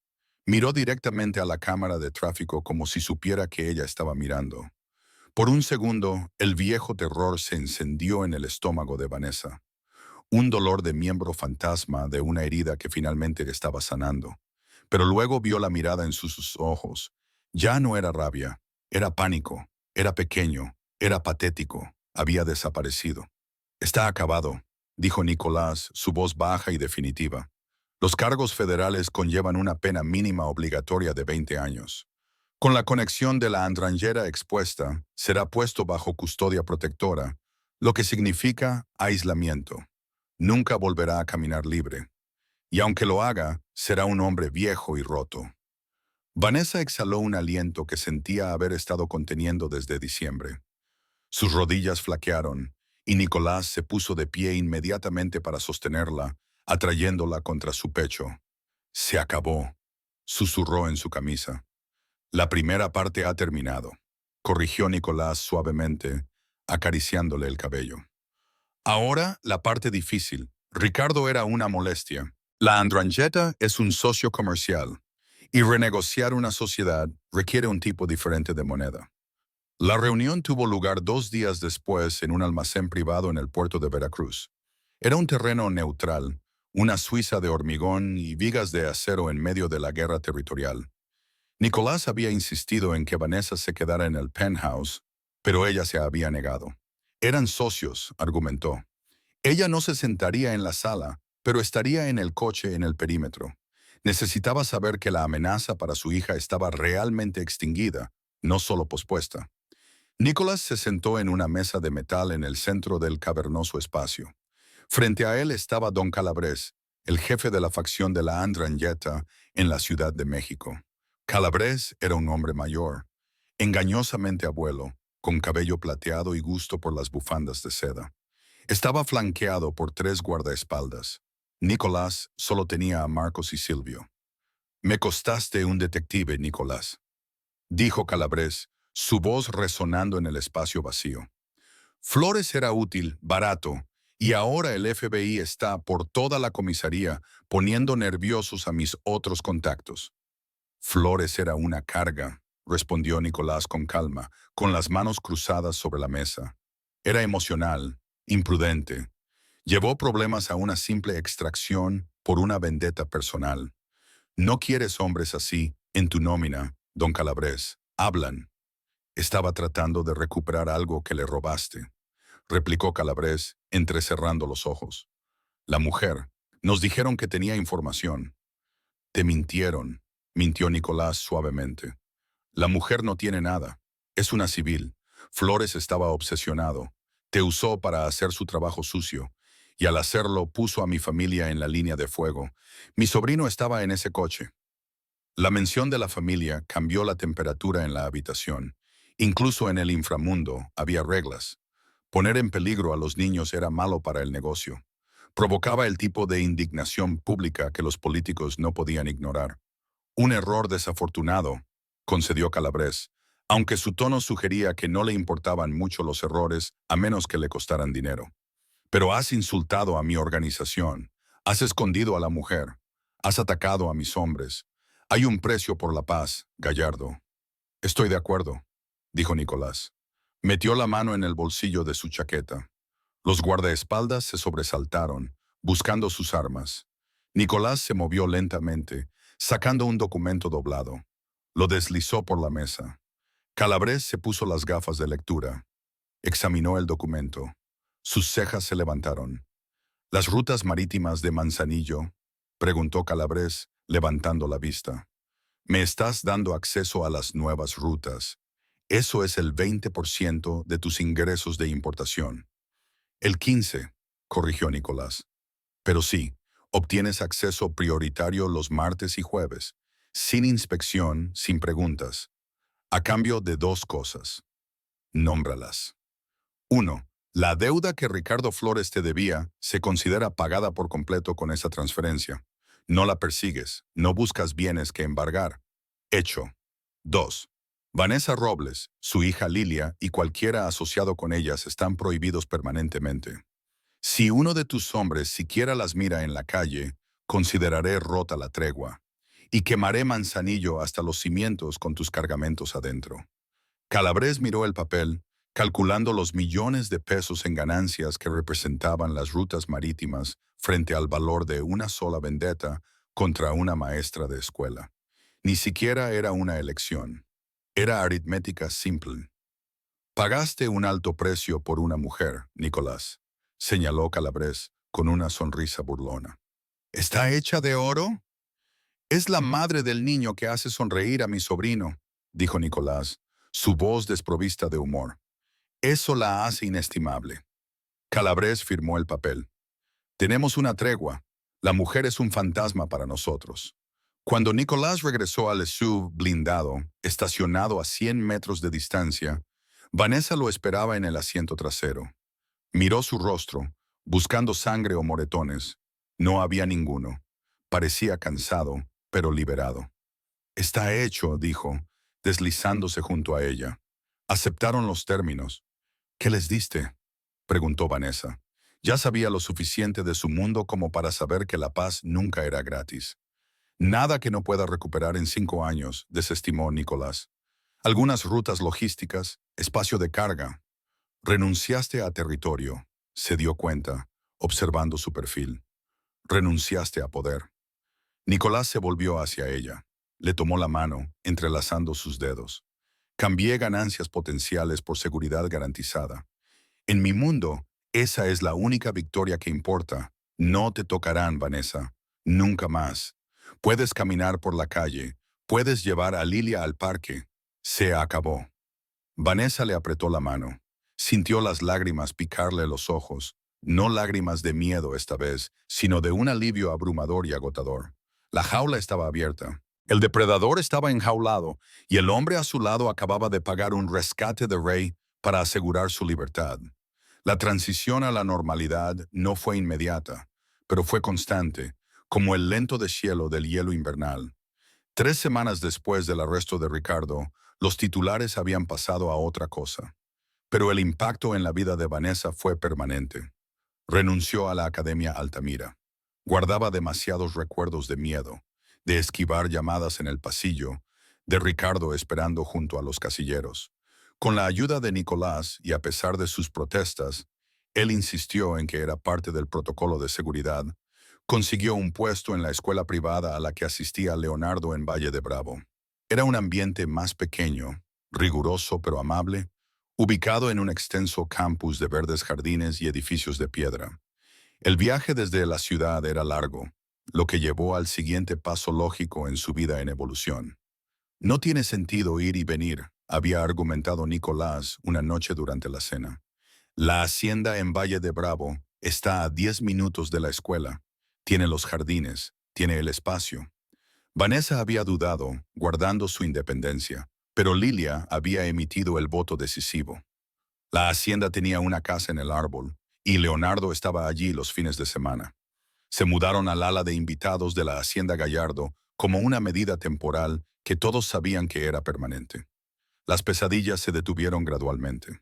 Miró directamente a la cámara de tráfico como si supiera que ella estaba mirando. Por un segundo, el viejo terror se encendió en el estómago de Vanessa. Un dolor de miembro fantasma de una herida que finalmente estaba sanando. Pero luego vio la mirada en sus ojos. Ya no era rabia, era pánico, era pequeño, era patético, había desaparecido. Está acabado, dijo Nicolás, su voz baja y definitiva. Los cargos federales conllevan una pena mínima obligatoria de 20 años. Con la conexión de la andrangheta expuesta, será puesto bajo custodia protectora, lo que significa aislamiento. Nunca volverá a caminar libre. Y aunque lo haga, será un hombre viejo y roto. Vanessa exhaló un aliento que sentía haber estado conteniendo desde diciembre. Sus rodillas flaquearon, y Nicolás se puso de pie inmediatamente para sostenerla, atrayéndola contra su pecho. Se acabó, susurró en su camisa. La primera parte ha terminado, corrigió Nicolás suavemente, acariciándole el cabello. Ahora la parte difícil. Ricardo era una molestia. La andrangheta es un socio comercial, y renegociar una sociedad requiere un tipo diferente de moneda. La reunión tuvo lugar 2 días después en un almacén privado en el puerto de Veracruz. Era un terreno neutral, una suiza de hormigón y vigas de acero en medio de la guerra territorial. Nicolás había insistido en que Vanessa se quedara en el penthouse, pero ella se había negado. Eran socios, argumentó. Ella no se sentaría en la sala, pero estaría en el coche en el perímetro. Necesitaba saber que la amenaza para su hija estaba realmente extinguida, no solo pospuesta. Nicolás se sentó en una mesa de metal en el centro del cavernoso espacio. Frente a él estaba Don Calabrés, el jefe de la facción de la andrangheta en la Ciudad de México. Calabrés era un hombre mayor, engañosamente abuelo, con cabello plateado y gusto por las bufandas de seda. Estaba flanqueado por 3 guardaespaldas. Nicolás solo tenía a Marcos y Silvio. «Me costaste un detective, Nicolás», dijo Calabrés, su voz resonando en el espacio vacío. Flores era útil, barato, y ahora el FBI está por toda la comisaría poniendo nerviosos a mis otros contactos. Flores era una carga, respondió Nicolás con calma, con las manos cruzadas sobre la mesa. Era emocional, imprudente. Llevó problemas a una simple extracción por una vendetta personal. No quieres hombres así en tu nómina, don Calabrés. Hablan. Estaba tratando de recuperar algo que le robaste, replicó Calabrés, entrecerrando los ojos. La mujer. Nos dijeron que tenía información. Te mintieron, mintió Nicolás suavemente. La mujer no tiene nada. Es una civil. Flores estaba obsesionado. Te usó para hacer su trabajo sucio, y al hacerlo puso a mi familia en la línea de fuego. Mi sobrino estaba en ese coche. La mención de la familia cambió la temperatura en la habitación. Incluso en el inframundo había reglas. Poner en peligro a los niños era malo para el negocio. Provocaba el tipo de indignación pública que los políticos no podían ignorar. Un error desafortunado, concedió Calabrés, aunque su tono sugería que no le importaban mucho los errores a menos que le costaran dinero. Pero has insultado a mi organización, has escondido a la mujer, has atacado a mis hombres. Hay un precio por la paz, Gallardo. Estoy de acuerdo, dijo Nicolás. Metió la mano en el bolsillo de su chaqueta. Los guardaespaldas se sobresaltaron, buscando sus armas. Nicolás se movió lentamente, sacando un documento doblado. Lo deslizó por la mesa. Calabrés se puso las gafas de lectura. Examinó el documento. Sus cejas se levantaron. «¿Las rutas marítimas de Manzanillo?», preguntó Calabrés, levantando la vista. «Me estás dando acceso a las nuevas rutas. Eso es el 20% de tus ingresos de importación». «El 15%, corrigió Nicolás. «Pero sí, obtienes acceso prioritario los martes y jueves, sin inspección, sin preguntas, a cambio de 2 cosas. Nómbralas. 1. La deuda que Ricardo Flores te debía se considera pagada por completo con esa transferencia. No la persigues, no buscas bienes que embargar. Hecho. 2. Vanessa Robles, su hija Lilia y cualquiera asociado con ellas están prohibidos permanentemente. Si uno de tus hombres siquiera las mira en la calle, consideraré rota la tregua, y quemaré Manzanillo hasta los cimientos con tus cargamentos adentro. Calabres miró el papel, calculando los millones de pesos en ganancias que representaban las rutas marítimas frente al valor de una sola vendetta contra una maestra de escuela. Ni siquiera era una elección. Era aritmética simple. Pagaste un alto precio por una mujer, Nicolás, señaló Calabres con una sonrisa burlona. ¿Está hecha de oro? Es la madre del niño que hace sonreír a mi sobrino, dijo Nicolás, su voz desprovista de humor. Eso la hace inestimable. Calabres firmó el papel. Tenemos una tregua. La mujer es un fantasma para nosotros. Cuando Nicolás regresó al SUV blindado, estacionado a 100 metros de distancia, Vanessa lo esperaba en el asiento trasero. Miró su rostro, buscando sangre o moretones. No había ninguno. Parecía cansado, pero liberado. Está hecho, dijo, deslizándose junto a ella. Aceptaron los términos. ¿Qué les diste?, preguntó Vanessa. Ya sabía lo suficiente de su mundo como para saber que la paz nunca era gratis. Nada que no pueda recuperar en 5 años, desestimó Nicolás. Algunas rutas logísticas, espacio de carga. Renunciaste a territorio, se dio cuenta, observando su perfil. Renunciaste a poder. Nicolás se volvió hacia ella. Le tomó la mano, entrelazando sus dedos. Cambié ganancias potenciales por seguridad garantizada. En mi mundo, esa es la única victoria que importa. No te tocarán, Vanessa. Nunca más. Puedes caminar por la calle. Puedes llevar a Lilia al parque. Se acabó. Vanessa le apretó la mano. Sintió las lágrimas picarle los ojos. No lágrimas de miedo esta vez, sino de un alivio abrumador y agotador. La jaula estaba abierta. El depredador estaba enjaulado y el hombre a su lado acababa de pagar un rescate de rey para asegurar su libertad. La transición a la normalidad no fue inmediata, pero fue constante, como el lento deshielo del hielo invernal. 3 semanas después del arresto de Ricardo, los titulares habían pasado a otra cosa. Pero el impacto en la vida de Vanessa fue permanente. Renunció a la Academia Altamira. Guardaba demasiados recuerdos de miedo, de esquivar llamadas en el pasillo, de Ricardo esperando junto a los casilleros. Con la ayuda de Nicolás y a pesar de sus protestas, él insistió en que era parte del protocolo de seguridad. Consiguió un puesto en la escuela privada a la que asistía Leonardo en Valle de Bravo. Era un ambiente más pequeño, riguroso pero amable, ubicado en un extenso campus de verdes jardines y edificios de piedra. El viaje desde la ciudad era largo, lo que llevó al siguiente paso lógico en su vida en evolución. No tiene sentido ir y venir, había argumentado Nicolás una noche durante la cena. La hacienda en Valle de Bravo está a 10 minutos de la escuela. Tiene los jardines, tiene el espacio. Vanessa había dudado, guardando su independencia, pero Lilia había emitido el voto decisivo. La hacienda tenía una casa en el árbol, y Leonardo estaba allí los fines de semana. Se mudaron al ala de invitados de la Hacienda Gallardo como una medida temporal que todos sabían que era permanente. Las pesadillas se detuvieron gradualmente.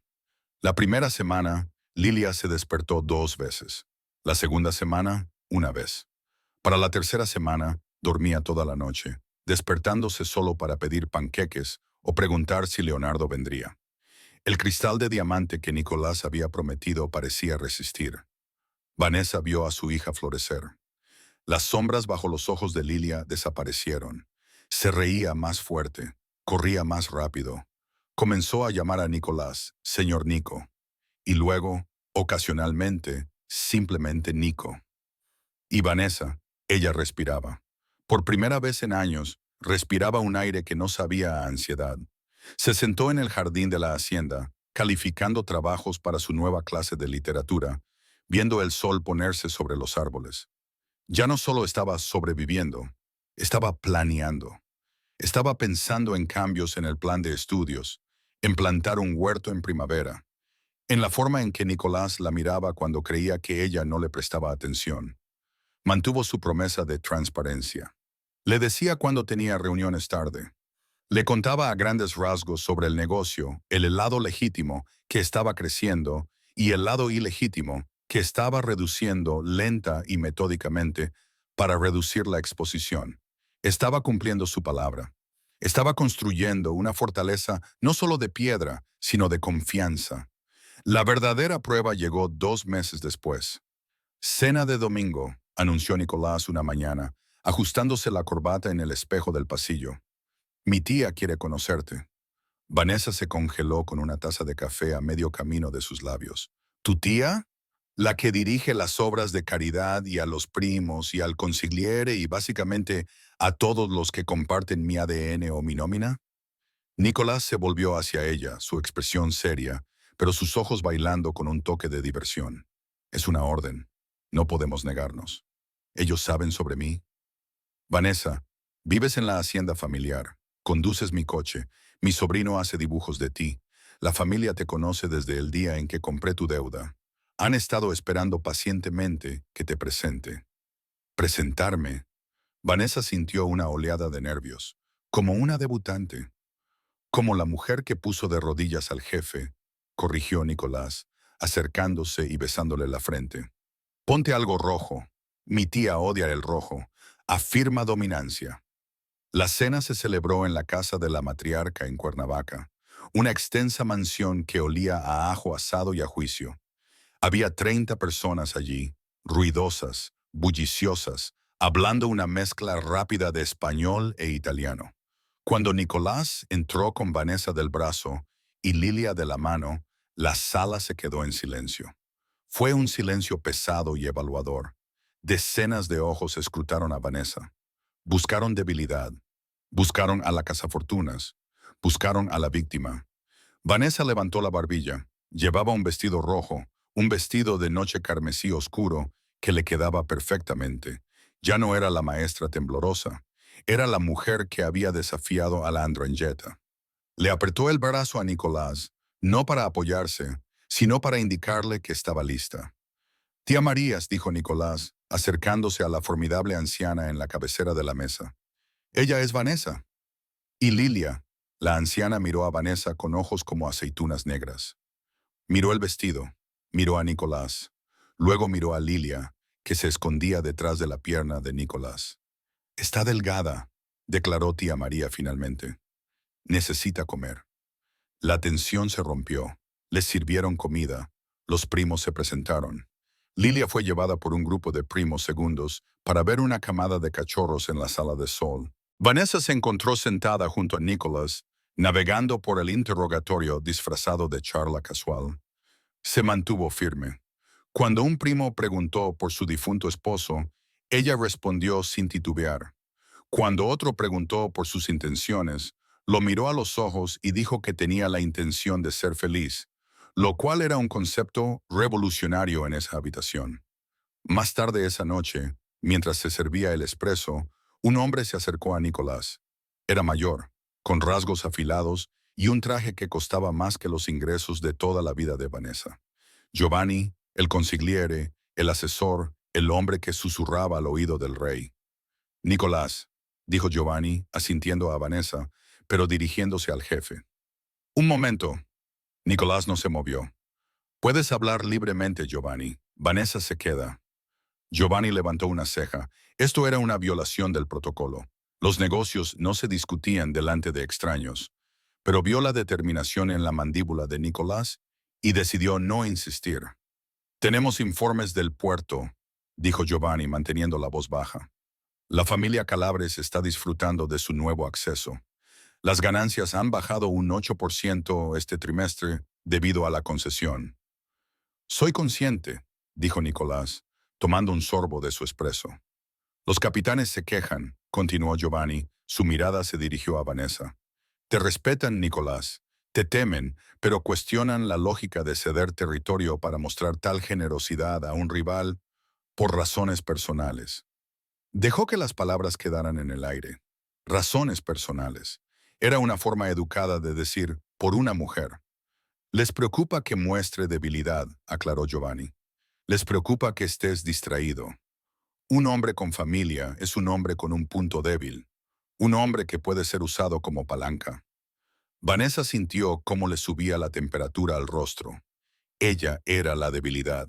La primera semana, Lilia se despertó 2 veces. La segunda semana, 1 vez. Para la tercera semana, dormía toda la noche, despertándose solo para pedir panqueques o preguntar si Leonardo vendría. El cristal de diamante que Nicolás había prometido parecía resistir. Vanessa vio a su hija florecer. Las sombras bajo los ojos de Lilia desaparecieron. Se reía más fuerte, corría más rápido. Comenzó a llamar a Nicolás, señor Nico, y luego, ocasionalmente, simplemente Nico. Y Vanessa, ella respiraba. Por primera vez en años, respiraba un aire que no sabía a ansiedad. Se sentó en el jardín de la hacienda, calificando trabajos para su nueva clase de literatura, viendo el sol ponerse sobre los árboles. Ya no solo estaba sobreviviendo, estaba planeando. Estaba pensando en cambios en el plan de estudios, en plantar un huerto en primavera, en la forma en que Nicolás la miraba cuando creía que ella no le prestaba atención. Mantuvo su promesa de transparencia. Le decía cuando tenía reuniones tarde. Le contaba a grandes rasgos sobre el negocio, el lado legítimo, que estaba creciendo, y el lado ilegítimo, que estaba reduciendo lenta y metódicamente para reducir la exposición. Estaba cumpliendo su palabra. Estaba construyendo una fortaleza no solo de piedra, sino de confianza. La verdadera prueba llegó 2 meses después. Cena de domingo, anunció Nicolás una mañana, ajustándose la corbata en el espejo del pasillo. Mi tía quiere conocerte. Vanessa se congeló con una taza de café a medio camino de sus labios. ¿Tu tía? ¿La que dirige las obras de caridad y a los primos y al consigliere y básicamente a todos los que comparten mi ADN o mi nómina? Nicolás se volvió hacia ella, su expresión seria, pero sus ojos bailando con un toque de diversión. Es una orden. No podemos negarnos. ¿Ellos saben sobre mí? Vanessa, vives en la hacienda familiar, conduces mi coche, mi sobrino hace dibujos de ti, la familia te conoce desde el día en que compré tu deuda. Han estado esperando pacientemente que te presente. ¿Presentarme? Vanessa sintió una oleada de nervios, como una debutante. Como la mujer que puso de rodillas al jefe, corrigió Nicolás, acercándose y besándole la frente. Ponte algo rojo. Mi tía odia el rojo. Afirma dominancia. La cena se celebró en la casa de la matriarca en Cuernavaca, una extensa mansión que olía a ajo asado y a juicio. Había 30 personas allí, ruidosas, bulliciosas, hablando una mezcla rápida de español e italiano. Cuando Nicolás entró con Vanessa del brazo y Lilia de la mano, la sala se quedó en silencio. Fue un silencio pesado y evaluador. Decenas de ojos escrutaron a Vanessa. Buscaron debilidad. Buscaron a la cazafortunas. Buscaron a la víctima. Vanessa levantó la barbilla. Llevaba un vestido rojo, un vestido de noche carmesí oscuro que le quedaba perfectamente. Ya no era la maestra temblorosa. Era la mujer que había desafiado a la andrangheta. Le apretó el brazo a Nicolás, no para apoyarse, sino para indicarle que estaba lista. Tía Marías, dijo Nicolás, acercándose a la formidable anciana en la cabecera de la mesa. Ella es Vanessa. Y Lilia, la anciana miró a Vanessa con ojos como aceitunas negras. Miró el vestido, miró a Nicolás, luego miró a Lilia, que se escondía detrás de la pierna de Nicolás. Está delgada, declaró tía María finalmente. Necesita comer. La tensión se rompió. Les sirvieron comida. Los primos se presentaron. Lilia fue llevada por un grupo de primos segundos para ver una camada de cachorros en la sala de sol. Vanessa se encontró sentada junto a Nicholas, navegando por el interrogatorio disfrazado de charla casual. Se mantuvo firme. Cuando un primo preguntó por su difunto esposo, ella respondió sin titubear. Cuando otro preguntó por sus intenciones, lo miró a los ojos y dijo que tenía la intención de ser feliz, lo cual era un concepto revolucionario en esa habitación. Más tarde esa noche, mientras se servía el espresso, un hombre se acercó a Nicolás. Era mayor, con rasgos afilados y un traje que costaba más que los ingresos de toda la vida de Vanessa. Giovanni, el consigliere, el asesor, el hombre que susurraba al oído del rey. Nicolás, dijo Giovanni, asintiendo a Vanessa, pero dirigiéndose al jefe. Un momento. Nicolás no se movió. Puedes hablar libremente, Giovanni. Vanessa se queda. Giovanni levantó una ceja. Esto era una violación del protocolo. Los negocios no se discutían delante de extraños. Pero vio la determinación en la mandíbula de Nicolás y decidió no insistir. Tenemos informes del puerto, dijo Giovanni manteniendo la voz baja. La familia Calabres está disfrutando de su nuevo acceso. Las ganancias han bajado un 8% este trimestre debido a la concesión. Soy consciente, dijo Nicolás, tomando un sorbo de su espresso. Los capitanes se quejan, continuó Giovanni, su mirada se dirigió a Vanessa. Te respetan, Nicolás, te temen, pero cuestionan la lógica de ceder territorio para mostrar tal generosidad a un rival por razones personales. Dejó que las palabras quedaran en el aire. Razones personales. Era una forma educada de decir, por una mujer. Les preocupa que muestre debilidad, aclaró Giovanni. Les preocupa que estés distraído. Un hombre con familia es un hombre con un punto débil, un hombre que puede ser usado como palanca. Vanessa sintió cómo le subía la temperatura al rostro. Ella era la debilidad.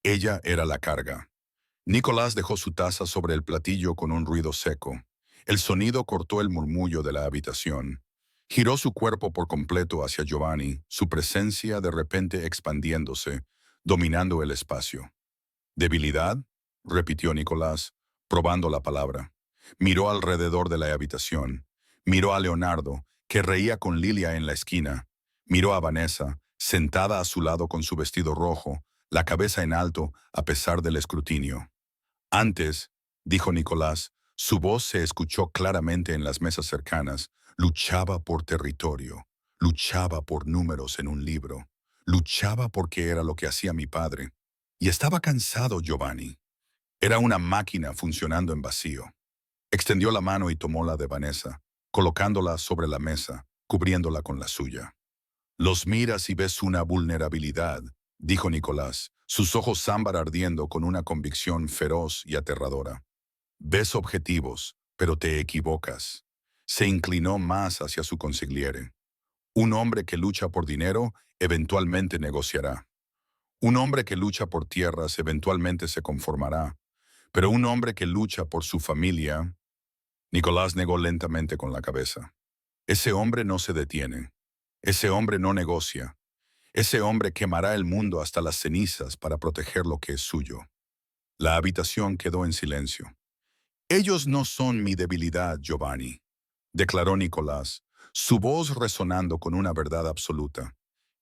Ella era la carga. Nicolás dejó su taza sobre el platillo con un ruido seco. El sonido cortó el murmullo de la habitación. Giró su cuerpo por completo hacia Giovanni, su presencia de repente expandiéndose, dominando el espacio. ¿Debilidad? Repitió Nicolás, probando la palabra. Miró alrededor de la habitación. Miró a Leonardo, que reía con Lilia en la esquina. Miró a Vanessa, sentada a su lado con su vestido rojo, la cabeza en alto a pesar del escrutinio. Antes, dijo Nicolás, su voz se escuchó claramente en las mesas cercanas, luchaba por territorio, luchaba por números en un libro, luchaba porque era lo que hacía mi padre. Y estaba cansado Giovanni. Era una máquina funcionando en vacío. Extendió la mano y tomó la de Vanessa, colocándola sobre la mesa, cubriéndola con la suya. Los miras y ves una vulnerabilidad, dijo Nicolás, sus ojos ámbar ardiendo con una convicción feroz y aterradora. Ves objetivos, pero te equivocas. Se inclinó más hacia su consigliere. Un hombre que lucha por dinero eventualmente negociará. Un hombre que lucha por tierras eventualmente se conformará, pero un hombre que lucha por su familia... Nicolás negó lentamente con la cabeza. Ese hombre no se detiene. Ese hombre no negocia. Ese hombre quemará el mundo hasta las cenizas para proteger lo que es suyo. La habitación quedó en silencio. Ellos no son mi debilidad, Giovanni, declaró Nicolás, su voz resonando con una verdad absoluta.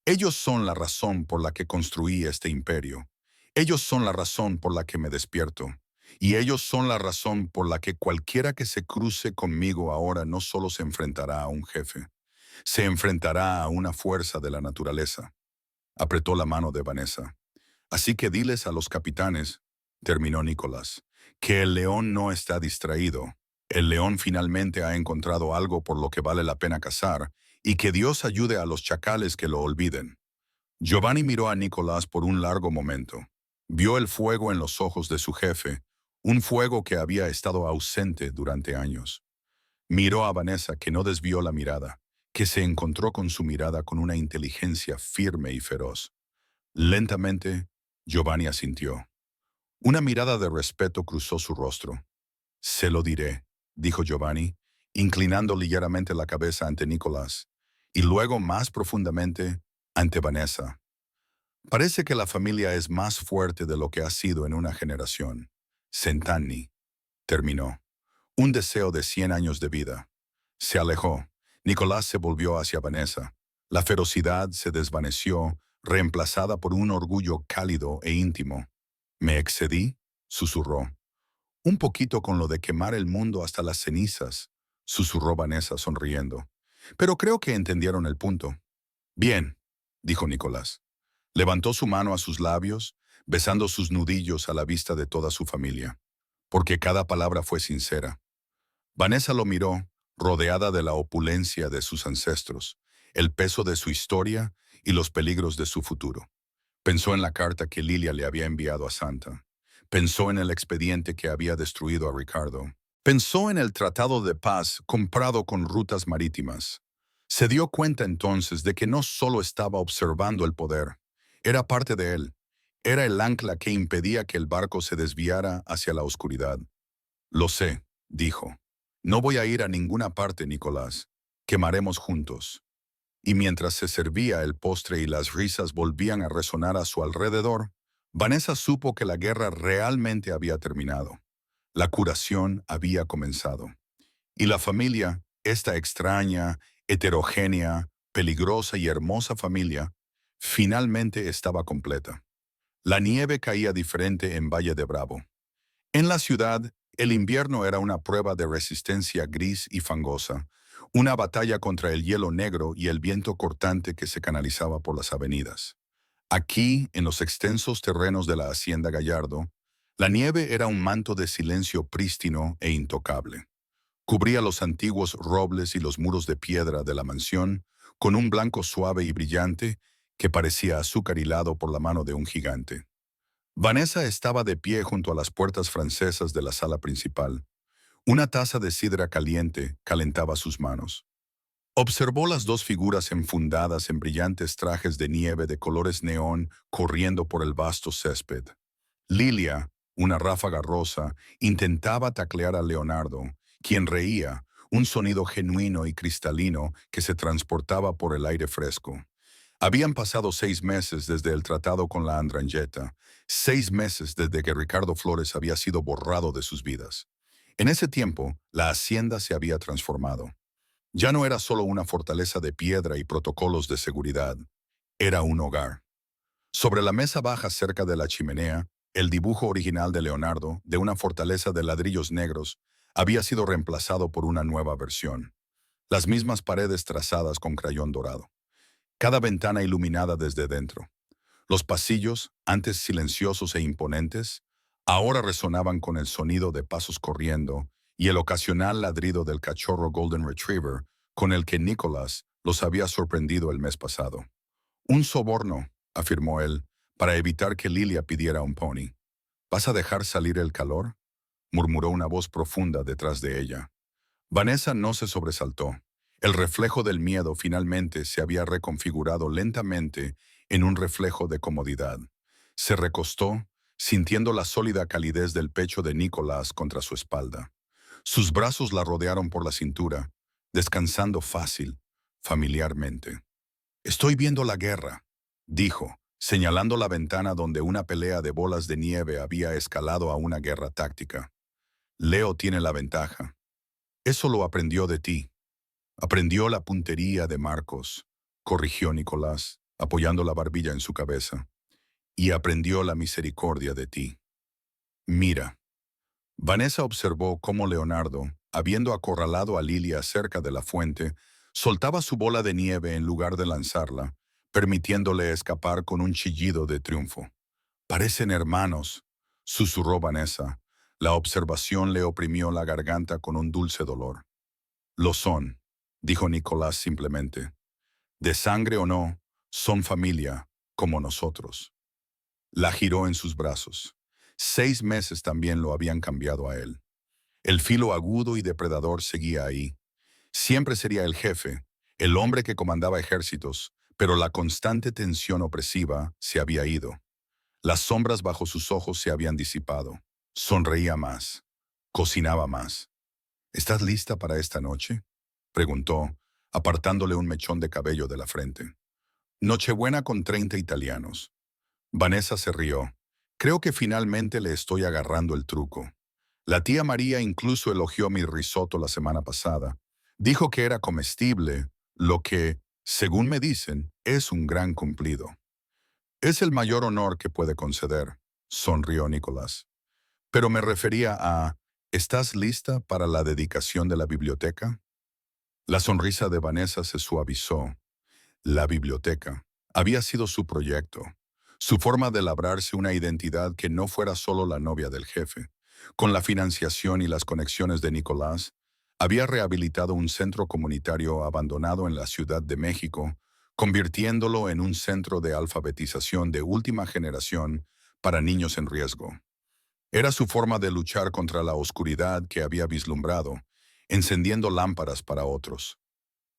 Ellos son la razón por la que construí este imperio. Ellos son la razón por la que me despierto. Y ellos son la razón por la que cualquiera que se cruce conmigo ahora no solo se enfrentará a un jefe, se enfrentará a una fuerza de la naturaleza. Apretó la mano de Vanessa. Así que diles a los capitanes, terminó Nicolás, que el león no está distraído. El león finalmente ha encontrado algo por lo que vale la pena cazar, y que Dios ayude a los chacales que lo olviden. Giovanni miró a Nicolás por un largo momento. Vio el fuego en los ojos de su jefe, un fuego que había estado ausente durante años. Miró a Vanessa, que no desvió la mirada, que se encontró con su mirada con una inteligencia firme y feroz. Lentamente, Giovanni asintió. Una mirada de respeto cruzó su rostro. Se lo diré, dijo Giovanni, inclinando ligeramente la cabeza ante Nicolás, y luego más profundamente ante Vanessa. Parece que la familia es más fuerte de lo que ha sido en una generación. Cent'anni, terminó. Un deseo de 100 años de vida. Se alejó. Nicolás se volvió hacia Vanessa. La ferocidad se desvaneció, reemplazada por un orgullo cálido e íntimo. ¿Me excedí?, susurró. Un poquito con lo de quemar el mundo hasta las cenizas, susurró Vanessa sonriendo. Pero creo que entendieron el punto. Bien, dijo Nicolás. Levantó su mano a sus labios, besando sus nudillos a la vista de toda su familia, porque cada palabra fue sincera. Vanessa lo miró, rodeada de la opulencia de sus ancestros, el peso de su historia y los peligros de su futuro. Pensó en la carta que Lilia le había enviado a Santa. Pensó en el expediente que había destruido a Ricardo. Pensó en el tratado de paz comprado con rutas marítimas. Se dio cuenta entonces de que no solo estaba observando el poder, era parte de él. Era el ancla que impedía que el barco se desviara hacia la oscuridad. Lo sé, dijo. No voy a ir a ninguna parte, Nicolás. Quemaremos juntos. Y mientras se servía el postre y las risas volvían a resonar a su alrededor, Vanessa supo que la guerra realmente había terminado. La curación había comenzado. Y la familia, esta extraña, heterogénea, peligrosa y hermosa familia, finalmente estaba completa. La nieve caía diferente en Valle de Bravo. En la ciudad, el invierno era una prueba de resistencia gris y fangosa, una batalla contra el hielo negro y el viento cortante que se canalizaba por las avenidas. Aquí, en los extensos terrenos de la Hacienda Gallardo, la nieve era un manto de silencio prístino e intocable. Cubría los antiguos robles y los muros de piedra de la mansión con un blanco suave y brillante que parecía azúcar hilado por la mano de un gigante. Vanessa estaba de pie junto a las puertas francesas de la sala principal. Una taza de sidra caliente calentaba sus manos. Observó las dos figuras enfundadas en brillantes trajes de nieve de colores neón corriendo por el vasto césped. Lilia, una ráfaga rosa, intentaba taclear a Leonardo, quien reía, un sonido genuino y cristalino que se transportaba por el aire fresco. Habían pasado 6 meses desde el tratado con la Andrangheta, 6 meses desde que Ricardo Flores había sido borrado de sus vidas. En ese tiempo, la hacienda se había transformado. Ya no era solo una fortaleza de piedra y protocolos de seguridad, era un hogar. Sobre la mesa baja cerca de la chimenea, el dibujo original de Leonardo, de una fortaleza de ladrillos negros, había sido reemplazado por una nueva versión. Las mismas paredes trazadas con crayón dorado. Cada ventana iluminada desde dentro. Los pasillos, antes silenciosos e imponentes, ahora resonaban con el sonido de pasos corriendo y el ocasional ladrido del cachorro Golden Retriever con el que Nicholas los había sorprendido el mes pasado. Un soborno, afirmó él, para evitar que Lilia pidiera un pony. ¿Vas a dejar salir el calor?, murmuró una voz profunda detrás de ella. Vanessa no se sobresaltó. El reflejo del miedo finalmente se había reconfigurado lentamente en un reflejo de comodidad. Se recostó, sintiendo la sólida calidez del pecho de Nicolás contra su espalda. Sus brazos la rodearon por la cintura, descansando fácil, familiarmente. «Estoy viendo la guerra», dijo, señalando la ventana donde una pelea de bolas de nieve había escalado a una guerra táctica. «Leo tiene la ventaja. Eso lo aprendió de ti. Aprendió la puntería de Marcos», corrigió Nicolás, apoyando la barbilla en su cabeza. «Y aprendió la misericordia de ti. Mira». Vanessa observó cómo Leonardo, habiendo acorralado a Lilia cerca de la fuente, soltaba su bola de nieve en lugar de lanzarla, permitiéndole escapar con un chillido de triunfo. «Parecen hermanos», susurró Vanessa. La observación le oprimió la garganta con un dulce dolor. «Lo son», dijo Nicolás simplemente. «De sangre o no, son familia, como nosotros». La giró en sus brazos. 6 meses también lo habían cambiado a él. El filo agudo y depredador seguía ahí. Siempre sería el jefe, el hombre que comandaba ejércitos, pero la constante tensión opresiva se había ido. Las sombras bajo sus ojos se habían disipado. Sonreía más. Cocinaba más. «¿Estás lista para esta noche?», preguntó, apartándole un mechón de cabello de la frente. «Nochebuena con 30 italianos». Vanessa se rió. «Creo que finalmente le estoy agarrando el truco. La tía María incluso elogió mi risotto la semana pasada. Dijo que era comestible, lo que, según me dicen, es un gran cumplido». «Es el mayor honor que puede conceder», sonrió Nicolás. «Pero me refería a, ¿estás lista para la dedicación de la biblioteca?». La sonrisa de Vanessa se suavizó. La biblioteca había sido su proyecto, su forma de labrarse una identidad que no fuera solo la novia del jefe. Con la financiación y las conexiones de Nicolás, había rehabilitado un centro comunitario abandonado en la Ciudad de México, convirtiéndolo en un centro de alfabetización de última generación para niños en riesgo. Era su forma de luchar contra la oscuridad que había vislumbrado, encendiendo lámparas para otros.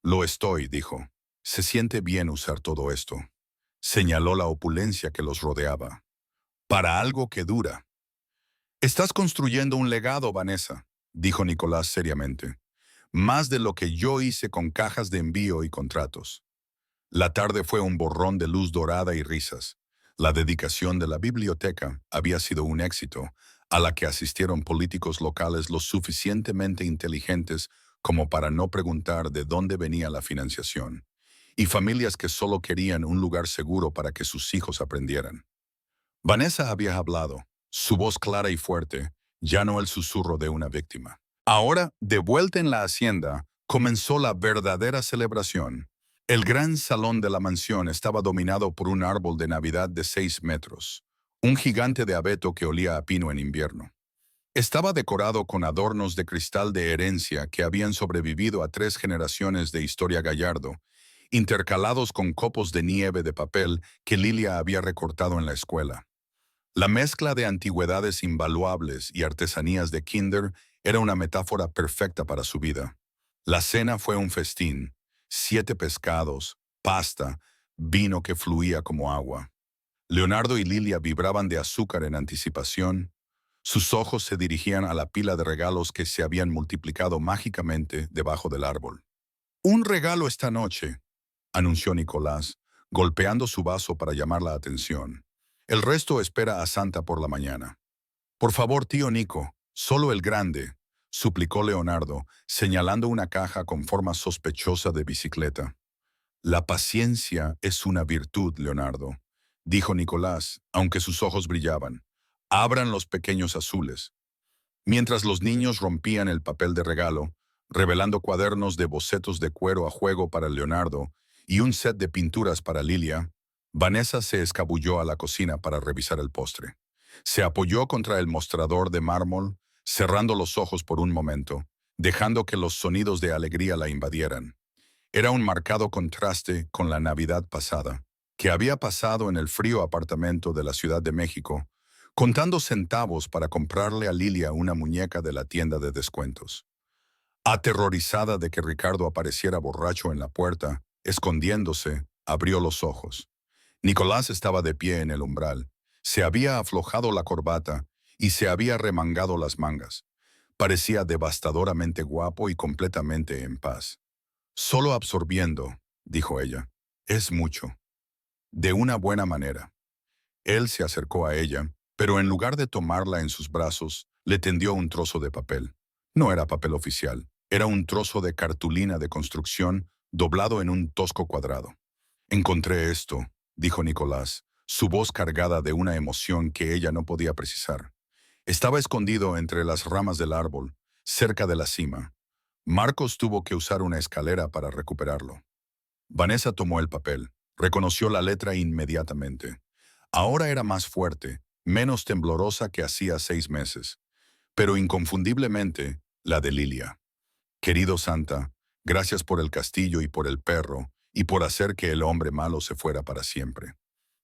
«Lo estoy», dijo. «Se siente bien usar todo esto». Señaló la opulencia que los rodeaba. «Para algo que dura». «Estás construyendo un legado, Vanessa», dijo Nicolás seriamente. «Más de lo que yo hice con cajas de envío y contratos». La tarde fue un borrón de luz dorada y risas. La dedicación de la biblioteca había sido un éxito, a la que asistieron políticos locales lo suficientemente inteligentes como para no preguntar de dónde venía la financiación, y familias que solo querían un lugar seguro para que sus hijos aprendieran. Vanessa había hablado, su voz clara y fuerte, ya no el susurro de una víctima. Ahora, de vuelta en la hacienda, comenzó la verdadera celebración. El gran salón de la mansión estaba dominado por un árbol de Navidad de 6 metros, un gigante de abeto que olía a pino en invierno. Estaba decorado con adornos de cristal de herencia que habían sobrevivido a 3 generaciones de historia Gallardo intercalados con copos de nieve de papel que Lilia había recortado en la escuela. La mezcla de antigüedades invaluables y artesanías de Kinder era una metáfora perfecta para su vida. La cena fue un festín: 7 pescados, pasta, vino que fluía como agua. Leonardo y Lilia vibraban de azúcar en anticipación. Sus ojos se dirigían a la pila de regalos que se habían multiplicado mágicamente debajo del árbol. «Un regalo esta noche», anunció Nicolás, golpeando su vaso para llamar la atención. «El resto espera a Santa por la mañana». «Por favor, tío Nico, solo el grande», suplicó Leonardo, señalando una caja con forma sospechosa de bicicleta. «La paciencia es una virtud, Leonardo», dijo Nicolás, aunque sus ojos brillaban. «Abran los pequeños azules». Mientras los niños rompían el papel de regalo, revelando cuadernos de bocetos de cuero a juego para Leonardo y un set de pinturas para Lilia, Vanessa se escabulló a la cocina para revisar el postre. Se apoyó contra el mostrador de mármol, cerrando los ojos por un momento, dejando que los sonidos de alegría la invadieran. Era un marcado contraste con la Navidad pasada, que había pasado en el frío apartamento de la Ciudad de México, contando centavos para comprarle a Lilia una muñeca de la tienda de descuentos. Aterrorizada de que Ricardo apareciera borracho en la puerta, escondiéndose, abrió los ojos. Nicolás estaba de pie en el umbral. Se había aflojado la corbata y se había remangado las mangas. Parecía devastadoramente guapo y completamente en paz. «Solo absorbiendo», dijo ella. «Es mucho». De una buena manera. Él se acercó a ella, pero en lugar de tomarla en sus brazos, le tendió un trozo de papel. No era papel oficial, era un trozo de cartulina de construcción doblado en un tosco cuadrado. «Encontré esto», dijo Nicolás, su voz cargada de una emoción que ella no podía precisar. Estaba escondido entre las ramas del árbol, cerca de la cima. Marcos tuvo que usar una escalera para recuperarlo. Vanessa tomó el papel, reconoció la letra inmediatamente. Ahora era más fuerte, menos temblorosa que hacía 6 meses, pero inconfundiblemente la de Lilia. «Querido Santa, gracias por el castillo y por el perro, y por hacer que el hombre malo se fuera para siempre.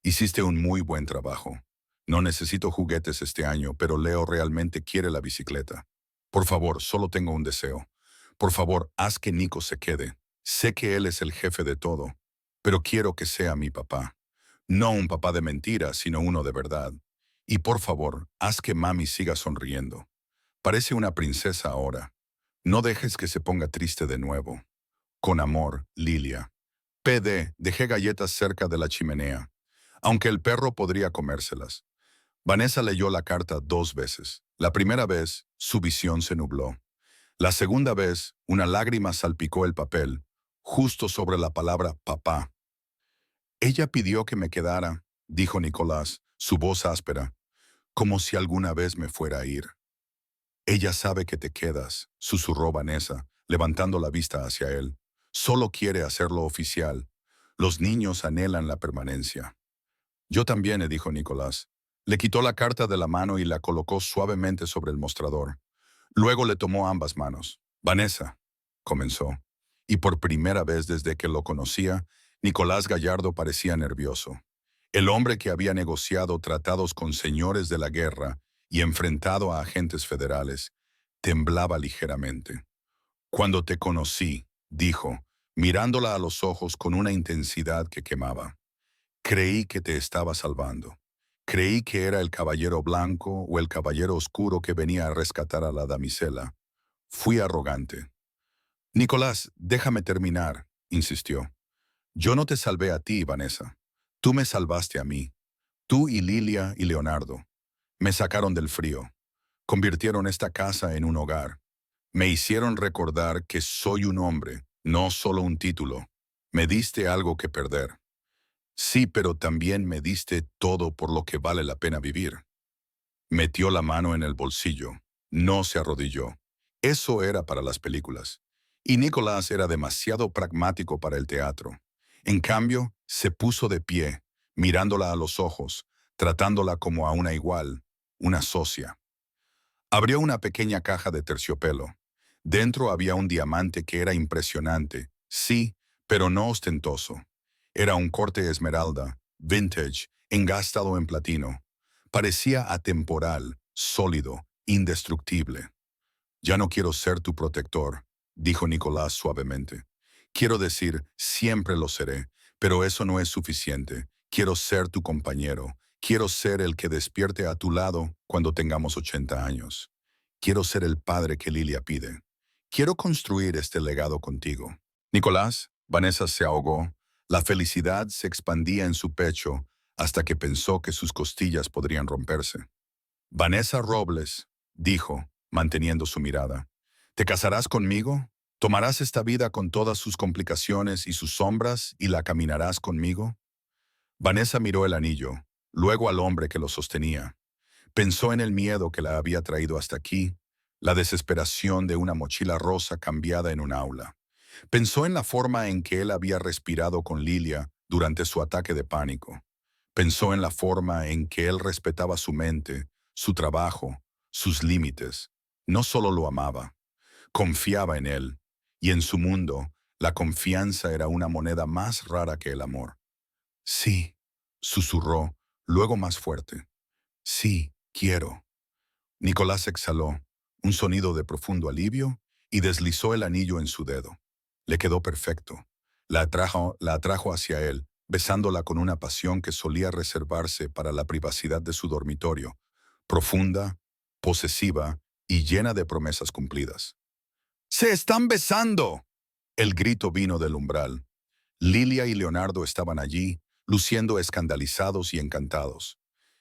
Hiciste un muy buen trabajo. No necesito juguetes este año, pero Leo realmente quiere la bicicleta. Por favor, solo tengo un deseo. Por favor, haz que Nico se quede. Sé que él es el jefe de todo, pero quiero que sea mi papá. No un papá de mentira, sino uno de verdad. Y por favor, haz que mami siga sonriendo. Parece una princesa ahora. No dejes que se ponga triste de nuevo. Con amor, Lilia. PD, dejé galletas cerca de la chimenea, aunque el perro podría comérselas». Vanessa leyó la carta 2 veces. La primera vez, su visión se nubló. La segunda vez, una lágrima salpicó el papel, justo sobre la palabra papá. «Ella pidió que me quedara», dijo Nicolás, su voz áspera, «como si alguna vez me fuera a ir». «Ella sabe que te quedas», susurró Vanessa, levantando la vista hacia él. «Solo quiere hacerlo oficial. Los niños anhelan la permanencia». «Yo también», dijo Nicolás. Le quitó la carta de la mano y la colocó suavemente sobre el mostrador. Luego le tomó ambas manos. «Vanessa», comenzó, y por primera vez desde que lo conocía, Nicolás Gallardo parecía nervioso. El hombre que había negociado tratados con señores de la guerra y enfrentado a agentes federales, temblaba ligeramente. «Cuando te conocí», dijo, mirándola a los ojos con una intensidad que quemaba, «creí que te estaba salvando. Creí que era el caballero blanco o el caballero oscuro que venía a rescatar a la damisela. Fui arrogante». «Nicolás, déjame terminar», insistió. «Yo no te salvé a ti, Vanessa. Tú me salvaste a mí. Tú y Lilia y Leonardo. Me sacaron del frío. Convirtieron esta casa en un hogar. Me hicieron recordar que soy un hombre, no solo un título. Me diste algo que perder. Sí, pero también me diste todo por lo que vale la pena vivir». Metió la mano en el bolsillo. No se arrodilló. Eso era para las películas. Y Nicolás era demasiado pragmático para el teatro. En cambio, se puso de pie, mirándola a los ojos, tratándola como a una igual, una socia. Abrió una pequeña caja de terciopelo. Dentro había un diamante que era impresionante, sí, pero no ostentoso. Era un corte esmeralda, vintage, engastado en platino. Parecía atemporal, sólido, indestructible. Ya no quiero ser tu protector, dijo Nicolás suavemente. Quiero decir, siempre lo seré, pero eso no es suficiente. Quiero ser tu compañero. Quiero ser el que despierte a tu lado cuando tengamos 80 años. Quiero ser el padre que Lilia pide. Quiero construir este legado contigo. Nicolás, Vanessa se ahogó. La felicidad se expandía en su pecho hasta que pensó que sus costillas podrían romperse. Vanessa Robles, dijo, manteniendo su mirada, ¿te casarás conmigo? ¿Tomarás esta vida con todas sus complicaciones y sus sombras y la caminarás conmigo? Vanessa miró el anillo, luego al hombre que lo sostenía. Pensó en el miedo que la había traído hasta aquí, la desesperación de una mochila rosa cambiada en un aula. Pensó en la forma en que él había respirado con Lilia durante su ataque de pánico. Pensó en la forma en que él respetaba su mente, su trabajo, sus límites. No solo lo amaba, confiaba en él, y en su mundo, la confianza era una moneda más rara que el amor. Sí, susurró, luego más fuerte. Sí, quiero. Nicolás exhaló, un sonido de profundo alivio, y deslizó el anillo en su dedo. Le quedó perfecto. La atrajo hacia él, besándola con una pasión que solía reservarse para la privacidad de su dormitorio, profunda, posesiva y llena de promesas cumplidas. ¡Se están besando! El grito vino del umbral. Lilia y Leonardo estaban allí, luciendo escandalizados y encantados.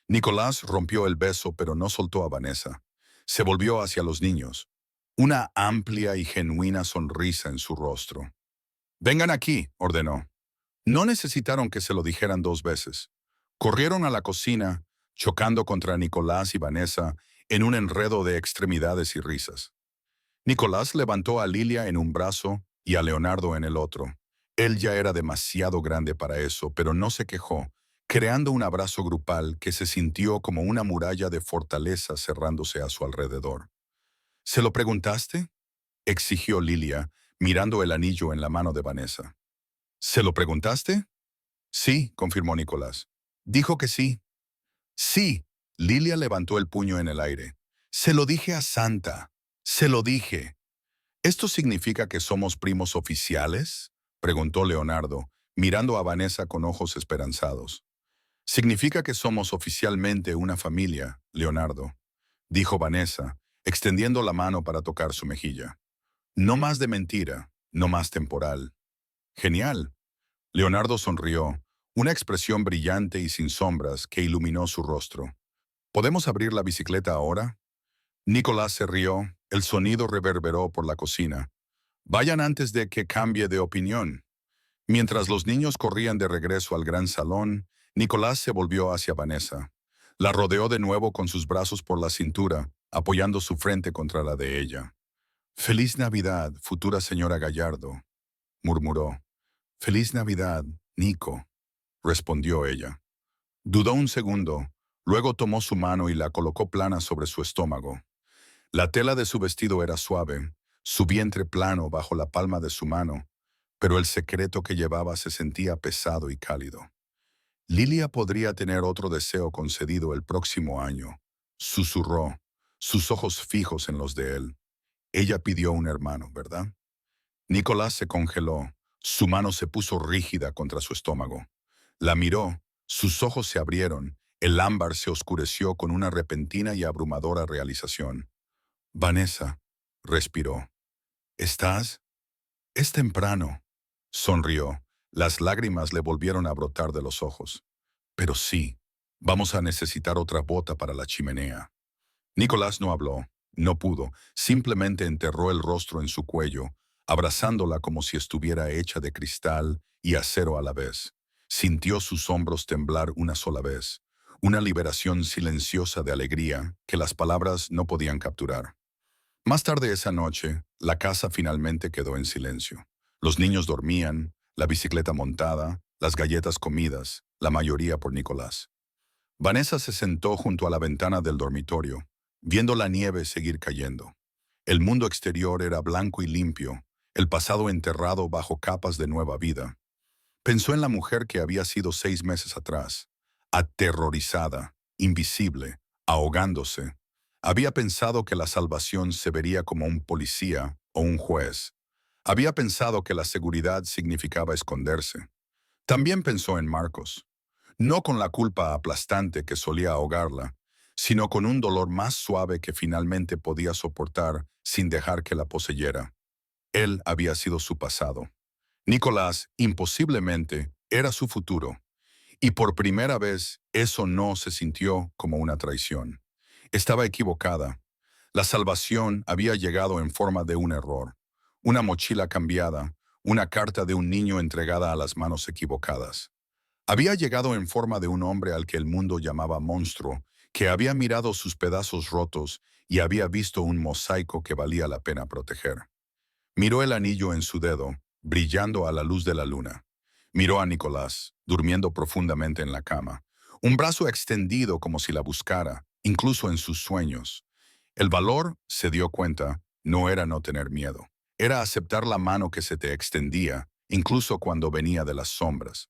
Nicolás rompió el beso, pero no soltó a Vanessa. Se volvió hacia los niños, una amplia y genuina sonrisa en su rostro. «Vengan aquí», ordenó. No necesitaron que se lo dijeran 2 veces. Corrieron a la cocina, chocando contra Nicolás y Vanessa en un enredo de extremidades y risas. Nicolás levantó a Lilia en un brazo y a Leonardo en el otro. Él ya era demasiado grande para eso, pero no se quejó, creando un abrazo grupal que se sintió como una muralla de fortaleza cerrándose a su alrededor. ¿Se lo preguntaste?, exigió Lilia, mirando el anillo en la mano de Vanessa. ¿Se lo preguntaste? Sí, confirmó Nicolás. Dijo que sí. Sí, Lilia levantó el puño en el aire. Se lo dije a Santa. Se lo dije. ¿Esto significa que somos primos oficiales?, preguntó Leonardo, mirando a Vanessa con ojos esperanzados. Significa que somos oficialmente una familia, Leonardo, dijo Vanessa, extendiendo la mano para tocar su mejilla. No más de mentira, no más temporal. Genial. Leonardo sonrió, una expresión brillante y sin sombras que iluminó su rostro. ¿Podemos abrir la bicicleta ahora? Nicolás se rió, el sonido reverberó por la cocina. Vayan antes de que cambie de opinión. Mientras los niños corrían de regreso al gran salón, Nicolás se volvió hacia Vanessa. La rodeó de nuevo con sus brazos por la cintura, apoyando su frente contra la de ella. «Feliz Navidad, futura señora Gallardo», murmuró. «Feliz Navidad, Nico», respondió ella. Dudó un segundo, luego tomó su mano y la colocó plana sobre su estómago. La tela de su vestido era suave, su vientre plano bajo la palma de su mano, pero el secreto que llevaba se sentía pesado y cálido. Lilia podría tener otro deseo concedido el próximo año, susurró, sus ojos fijos en los de él. Ella pidió un hermano, ¿verdad? Nicolás se congeló, su mano se puso rígida contra su estómago. La miró, sus ojos se abrieron, el ámbar se oscureció con una repentina y abrumadora realización. «Vanessa», respiró. «¿Estás?» «Es temprano», sonrió. Las lágrimas le volvieron a brotar de los ojos. «Pero sí, vamos a necesitar otra bota para la chimenea». Nicolás no habló, no pudo, simplemente enterró el rostro en su cuello, abrazándola como si estuviera hecha de cristal y acero a la vez. Sintió sus hombros temblar una sola vez, una liberación silenciosa de alegría que las palabras no podían capturar. Más tarde esa noche, la casa finalmente quedó en silencio. Los niños dormían, la bicicleta montada, las galletas comidas, la mayoría por Nicolás. Vanessa se sentó junto a la ventana del dormitorio, viendo la nieve seguir cayendo. El mundo exterior era blanco y limpio, el pasado enterrado bajo capas de nueva vida. Pensó en la mujer que había sido 6 meses atrás, aterrorizada, invisible, ahogándose. Había pensado que la salvación se vería como un policía o un juez. Había pensado que la seguridad significaba esconderse. También pensó en Marcos, no con la culpa aplastante que solía ahogarla, sino con un dolor más suave que finalmente podía soportar sin dejar que la poseyera. Él había sido su pasado. Nicolás, imposiblemente, era su futuro. Y por primera vez, eso no se sintió como una traición. Estaba equivocada. La salvación había llegado en forma de un error, una mochila cambiada, una carta de un niño entregada a las manos equivocadas. Había llegado en forma de un hombre al que el mundo llamaba monstruo, que había mirado sus pedazos rotos y había visto un mosaico que valía la pena proteger. Miró el anillo en su dedo, brillando a la luz de la luna. Miró a Nicolás, durmiendo profundamente en la cama, un brazo extendido como si la buscara, incluso en sus sueños. El valor, se dio cuenta, no era no tener miedo. Era aceptar la mano que se te extendía, incluso cuando venía de las sombras.